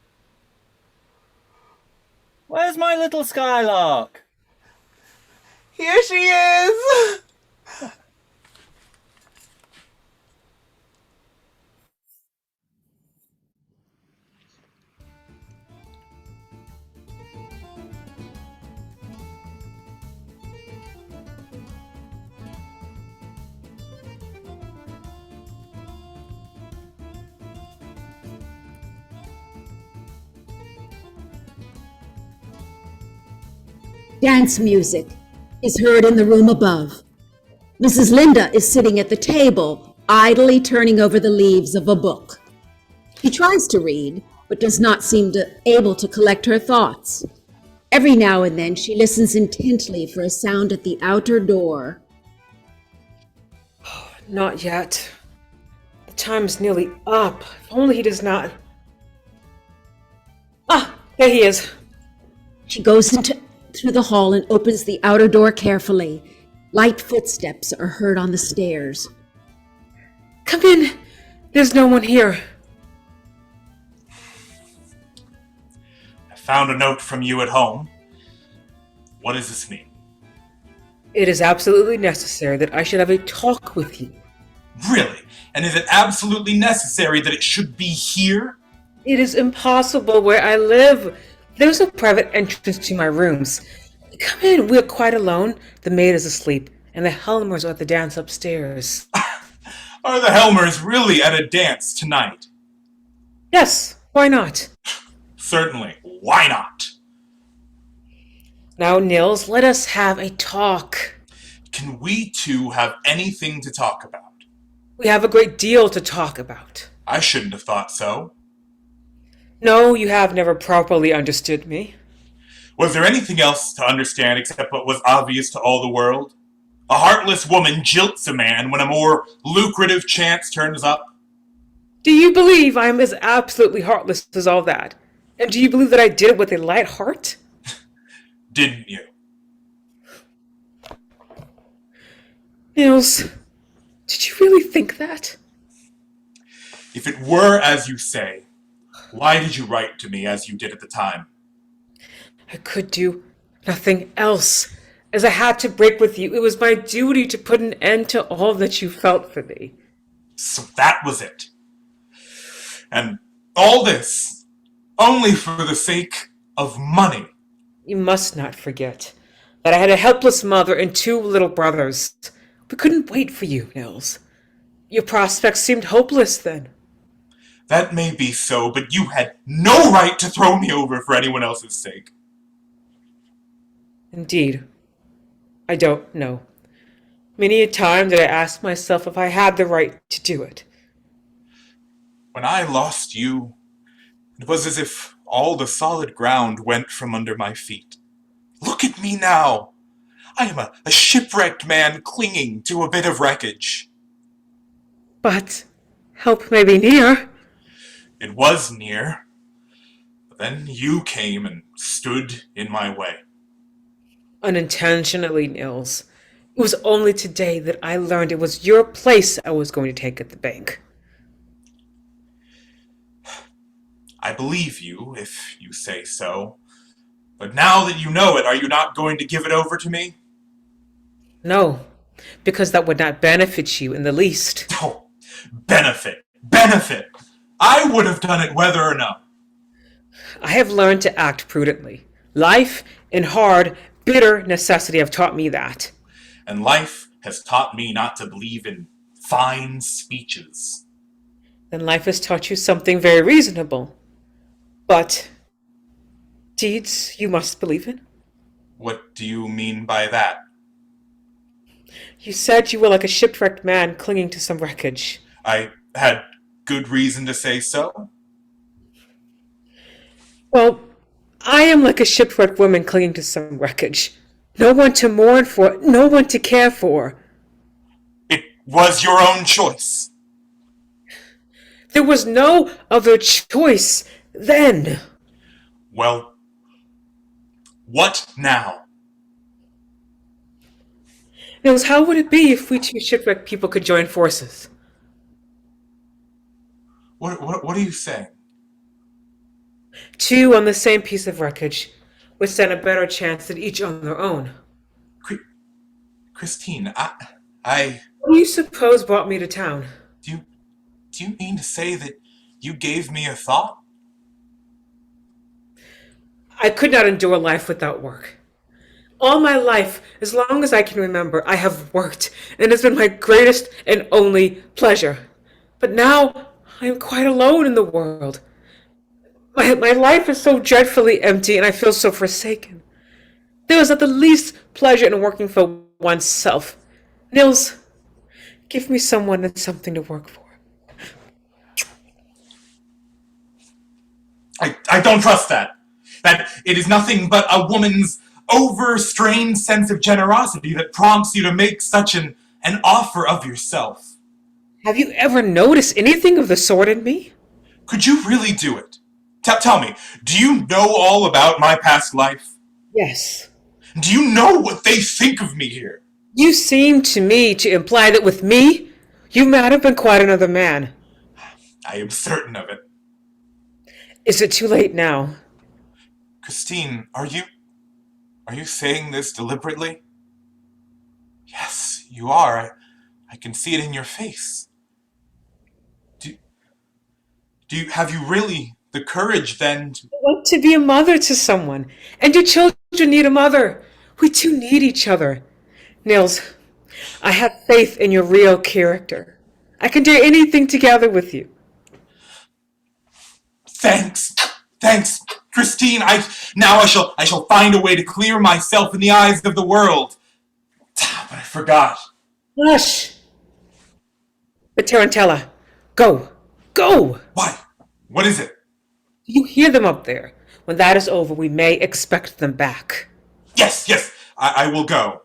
Where's my little skylark? Here she is! Dance music is heard in the room above. Mrs. Linde is sitting at the table, idly turning over the leaves of a book. She tries to read, but does not seem able to collect her thoughts. Every now and then she listens intently for a sound at the outer door. Not yet. The time is nearly up. If only he does not... Ah, there he is. She goes through the hall and opens the outer door carefully. Light footsteps are heard on the stairs. Come in. There's no one here. I found a note from you at home. What does this mean? It is absolutely necessary that I should have a talk with you. Really? And is it absolutely necessary that it should be here? It is impossible where I live. There's a private entrance to my rooms. Come in, we're quite alone. The maid is asleep, and the Helmers are at the dance upstairs. Are the Helmers really at a dance tonight? Yes, why not? Certainly. Why not? Now, Nils, let us have a talk. Can we two have anything to talk about? We have a great deal to talk about. I shouldn't have thought so. No, you have never properly understood me. Was there anything else to understand except what was obvious to all the world? A heartless woman jilts a man when a more lucrative chance turns up? Do you believe I am as absolutely heartless as all that? And do you believe that I did it with a light heart? Didn't you? Nils, did you really think that? If it were as you say, why did you write to me as you did at the time? I could do nothing else. As I had to break with you, it was my duty to put an end to all that you felt for me. So that was it. And all this, only for the sake of money. You must not forget that I had a helpless mother and 2 little brothers. We couldn't wait for you, Nils. Your prospects seemed hopeless then. That may be so, but you had no right to throw me over for anyone else's sake. Indeed. I don't know. Many a time did I ask myself if I had the right to do it. When I lost you, it was as if all the solid ground went from under my feet. Look at me now. I am a shipwrecked man clinging to a bit of wreckage. But help may be near. It was near. But then you came and stood in my way. Unintentionally, Nils. It was only today that I learned it was your place I was going to take at the bank. I believe you, if you say so. But now that you know it, are you not going to give it over to me? No, because that would not benefit you in the least. Oh, benefit! Benefit! I would have done it whether or no. I have learned to act prudently. Life and hard, bitter necessity have taught me that. And life has taught me not to believe in fine speeches. Then life has taught you something very reasonable. But deeds you must believe in. What do you mean by that? You said you were like a shipwrecked man clinging to some wreckage. I had good reason to say so. Well, I am like a shipwrecked woman clinging to some wreckage. No one to mourn for, no one to care for. It was your own choice. There was no other choice then. Well, what now? Nils, how would it be if we 2 shipwrecked people could join forces? What are you saying? 2 on the same piece of wreckage would stand a better chance than each on their own. Christine, I... What do you suppose brought me to town? Do you mean to say that you gave me a thought? I could not endure life without work. All my life, as long as I can remember, I have worked, and it has been my greatest and only pleasure. But now I am quite alone in the world. My life is so dreadfully empty, and I feel so forsaken. There is not the least pleasure in working for oneself. Nils, give me someone and something to work for. I don't trust that. That it is nothing but a woman's overstrained sense of generosity that prompts you to make such an offer of yourself. Have you ever noticed anything of the sort in me? Could you really do it? Tell me, do you know all about my past life? Yes. Do you know what they think of me here? You seem to me to imply that with me, you might have been quite another man. I am certain of it. Is it too late now? Christine, are you saying this deliberately? Yes, you are. I can see it in your face. Have you really the courage then to... I want to be a mother to someone, and your children need a mother. We two need each other. Nils, I have faith in your real character. I can do anything together with you. Thanks, Christine. I shall find a way to clear myself in the eyes of the world. But I forgot. Hush! The tarantella. Go! Why? What is it? Do you hear them up there? When that is over, we may expect them back. Yes, I will go.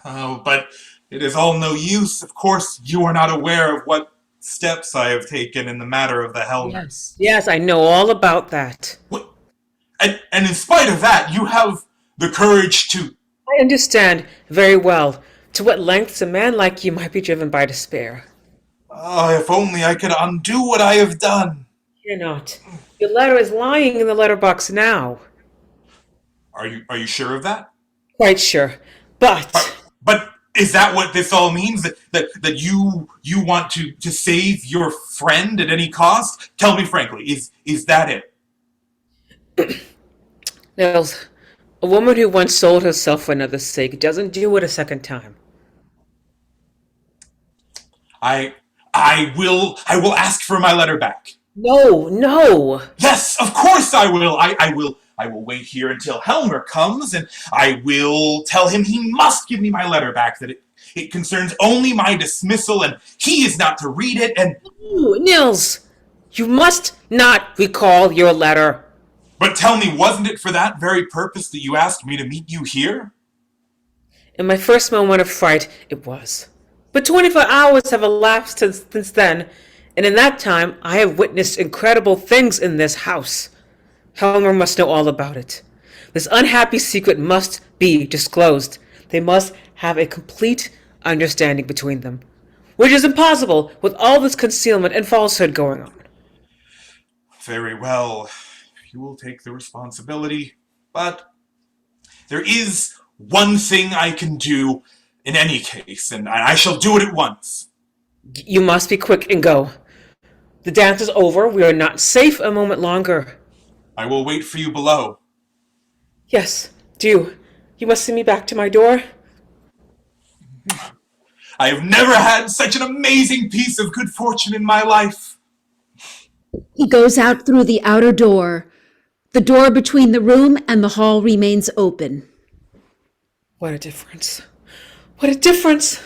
Oh, but it is all no use. Of course, you are not aware of what steps I have taken in the matter of the Helmers. Yes, I know all about that. What? And in spite of that, you have the courage to... I understand very well to what lengths a man like you might be driven by despair. Oh, if only I could undo what I have done. You cannot. Your letter is lying in the letterbox now. Are you sure of that? Quite sure. But is that what this all means? That you want to save your friend at any cost? Tell me frankly, is that it? Nils, a woman who once sold herself for another's sake doesn't do it a second time. I will ask for my letter back. No. Yes, of course I will. I will wait here until Helmer comes, and I will tell him he must give me my letter back, that it concerns only my dismissal, and he is not to read it, and... Ooh, Nils, you must not recall your letter. But tell me, wasn't it for that very purpose that you asked me to meet you here? In my first moment of fright, it was. But 24 hours have elapsed since then, and in that time I have witnessed incredible things in this house. Helmer must know all about it. This unhappy secret must be disclosed. They must have a complete understanding between them, which is impossible with all this concealment and falsehood going on. Very well. You will take the responsibility, but there is one thing I can do in any case, and I shall do it at once. You must be quick and go. The dance is over. We are not safe a moment longer. I will wait for you below. Yes, do. You must send me back to my door. I have never had such an amazing piece of good fortune in my life. He goes out through the outer door. The door between the room and the hall remains open. What a difference. What a difference.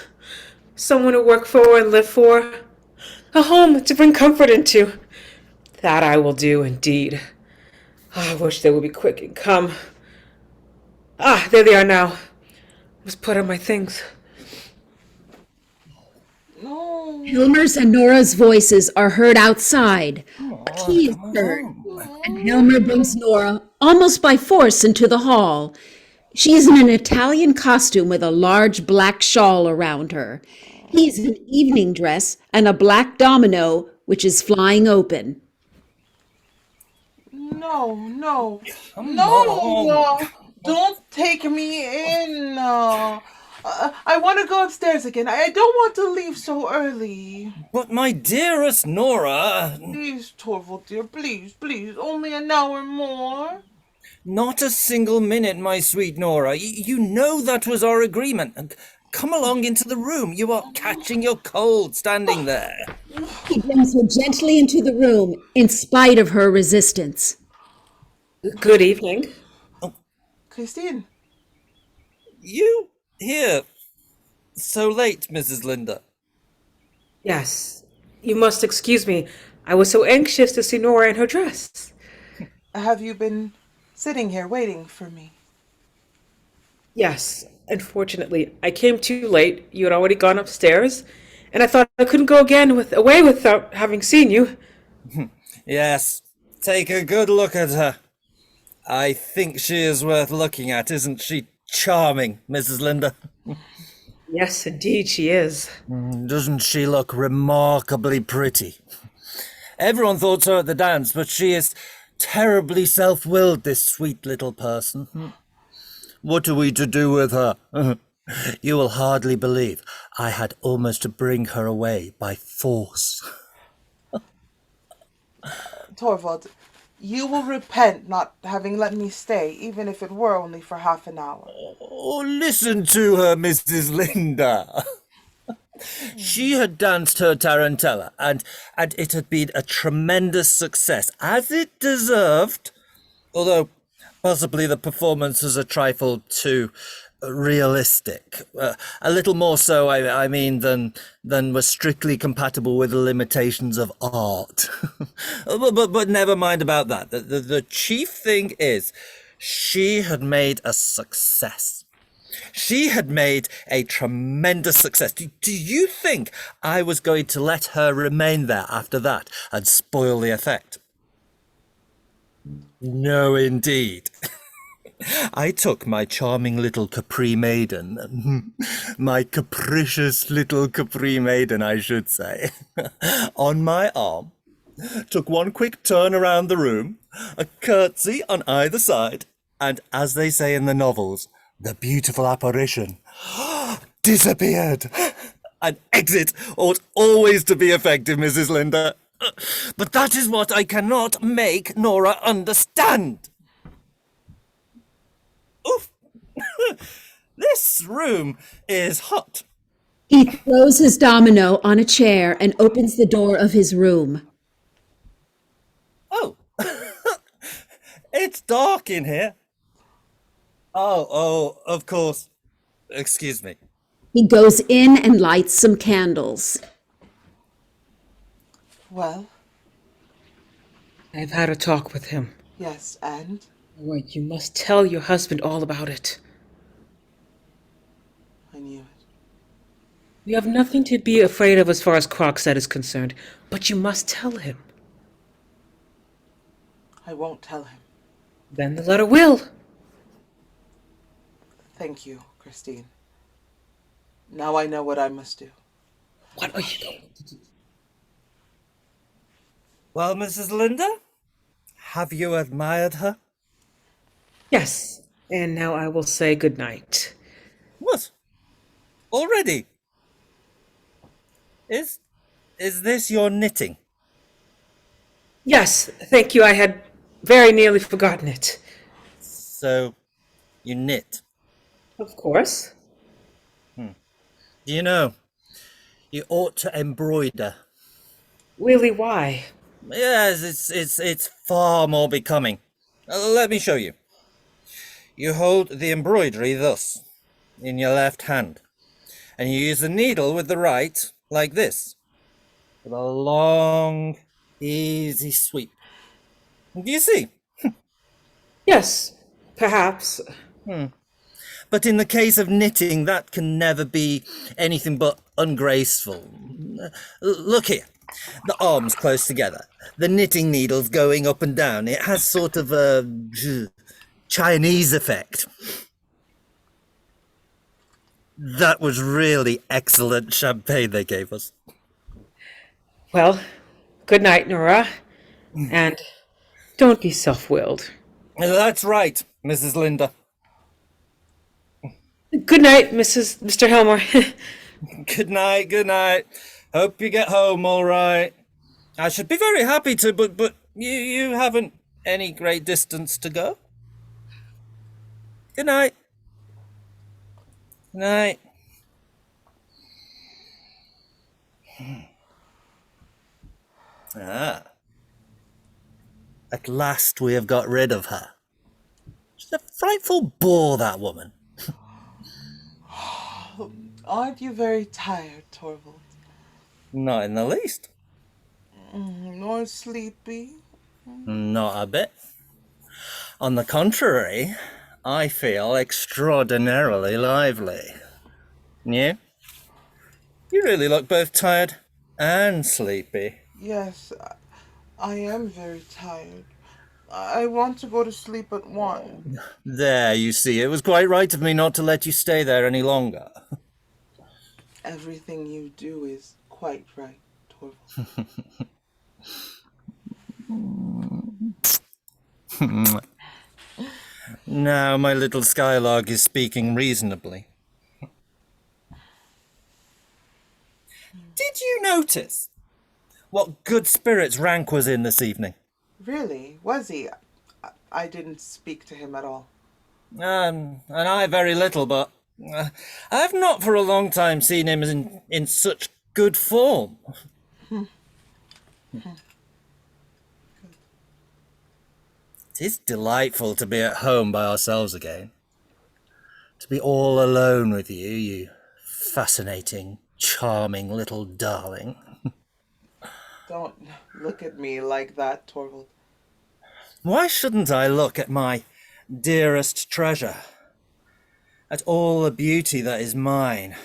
Someone to work for and live for. A home to bring comfort into. That I will do, indeed. I wish they would be quick and come. There they are now. I must put on my things. No. Helmer's and Nora's voices are heard outside. A key is heard, and Helmer brings Nora almost by force into the hall. She is in an Italian costume with a large black shawl around her. He's in evening dress and a black domino, which is flying open. No. Don't take me in. I want to go upstairs again. I don't want to leave so early. But my dearest Nora... Please, Torvald, dear, please, only an hour more. Not a single minute, my sweet Nora. You know that was our agreement. Come along into the room. You are catching your cold standing there. He brings her gently into the room, in spite of her resistance. Good evening. Christine. You here so late, Mrs. Linde? Yes. You must excuse me. I was so anxious to see Nora in her dress. Have you been sitting here waiting for me? Yes. Unfortunately, I came too late. You had already gone upstairs, and I thought I couldn't go away without having seen you. Yes, take a good look at her. I think she is worth looking at, isn't she? Charming, Mrs. Linde. Yes, indeed she is. Doesn't she look remarkably pretty? Everyone thought so at the dance, but she is terribly self-willed, this sweet little person. What are we to do with her? You will hardly believe I had almost to bring her away by force. Torvald, you will repent not having let me stay, even if it were only for half an hour. Oh, listen to her, Mrs. Linde. She had danced her tarantella, and it had been a tremendous success, as it deserved, although possibly the performance was a trifle too realistic. A little more so, I mean, than was strictly compatible with the limitations of art. but never mind about that. The chief thing is, she had made a success. She had made a tremendous success. Do you think I was going to let her remain there after that and spoil the effect? No, indeed. I took my charming little Capri maiden, my capricious little Capri maiden, I should say, on my arm, took one quick turn around the room, a curtsy on either side, and as they say in the novels, the beautiful apparition disappeared. An exit ought always to be effective, Mrs. Linde. But that is what I cannot make Nora understand. Oof. This room is hot. He throws his domino on a chair and opens the door of his room. Oh, it's dark in here. Oh, of course. Excuse me. He goes in and lights some candles. Well, I've had a talk with him. yes, and? Well, you must tell your husband all about it. I knew it. You have nothing to be afraid of as far as Krogstad is concerned, but you must tell him. I won't tell him. Then the letter will. Thank you, Christine. Now I know what I must do. What are you going to do? Well, Mrs. Linde, have you admired her? Yes, and now I will say good night. What? Already? Is this your knitting? Yes, thank you. I had very nearly forgotten it. So, you knit? Of course. Do you know, you ought to embroider. Really, why? Yes, it's far more becoming. Let me show you. You hold the embroidery thus, in your left hand, and you use the needle with the right, like this, with a long, easy sweep. Do you see? Yes, perhaps. But in the case of knitting, that can never be anything but ungraceful. Look here. The arms close together. The knitting needles going up and down. It has sort of a Chinese effect. That was really excellent champagne they gave us. Well, good night, Nora. And don't be self-willed. That's right, Mrs. Linde. Good night, Mr. Helmer. Good night. Hope you get home all right. I should be very happy to, but you haven't any great distance to go. Good night. Good night. Ah. At last we have got rid of her. She's a frightful bore, that woman. Aren't you very tired, Torvald? Not in the least. Nor sleepy? Not a bit. On the contrary, I feel extraordinarily lively. You? You really look both tired and sleepy. Yes, I am very tired. I want to go to sleep at 1. There, you see, it was quite right of me not to let you stay there any longer. Everything you do is quite right, Torvald. Now my little Skylark is speaking reasonably. Did you notice what good spirits Rank was in this evening? Really? Was he? I didn't speak to him at all. And I very little, but I've not for a long time seen him in such good form. It is delightful to be at home by ourselves again. To be all alone with you, you fascinating, charming little darling. Don't look at me like that, Torvald. Why shouldn't I look at my dearest treasure? At all the beauty that is mine.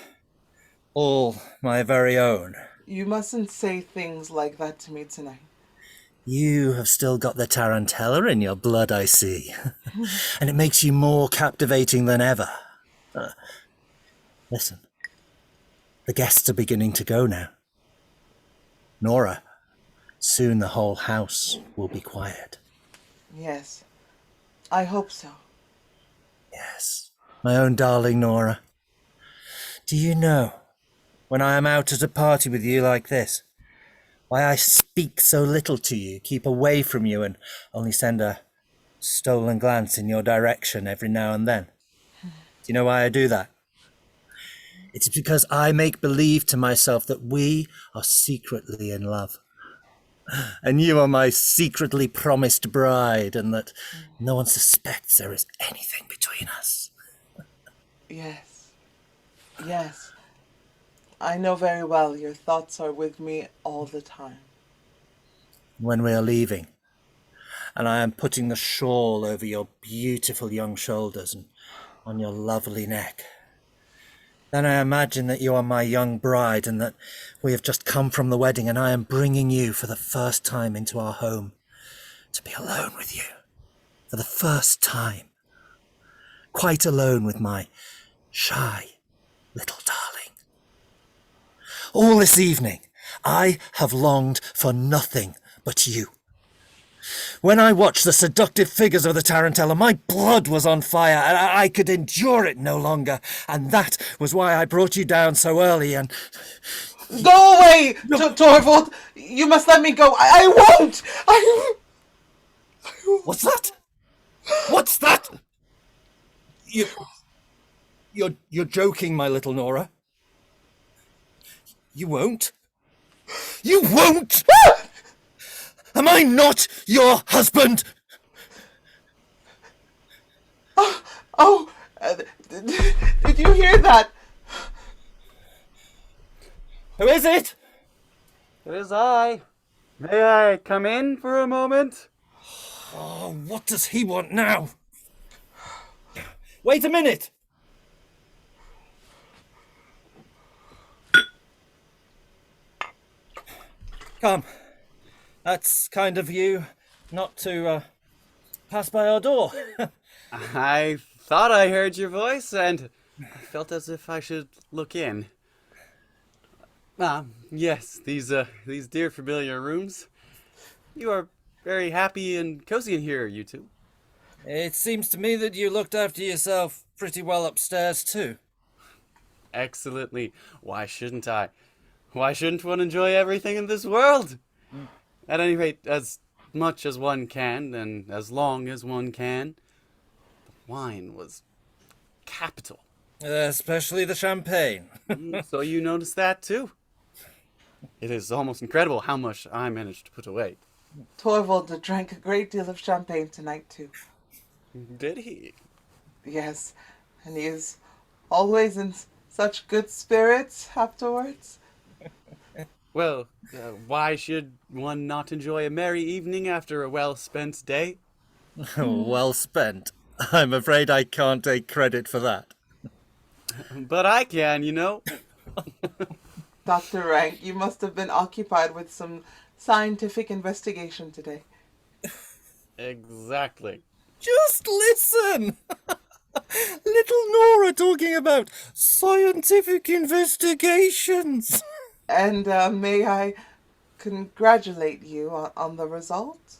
All my very own. You mustn't say things like that to me tonight. You have still got the tarantella in your blood, I see. And it makes you more captivating than ever. Listen. The guests are beginning to go now. Nora, soon the whole house will be quiet. Yes, I hope so. Yes, my own darling Nora. Do you know, when I am out at a party with you like this, why I speak so little to you, keep away from you, and only send a stolen glance in your direction every now and then? Do you know why I do that? It's because I make believe to myself that we are secretly in love. And you are my secretly promised bride, and that no one suspects there is anything between us. Yes. Yes. I know very well your thoughts are with me all the time. When we are leaving, and I am putting the shawl over your beautiful young shoulders and on your lovely neck, then I imagine that you are my young bride and that we have just come from the wedding and I am bringing you for the first time into our home to be alone with you. For the first time. Quite alone with my shy little darling. All this evening, I have longed for nothing but you. When I watched the seductive figures of the tarantella, my blood was on fire, and I could endure it no longer. And that was why I brought you down so early, and... Go away, Torvald! You must let me go. I won't! I won't. What's that? What's that? You're joking, my little Nora. You won't? You won't! Am I not your husband? Did you hear that? Who is it? It is I. May I come in for a moment? Oh, what does he want now? Wait a minute! Come. That's kind of you not to pass by our door. I thought I heard your voice, and I felt as if I should look in. Yes, these dear familiar rooms. You are very happy and cozy in here, you two. It seems to me that you looked after yourself pretty well upstairs too. Excellently. Why shouldn't I? Why shouldn't one enjoy everything in this world? At any rate, as much as one can, and as long as one can. The wine was capital. Especially the champagne. So you noticed that too? It is almost incredible how much I managed to put away. Torvald drank a great deal of champagne tonight, too. Did he? Yes, and he is always in such good spirits afterwards. Well, why should one not enjoy a merry evening after a well-spent day? Well spent. I'm afraid I can't take credit for that. But I can, you know. Dr. Rank, you must have been occupied with some scientific investigation today. Exactly. Just listen! Little Nora talking about scientific investigations. And may I congratulate you on the result?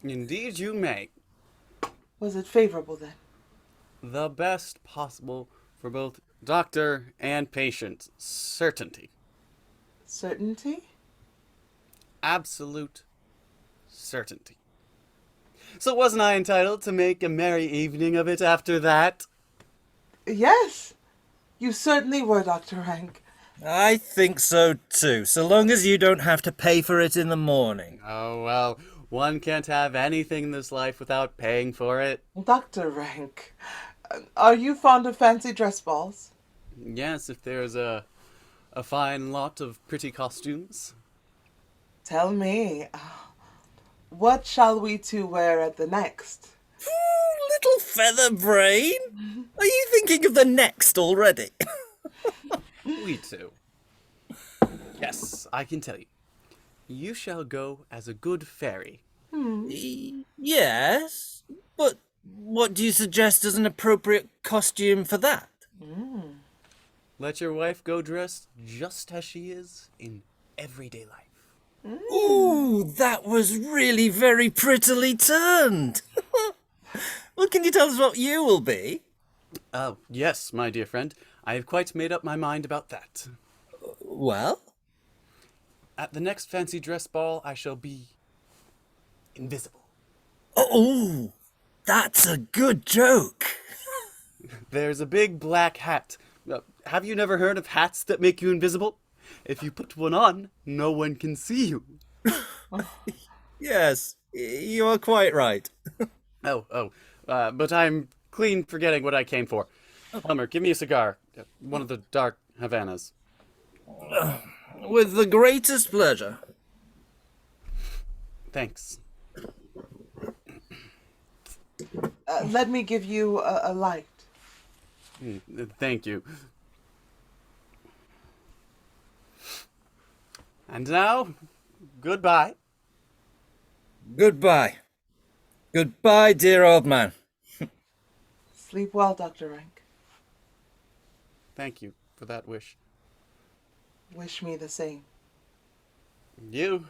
Indeed you may. Was it favorable then? The best possible for both doctor and patient. Certainty. Certainty? Absolute certainty. So wasn't I entitled to make a merry evening of it after that? Yes, you certainly were, Dr. Rank. I think so too, so long as you don't have to pay for it in the morning. Oh, well, one can't have anything in this life without paying for it. Dr. Rank, are you fond of fancy dress balls? Yes, if there's a fine lot of pretty costumes. Tell me, what shall we two wear at the next? Little feather brain? Are you thinking of the next already? We too. Yes, I can tell you. You shall go as a good fairy. Yes, but what do you suggest as an appropriate costume for that? Let your wife go dressed just as she is in everyday life. Ooh, that was really very prettily turned. Well, can you tell us what you will be? Oh, yes, my dear friend. I have quite made up my mind about that. Well? At the next fancy dress ball, I shall be invisible. Oh, that's a good joke. There's a big black hat. Have you never heard of hats that make you invisible? If you put one on, no one can see you. Yes, you are quite right. But I'm clean forgetting what I came for. Plumber, give me a cigar. One of the dark Havanas. With the greatest pleasure. Thanks. Let me give you a light. Thank you. And now, goodbye. Goodbye. Goodbye, dear old man. Sleep well, Dr. Rank. Thank you for that wish. Wish me the same. You?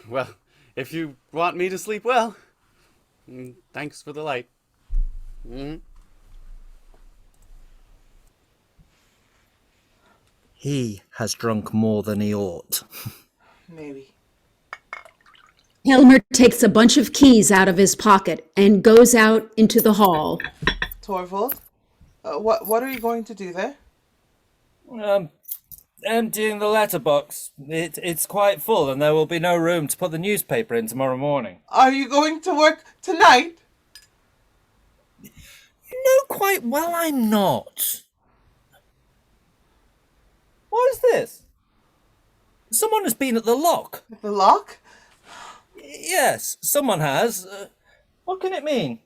Well, if you want me to sleep well, thanks for the light. He has drunk more than he ought. Maybe. Helmer takes a bunch of keys out of his pocket and goes out into the hall. Torvald, what are you going to do there? Emptying the letterbox. It's quite full and there will be no room to put the newspaper in tomorrow morning. Are you going to work tonight? You know quite well I'm not. What is this? Someone has been at the lock. The lock? Yes, someone has. What can it mean?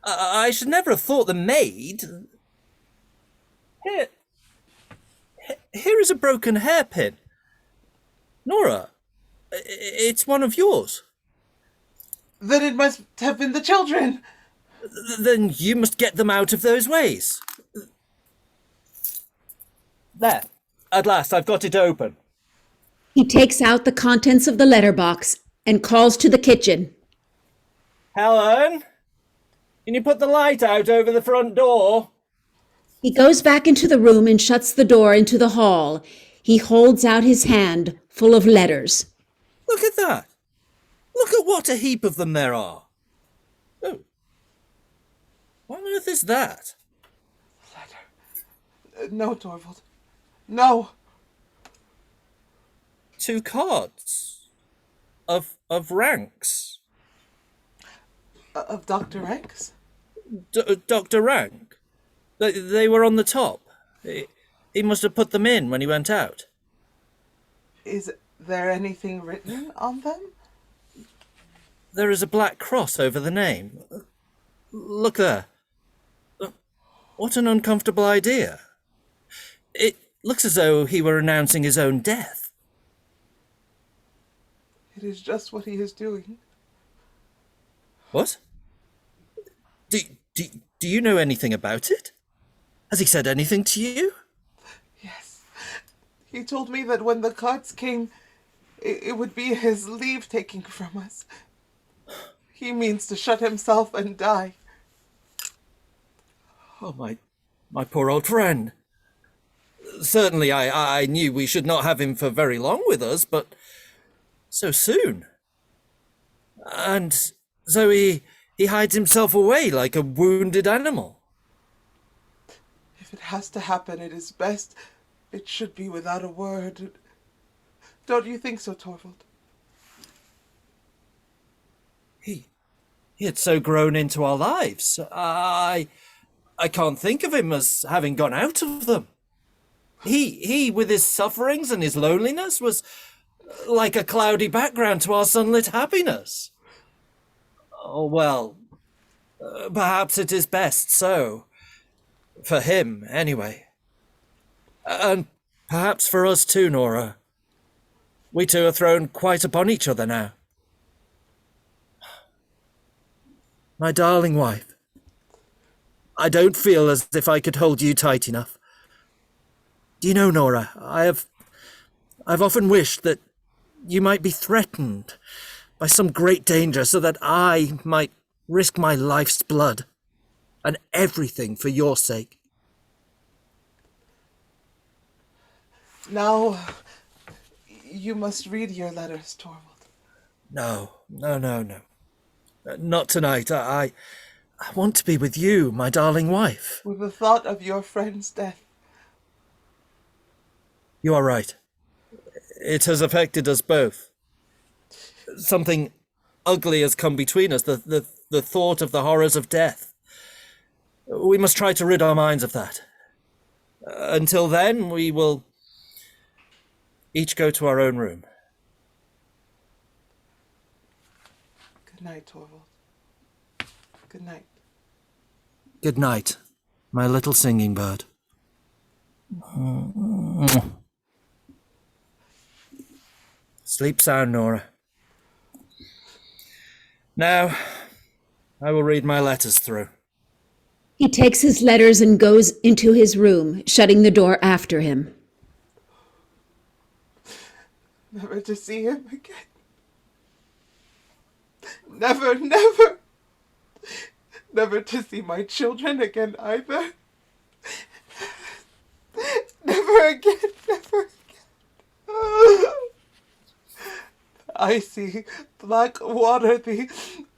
I should never have thought the maid. Here is a broken hairpin. Nora, it's one of yours. Then it must have been the children. Then you must get them out of those ways. There. At last, I've got it open. He takes out the contents of the letterbox and calls to the kitchen. Helen, can you put the light out over the front door? He goes back into the room and shuts the door into the hall. He holds out his hand full of letters. Look at that. Look at what a heap of them there are. Oh. What on earth is that? Letter. No, Torvald. No. 2 cards. Of ranks. Of Dr. Ranks? Dr. Rank. They were on the top. He must have put them in when he went out. Is there anything written on them? There is a black cross over the name. Look there. What an uncomfortable idea. looks as though he were announcing his own death. It is just what he is doing. What? Do you know anything about it? Has he said anything to you? Yes. He told me that when the carts came, it would be his leave taking from us. He means to shut himself and die. Oh, my poor old friend. Certainly I knew we should not have him for very long with us, but so soon. And so he hides himself away like a wounded animal. If it has to happen, it is best it should be without a word. Don't you think so, Torvald? He had so grown into our lives. I can't think of him as having gone out of them. He, with his sufferings and his loneliness, was like a cloudy background to our sunlit happiness. Oh, well, perhaps it is best so. For him, anyway. And perhaps for us too, Nora. We two are thrown quite upon each other now. My darling wife, I don't feel as if I could hold you tight enough. Do you know, Nora, I've often wished that you might be threatened by some great danger so that I might risk my life's blood and everything for your sake. Now, you must read your letters, Torvald. No. Not tonight. I want to be with you, my darling wife. With the thought of your friend's death. You are right. It has affected us both. Something ugly has come between us, the thought of the horrors of death. We must try to rid our minds of that. Until then, we will each go to our own room. Good night, Torvald. Good night. Good night, my little singing bird. Sleep sound, Nora. Now, I will read my letters through. He takes his letters and goes into his room, shutting the door after him. Never to see him again. Never, never. Never to see my children again either. Never again, never again. The icy black water, the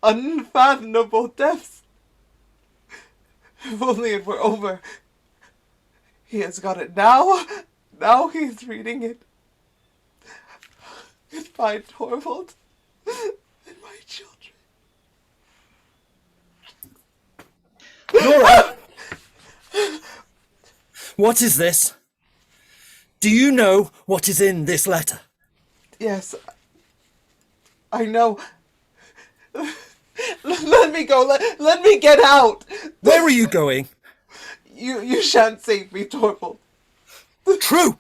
unfathomable depths. If only it were over. He has got it now. Now he's reading it. Goodbye, Torvald. And my children. Nora! What is this? Do you know what is in this letter? Yes. I know. Let me go. Let me get out. Where are you going? You shan't save me, Torvald. True!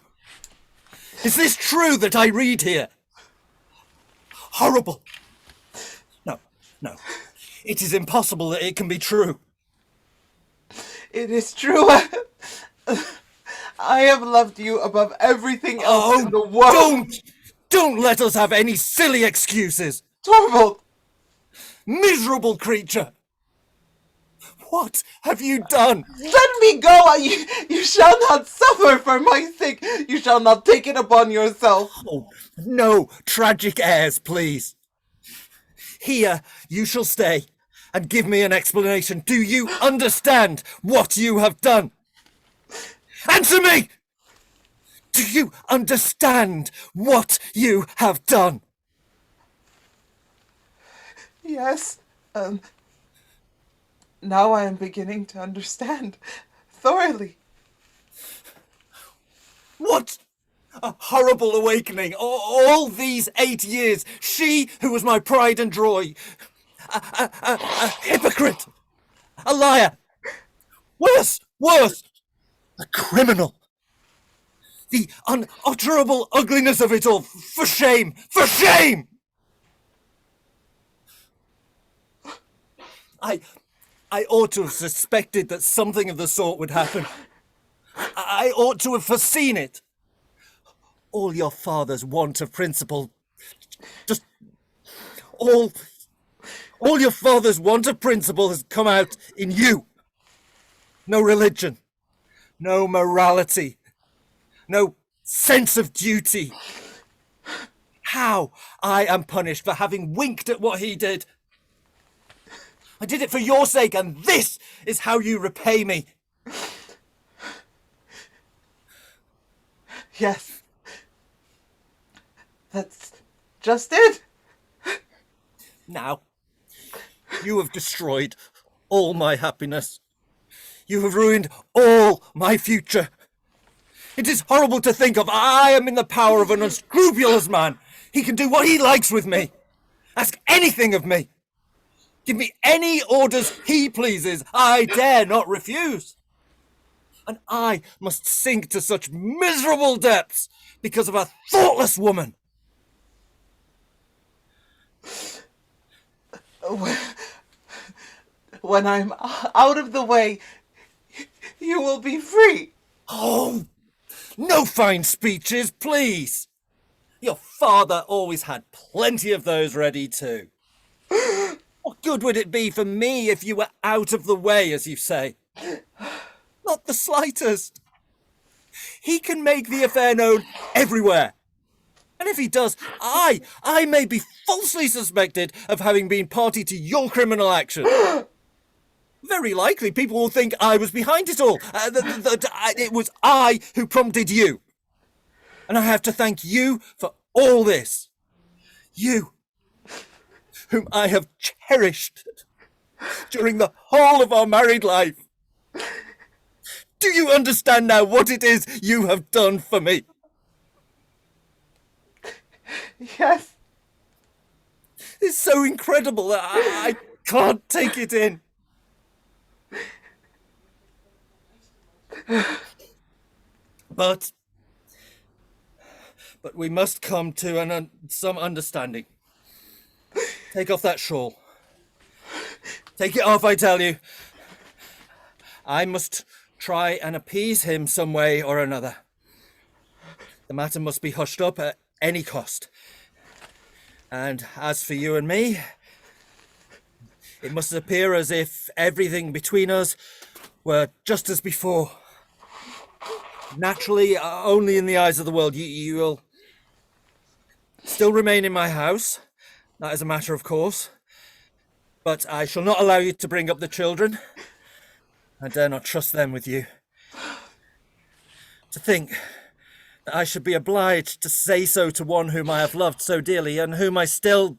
Is this true that I read here? Horrible. No. It is impossible that it can be true. It is true. I have loved you above everything else in the world. Don't let us have any silly excuses. Torvald! Miserable creature! What have you done? Let me go! You shall not suffer for my sake. You shall not take it upon yourself. Oh, no tragic airs, please. Here you shall stay and give me an explanation. Do you understand what you have done? Answer me! Do you understand what you have done? Yes. Now I am beginning to understand thoroughly. What a horrible awakening. All these 8 years, she who was my pride and joy, a hypocrite, a liar, worse, a criminal. The unutterable ugliness of it all. For shame! For shame! I ought to have suspected that something of the sort would happen. I ought to have foreseen it. All your father's want of principle, just all your father's want of principle has come out in you. No religion, no morality, no sense of duty. How I am punished for having winked at what he did. I did it for your sake, and this is how you repay me. Yes. That's just it. Now, you have destroyed all my happiness. You have ruined all my future. It is horrible to think of. I am in the power of an unscrupulous man. He can do what he likes with me. Ask anything of me. Give me any orders he pleases. I dare not refuse. And I must sink to such miserable depths because of a thoughtless woman. When I'm out of the way, you will be free. Oh, no fine speeches, please. Your father always had plenty of those ready too. What good would it be for me if you were out of the way, as you say? Not the slightest. He can make the affair known everywhere. And if he does, I may be falsely suspected of having been party to your criminal action. Very likely people will think I was behind it all, that it was I who prompted you. And I have to thank you for all this. You, whom I have cherished during the whole of our married life. Do you understand now what it is you have done for me? Yes. It's so incredible that I can't take it in. But we must come to some understanding. Take off that shawl. Take it off, I tell you. I must try and appease him some way or another. The matter must be hushed up at any cost. And as for you and me, it must appear as if everything between us were just as before. Naturally, only in the eyes of the world, you will still remain in my house. That is a matter of course. But I shall not allow you to bring up the children. I dare not trust them with you. To think that I should be obliged to say so to one whom I have loved so dearly and whom I still...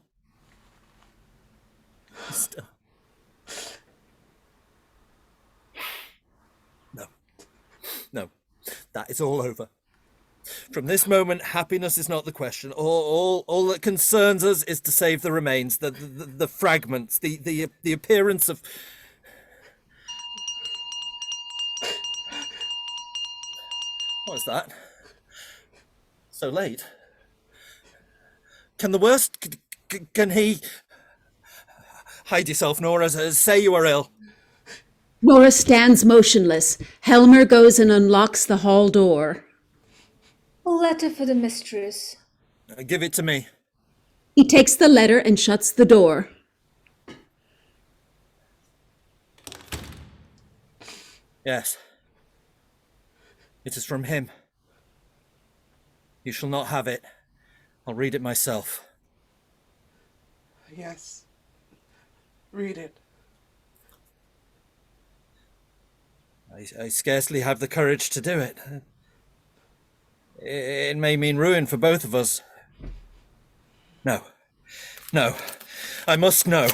No, that is all over. From this moment, happiness is not the question. All that concerns us is to save the remains, the fragments, the appearance of... What is that? So late? Can the worst... Can he... Hide yourself, Nora. Say you are ill. Nora stands motionless. Helmer goes and unlocks the hall door. A letter for the mistress. Give it to me. He takes the letter and shuts the door. Yes. It is from him. You shall not have it. I'll read it myself. Yes. Read it. I scarcely have the courage to do it. It may mean ruin for both of us. No. I must know.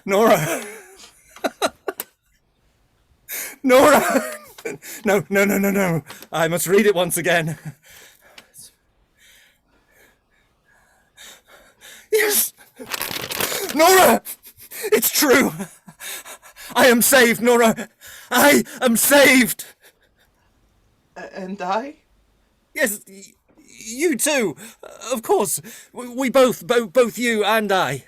Nora! Nora! No. I must read it once again. It's true. I am saved, Nora. I am saved. And I? Yes, you too. Of course. We both, you and I.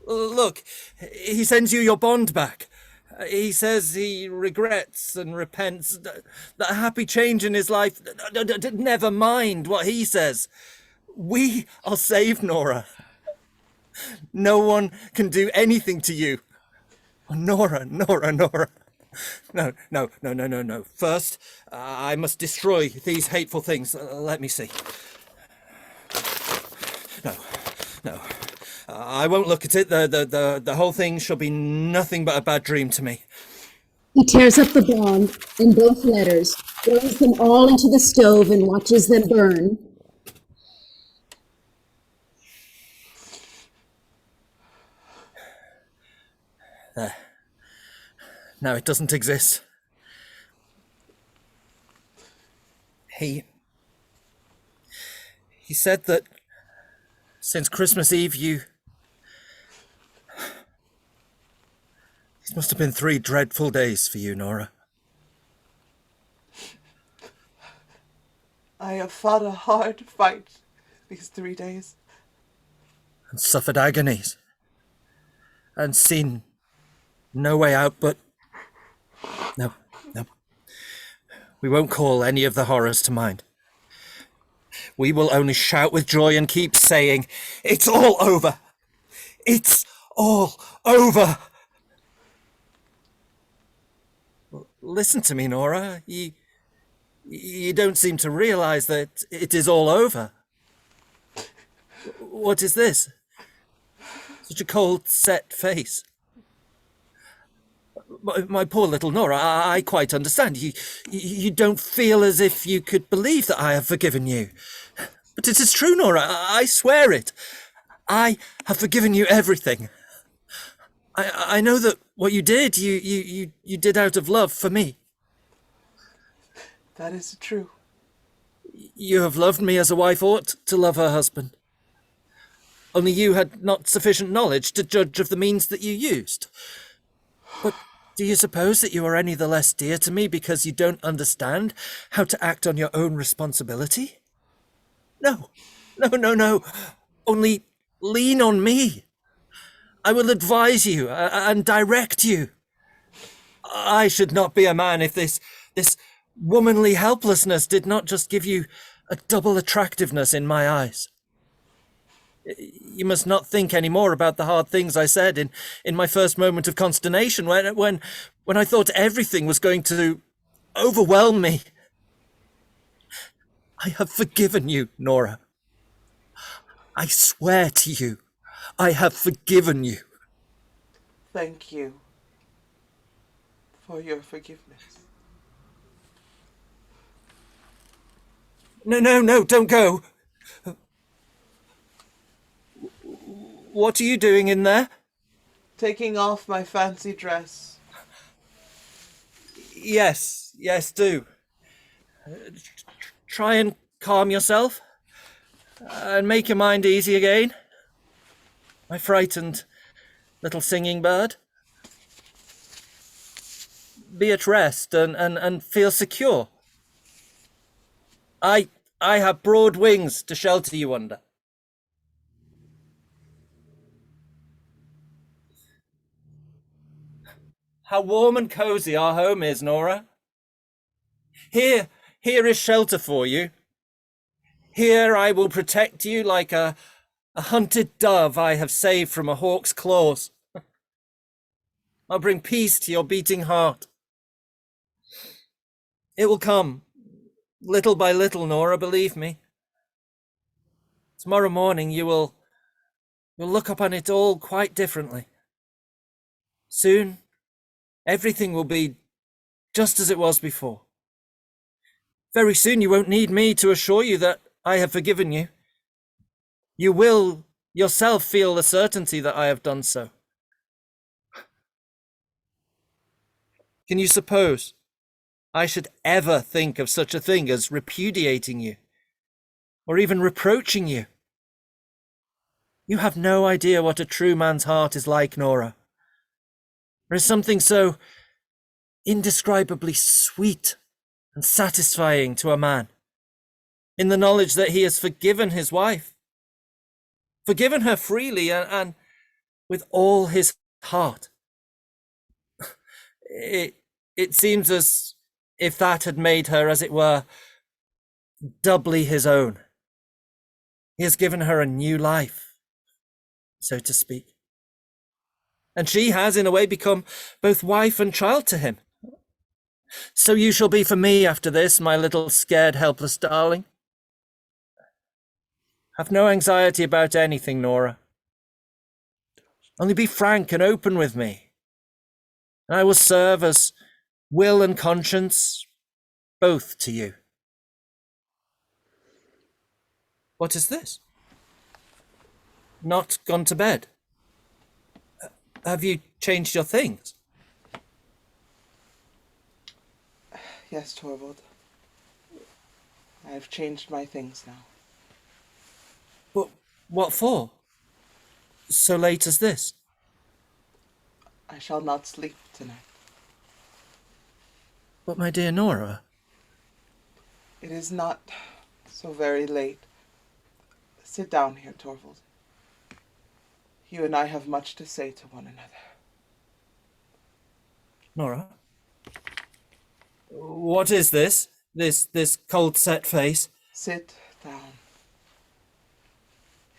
Look, he sends you your bond back. He says he regrets and repents that a happy change in his life. Never mind what he says. We are saved, Nora. No one can do anything to you. Nora. No. First, I must destroy these hateful things. Let me see. No. I won't look at it. The whole thing shall be nothing but a bad dream to me. He tears up the bond in both letters, throws them all into the stove and watches them burn. There. No, it doesn't exist. He said that since Christmas Eve it must have been 3 dreadful days for you, Nora. I have fought a hard fight these 3 days. And suffered agonies. And seen no way out but... No. We won't call any of the horrors to mind. We will only shout with joy and keep saying, it's all over. It's all over. Listen to me, Nora. You don't seem to realize that it is all over. What is this? Such a cold, set face. My poor little Nora, I quite understand. You don't feel as if you could believe that I have forgiven you. But it is true, Nora. I swear it. I have forgiven you everything. I know that what you did, you did out of love for me. That is true. You have loved me as a wife ought to love her husband. Only you had not sufficient knowledge to judge of the means that you used. But do you suppose that you are any the less dear to me because you don't understand how to act on your own responsibility? No. Only lean on me. I will advise you and direct you. I should not be a man if this womanly helplessness did not just give you a double attractiveness in my eyes. You must not think any more about the hard things I said in my first moment of consternation when I thought everything was going to overwhelm me. I have forgiven you, Nora. I swear to you, I have forgiven you. Thank you for your forgiveness. No, don't go. What are you doing in there? Taking off my fancy dress. Yes, do. Try and calm yourself. And make your mind easy again. My frightened little singing bird. Be at rest and feel secure. I have broad wings to shelter you under. How warm and cozy our home is, Nora. Here is shelter for you. Here I will protect you like a hunted dove I have saved from a hawk's claws. I'll bring peace to your beating heart. It will come, little by little, Nora, believe me. Tomorrow morning you'll look upon it all quite differently. Soon, everything will be just as it was before. Very soon you won't need me to assure you that I have forgiven you. You will yourself feel the certainty that I have done so. Can you suppose I should ever think of such a thing as repudiating you, or even reproaching you? You have no idea what a true man's heart is like, Nora. There is something so indescribably sweet and satisfying to a man in the knowledge that he has forgiven his wife, forgiven her freely and with all his heart. It seems as if that had made her, as it were, doubly his own. He has given her a new life, so to speak. And she has, in a way, become both wife and child to him. So you shall be for me after this, my little scared, helpless darling. Have no anxiety about anything, Nora. Only be frank and open with me, and I will serve as will and conscience, both to you. What is this? Not gone to bed? Have you changed your things? Yes, Torvald. I have changed my things now. But what for? So late as this? I shall not sleep tonight. But my dear Nora... It is not so very late. Sit down here, Torvald. You and I have much to say to one another. Nora? What is this? This cold set face? Sit down.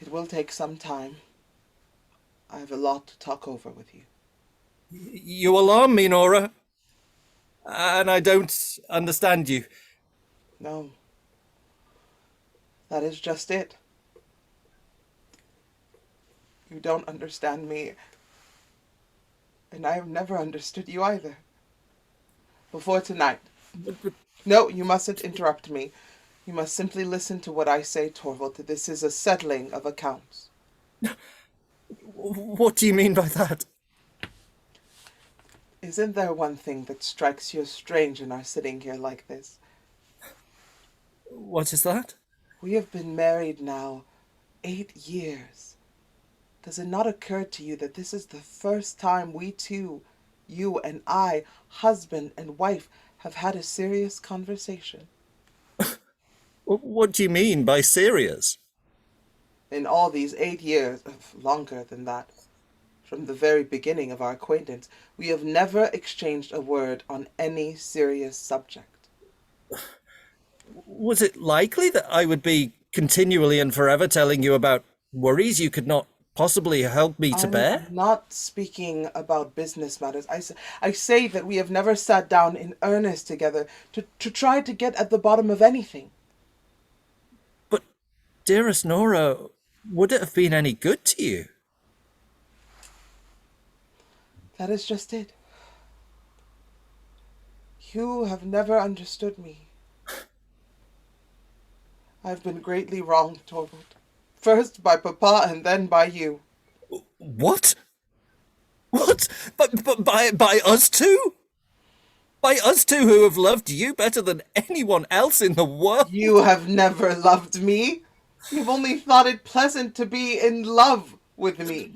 It will take some time. I have a lot to talk over with you. You alarm me, Nora. And I don't understand you. No. That is just it. You don't understand me, and I have never understood you either. Before tonight. No, you mustn't interrupt me. You must simply listen to what I say, Torvald. This is a settling of accounts. What do you mean by that? Isn't there one thing that strikes you as strange in our sitting here like this? What is that? We have been married now 8 years. Does it not occur to you that this is the first time we two, you and I, husband and wife, have had a serious conversation? What do you mean by serious? In all these 8 years, longer than that, from the very beginning of our acquaintance, we have never exchanged a word on any serious subject. Was it likely that I would be continually and forever telling you about worries you could not possibly help me to bear? I'm not speaking about business matters. I say that we have never sat down in earnest together to try to get at the bottom of anything. But, dearest Nora, would it have been any good to you? That is just it. You have never understood me. I've been greatly wronged, Torvald. First by Papa and then by you. What? What? But by us two? By us two who have loved you better than anyone else in the world? You have never loved me. You've only thought it pleasant to be in love with me.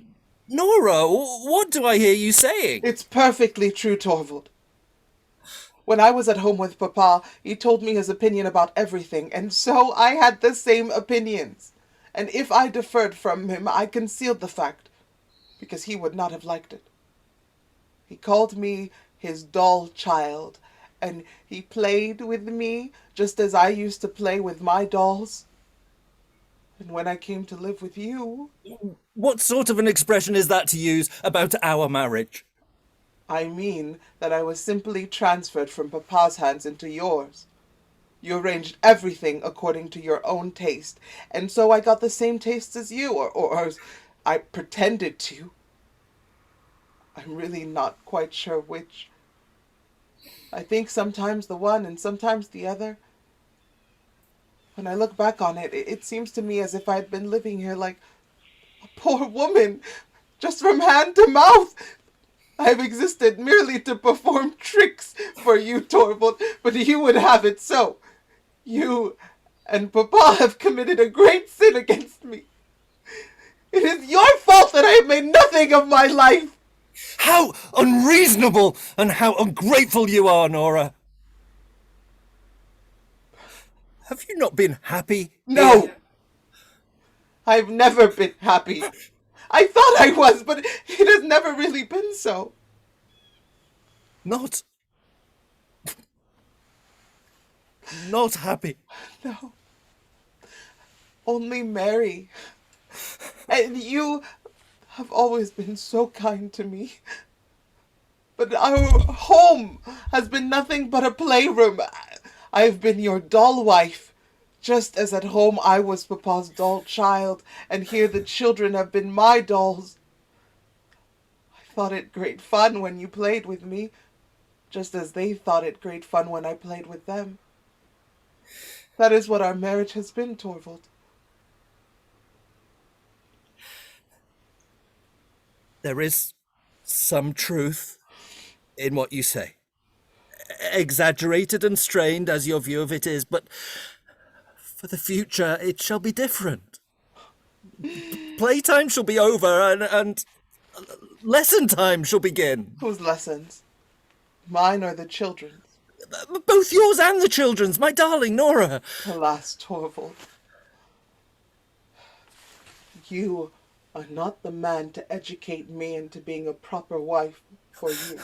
Nora, what do I hear you saying? It's perfectly true, Torvald. When I was at home with Papa, he told me his opinion about everything, and so I had the same opinions. And if I differed from him, I concealed the fact, because he would not have liked it. He called me his doll child, and he played with me just as I used to play with my dolls. And when I came to live with you... What sort of an expression is that to use about our marriage? I mean that I was simply transferred from Papa's hands into yours. You arranged everything according to your own taste, and so I got the same taste as you, or I pretended to. I'm really not quite sure which. I think sometimes the one and sometimes the other. When I look back on it, it seems to me as if I had been living here like a poor woman, just from hand to mouth. I have existed merely to perform tricks for you, Torvald, but you would have it so. You and Papa have committed a great sin against me. It is your fault that I have made nothing of my life. How unreasonable and how ungrateful you are, Nora. Have you not been happy? No! here? I've never been happy. I thought I was, but it has never really been so. Not happy. No. Only Mary. And you have always been so kind to me. But our home has been nothing but a playroom. I have been your doll wife, just as at home I was Papa's doll child, and here the children have been my dolls. I thought it great fun when you played with me, just as they thought it great fun when I played with them. That is what our marriage has been, Torvald. There is some truth in what you say. Exaggerated and strained as your view of it is, but for the future it shall be different. Playtime shall be over and lesson time shall begin. Whose lessons? Mine or the children's? Both yours and the children's, my darling Nora. Alas, Torvald. You are not the man to educate me into being a proper wife for you.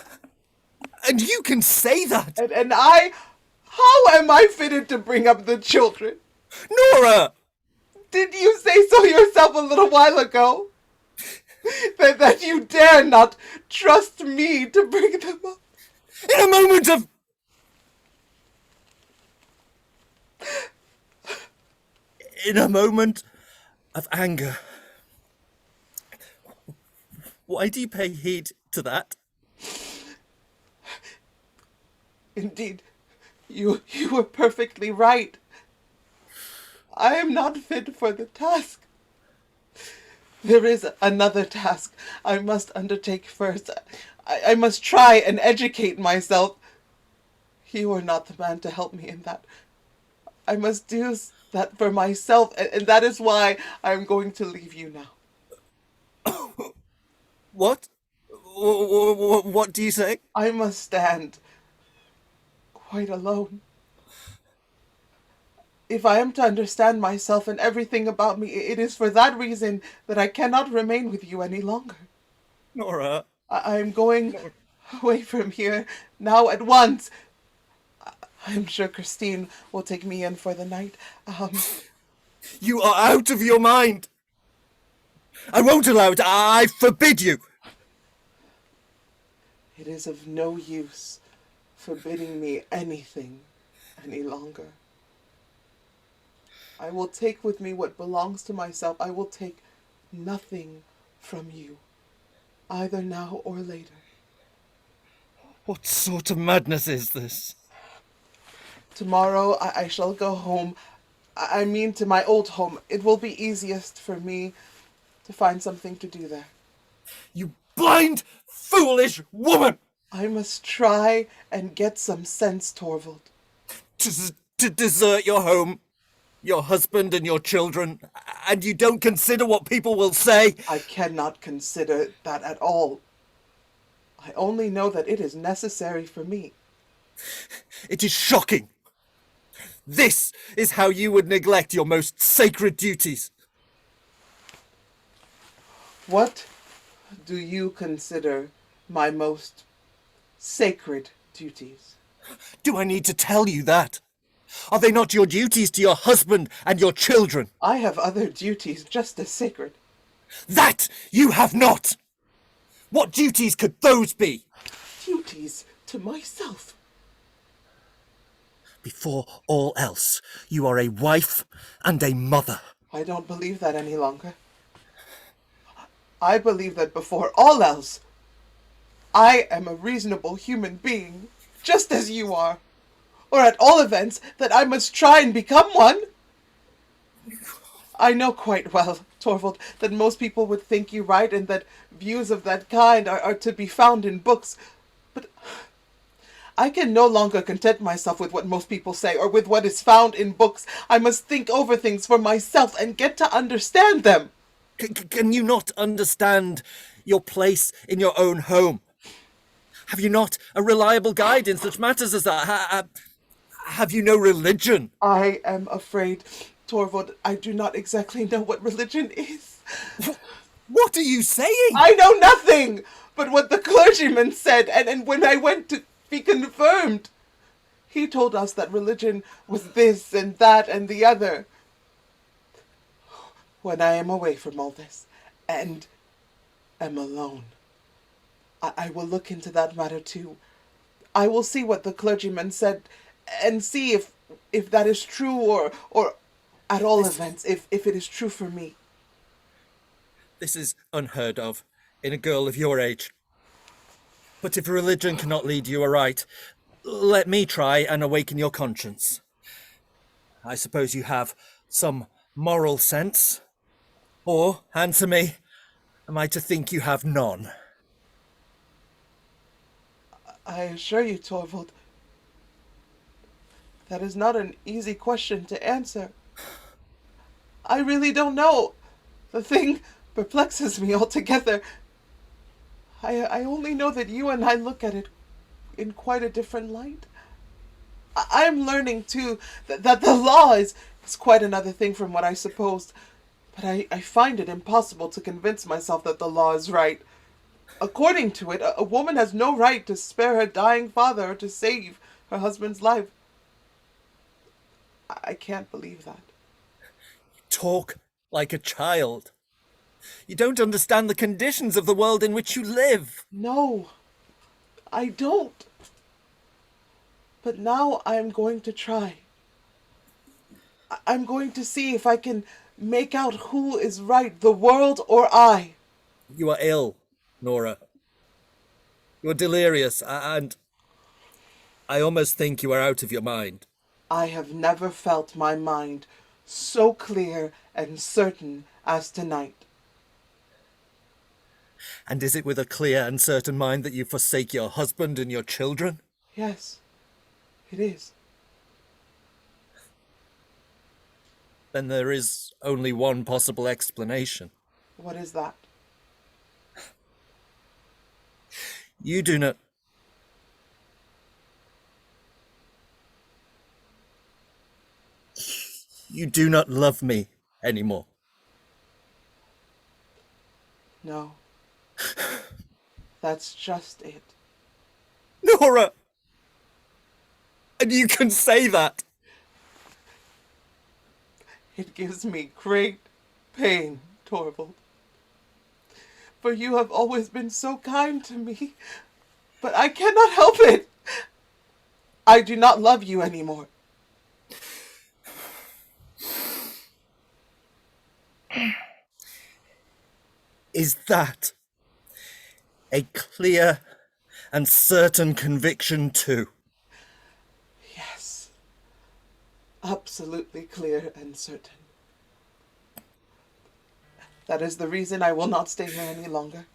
And you can say that. And how am I fitted to bring up the children? Nora! Did you say so yourself a little while ago? that you dare not trust me to bring them up? In a moment of... In a moment of anger. Why do you pay heed to that? Indeed, you were perfectly right. I am not fit for the task. There is another task I must undertake first. I must try and educate myself. You are not the man to help me in that. I must do that for myself, and that is why I am going to leave you now. What? What do you say? I must stand quite alone. If I am to understand myself and everything about me, it is for that reason that I cannot remain with you any longer. Nora. I am going away from here now at once. I'm sure Christine will take me in for the night. You are out of your mind. I won't allow it. I forbid you. It is of no use forbidding me anything any longer. I will take with me what belongs to myself. I will take nothing from you, either now or later. What sort of madness is this? Tomorrow I shall go home. I mean to my old home. It will be easiest for me to find something to do there. You blind, foolish woman! I must try and get some sense, Torvald. To desert your home, your husband and your children, and you don't consider what people will say? I cannot consider that at all. I only know that it is necessary for me. It is shocking. This is how you would neglect your most sacred duties. What do you consider my most sacred duties? Do I need to tell you that? Are they not your duties to your husband and your children? I have other duties just as sacred. That you have not! What duties could those be? Duties to myself. Before all else, you are a wife and a mother. I don't believe that any longer. I believe that before all else, I am a reasonable human being, just as you are. Or at all events, that I must try and become one. I know quite well, Torvald, that most people would think you right and that views of that kind are to be found in books. But I can no longer content myself with what most people say or with what is found in books. I must think over things for myself and get to understand them. Can you not understand your place in your own home? Have you not a reliable guide in such matters as that? Have you no religion? I am afraid, Torvald, I do not exactly know what religion is. What are you saying? I know nothing but what the clergyman said, and when I went to be confirmed, he told us that religion was this and that and the other. When I am away from all this, and am alone, I will look into that matter too. I will see what the clergyman said, and see if that is true, or at all events, if it is true for me. This is unheard of in a girl of your age. But if religion cannot lead you aright, let me try and awaken your conscience. I suppose you have some moral sense? Or, answer me, am I to think you have none? I assure you, Torvald, that is not an easy question to answer. I really don't know. The thing perplexes me altogether. I only know that you and I look at it in quite a different light. I'm learning, too, that the law is quite another thing from what I supposed. But I find it impossible to convince myself that the law is right. According to it, a woman has no right to spare her dying father or to save her husband's life. I can't believe that. Talk like a child. You don't understand the conditions of the world in which you live. No, I don't. But now I'm going to try. I'm going to see if I can make out who is right, the world or I. You are ill, Nora. You're delirious, and I almost think you are out of your mind. I have never felt my mind so clear and certain as tonight. And is it with a clear and certain mind that you forsake your husband and your children? Yes, it is. Then there is only one possible explanation. What is that? You do not... You do not love me anymore. No. That's just it. Nora! And you can say that! It gives me great pain, Torvald. For you have always been so kind to me. But I cannot help it. I do not love you anymore. Is that a clear and certain conviction too? Yes. Absolutely clear and certain. That is the reason I will not stay here any longer.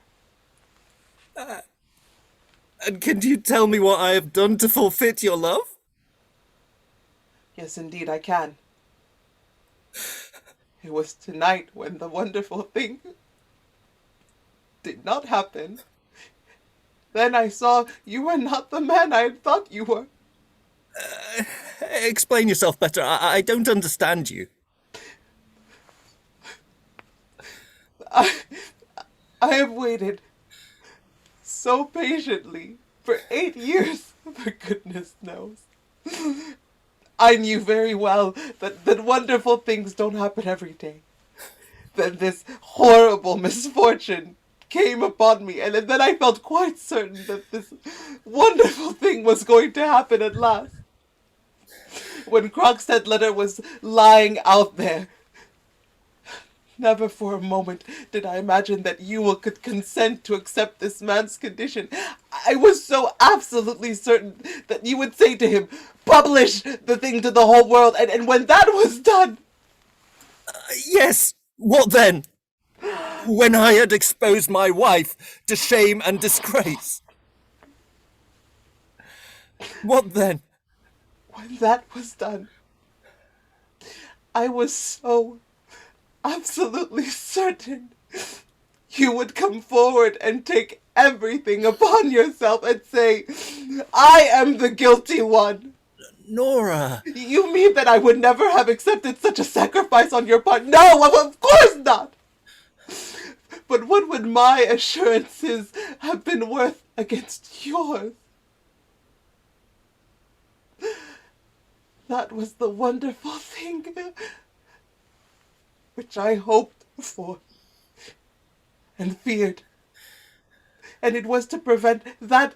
And can you tell me what I have done to forfeit your love? Yes, indeed, I can. It was tonight when the wonderful thing did not happen. Then I saw you were not the man I had thought you were. Explain yourself better. I don't understand you. I have waited so patiently for 8 years, for goodness knows. I knew very well that wonderful things don't happen every day. That this horrible misfortune came upon me, and then I felt quite certain that this wonderful thing was going to happen at last. When Krogstad's letter was lying out there, never for a moment did I imagine that you could consent to accept this man's condition. I was so absolutely certain that you would say to him, publish the thing to the whole world, and when that was done... Yes, what then? When I had exposed my wife to shame and disgrace. What then? When that was done, I was so absolutely certain you would come forward and take everything upon yourself and say, I am the guilty one. Nora! You mean that I would never have accepted such a sacrifice on your part? No, of course not! But what would my assurances have been worth against yours? That was the wonderful thing which I hoped for and feared. And it was to prevent that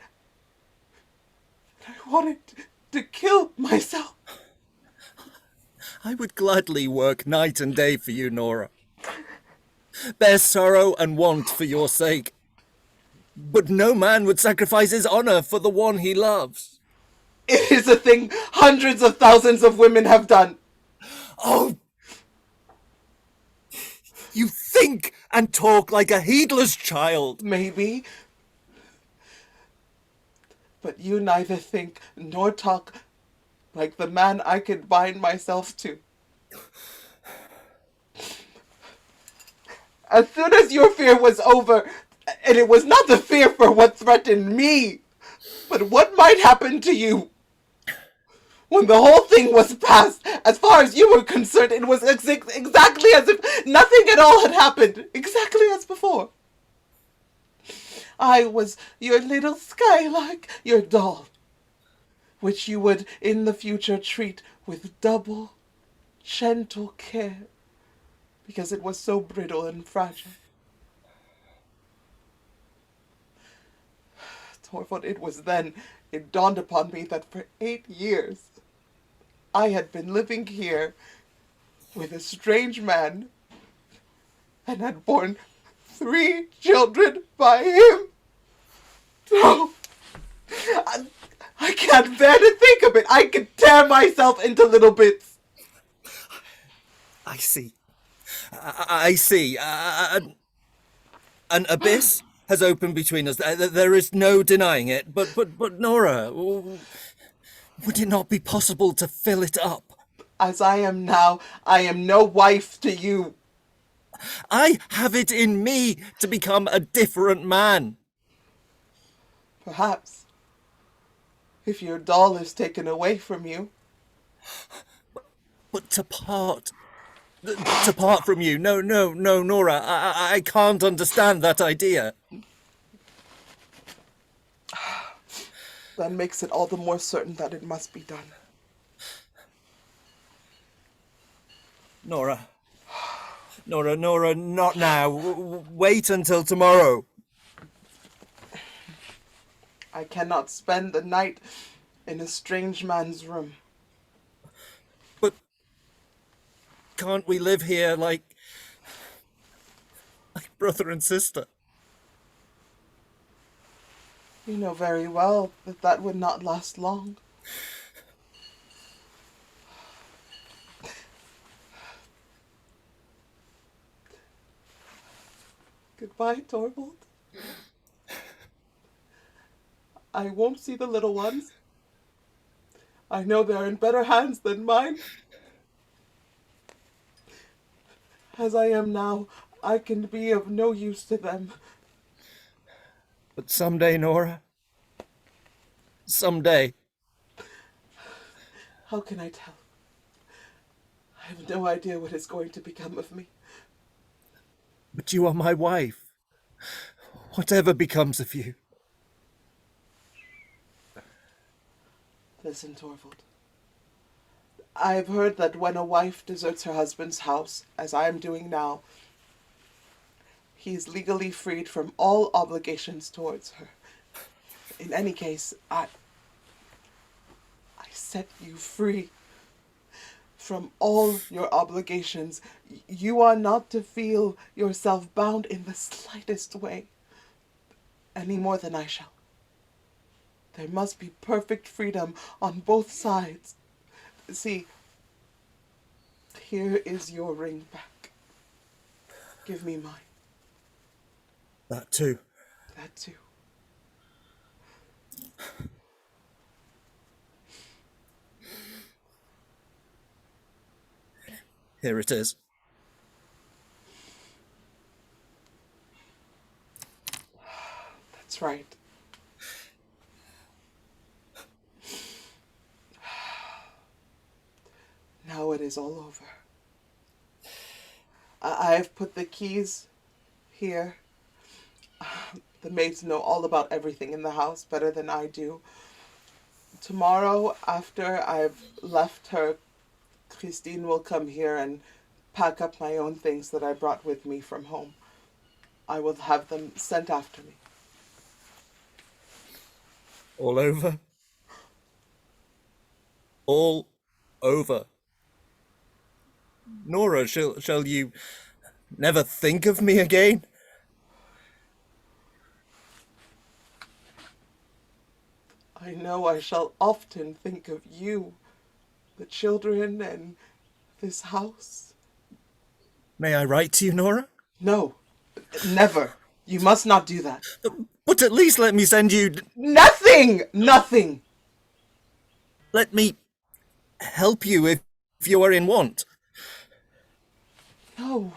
I wanted to kill myself. I would gladly work night and day for you, Nora. Bear sorrow and want for your sake. But no man would sacrifice his honor for the one he loves. It is a thing hundreds of thousands of women have done. Oh! You think and talk like a heedless child. Maybe. But you neither think nor talk like the man I could bind myself to. As soon as your fear was over, and it was not the fear for what threatened me, but what might happen to you. When the whole thing was past, as far as you were concerned, it was exactly as if nothing at all had happened, exactly as before. I was your little skylark, your doll, which you would in the future treat with double, gentle care, because it was so brittle and fragile. Torvald, it was then it dawned upon me that for 8 years I had been living here with a strange man and had borne 3 children by him. Oh, I can't bear to think of it. I could tear myself into little bits. I see. I see. An abyss has opened between us. There is no denying it. But Nora, would it not be possible to fill it up? As I am now, I am no wife to you. I have it in me to become a different man. Perhaps. If your doll is taken away from you. But to part from you. No, Nora. I can't understand that idea. That makes it all the more certain that it must be done. Nora, not now. Wait until tomorrow. I cannot spend the night in a strange man's room. But can't we live here like brother and sister? You know very well that that would not last long. Goodbye, Torvald. I won't see the little ones. I know they're in better hands than mine. As I am now, I can be of no use to them. But someday, Nora. Someday. How can I tell? I have no idea what is going to become of me. But you are my wife. Whatever becomes of you. Listen, Torvald. I've heard that when a wife deserts her husband's house, as I am doing now, he is legally freed from all obligations towards her. In any case, I set you free from all your obligations. You are not to feel yourself bound in the slightest way, any more than I shall. There must be perfect freedom on both sides. See, here is your ring back. Give me mine. That too. That too. Here it is. how it is all over. I've put the keys here. The maids know all about everything in the house better than I do. Tomorrow, after I've left her, Christine will come here and pack up my own things that I brought with me from home. I will have them sent after me. All over? All over. Nora, shall you never think of me again? I know I shall often think of you, the children, and this house. May I write to you, Nora? No, never. You must not do that. But at least let me send you... Nothing! Nothing! Let me help you if you are in want. No.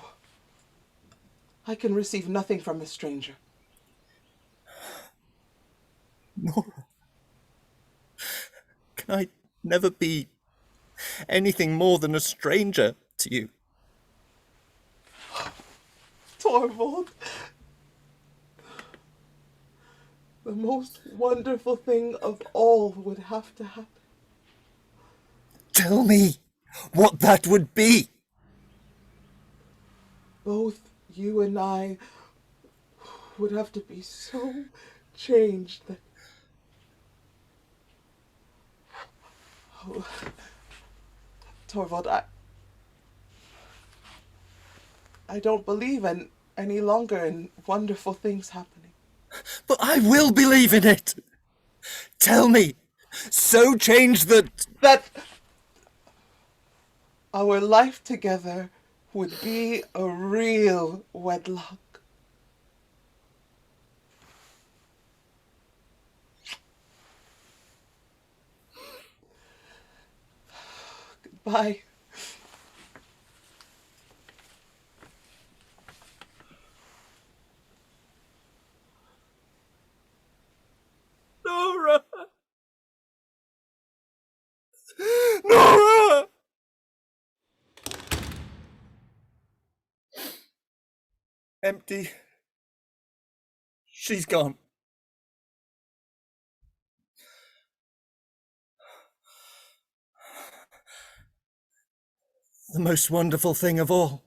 I can receive nothing from a stranger. Nora, can I never be anything more than a stranger to you? Torvald. The most wonderful thing of all would have to happen. Tell me what that would be. Both you and I would have to be so changed that... Oh, Torvald, I don't believe any longer in wonderful things happening. But I will believe in it. Tell me, so changed that our life together would be a real wedlock. Goodbye. Nora! Nora! Empty. She's gone. The most wonderful thing of all.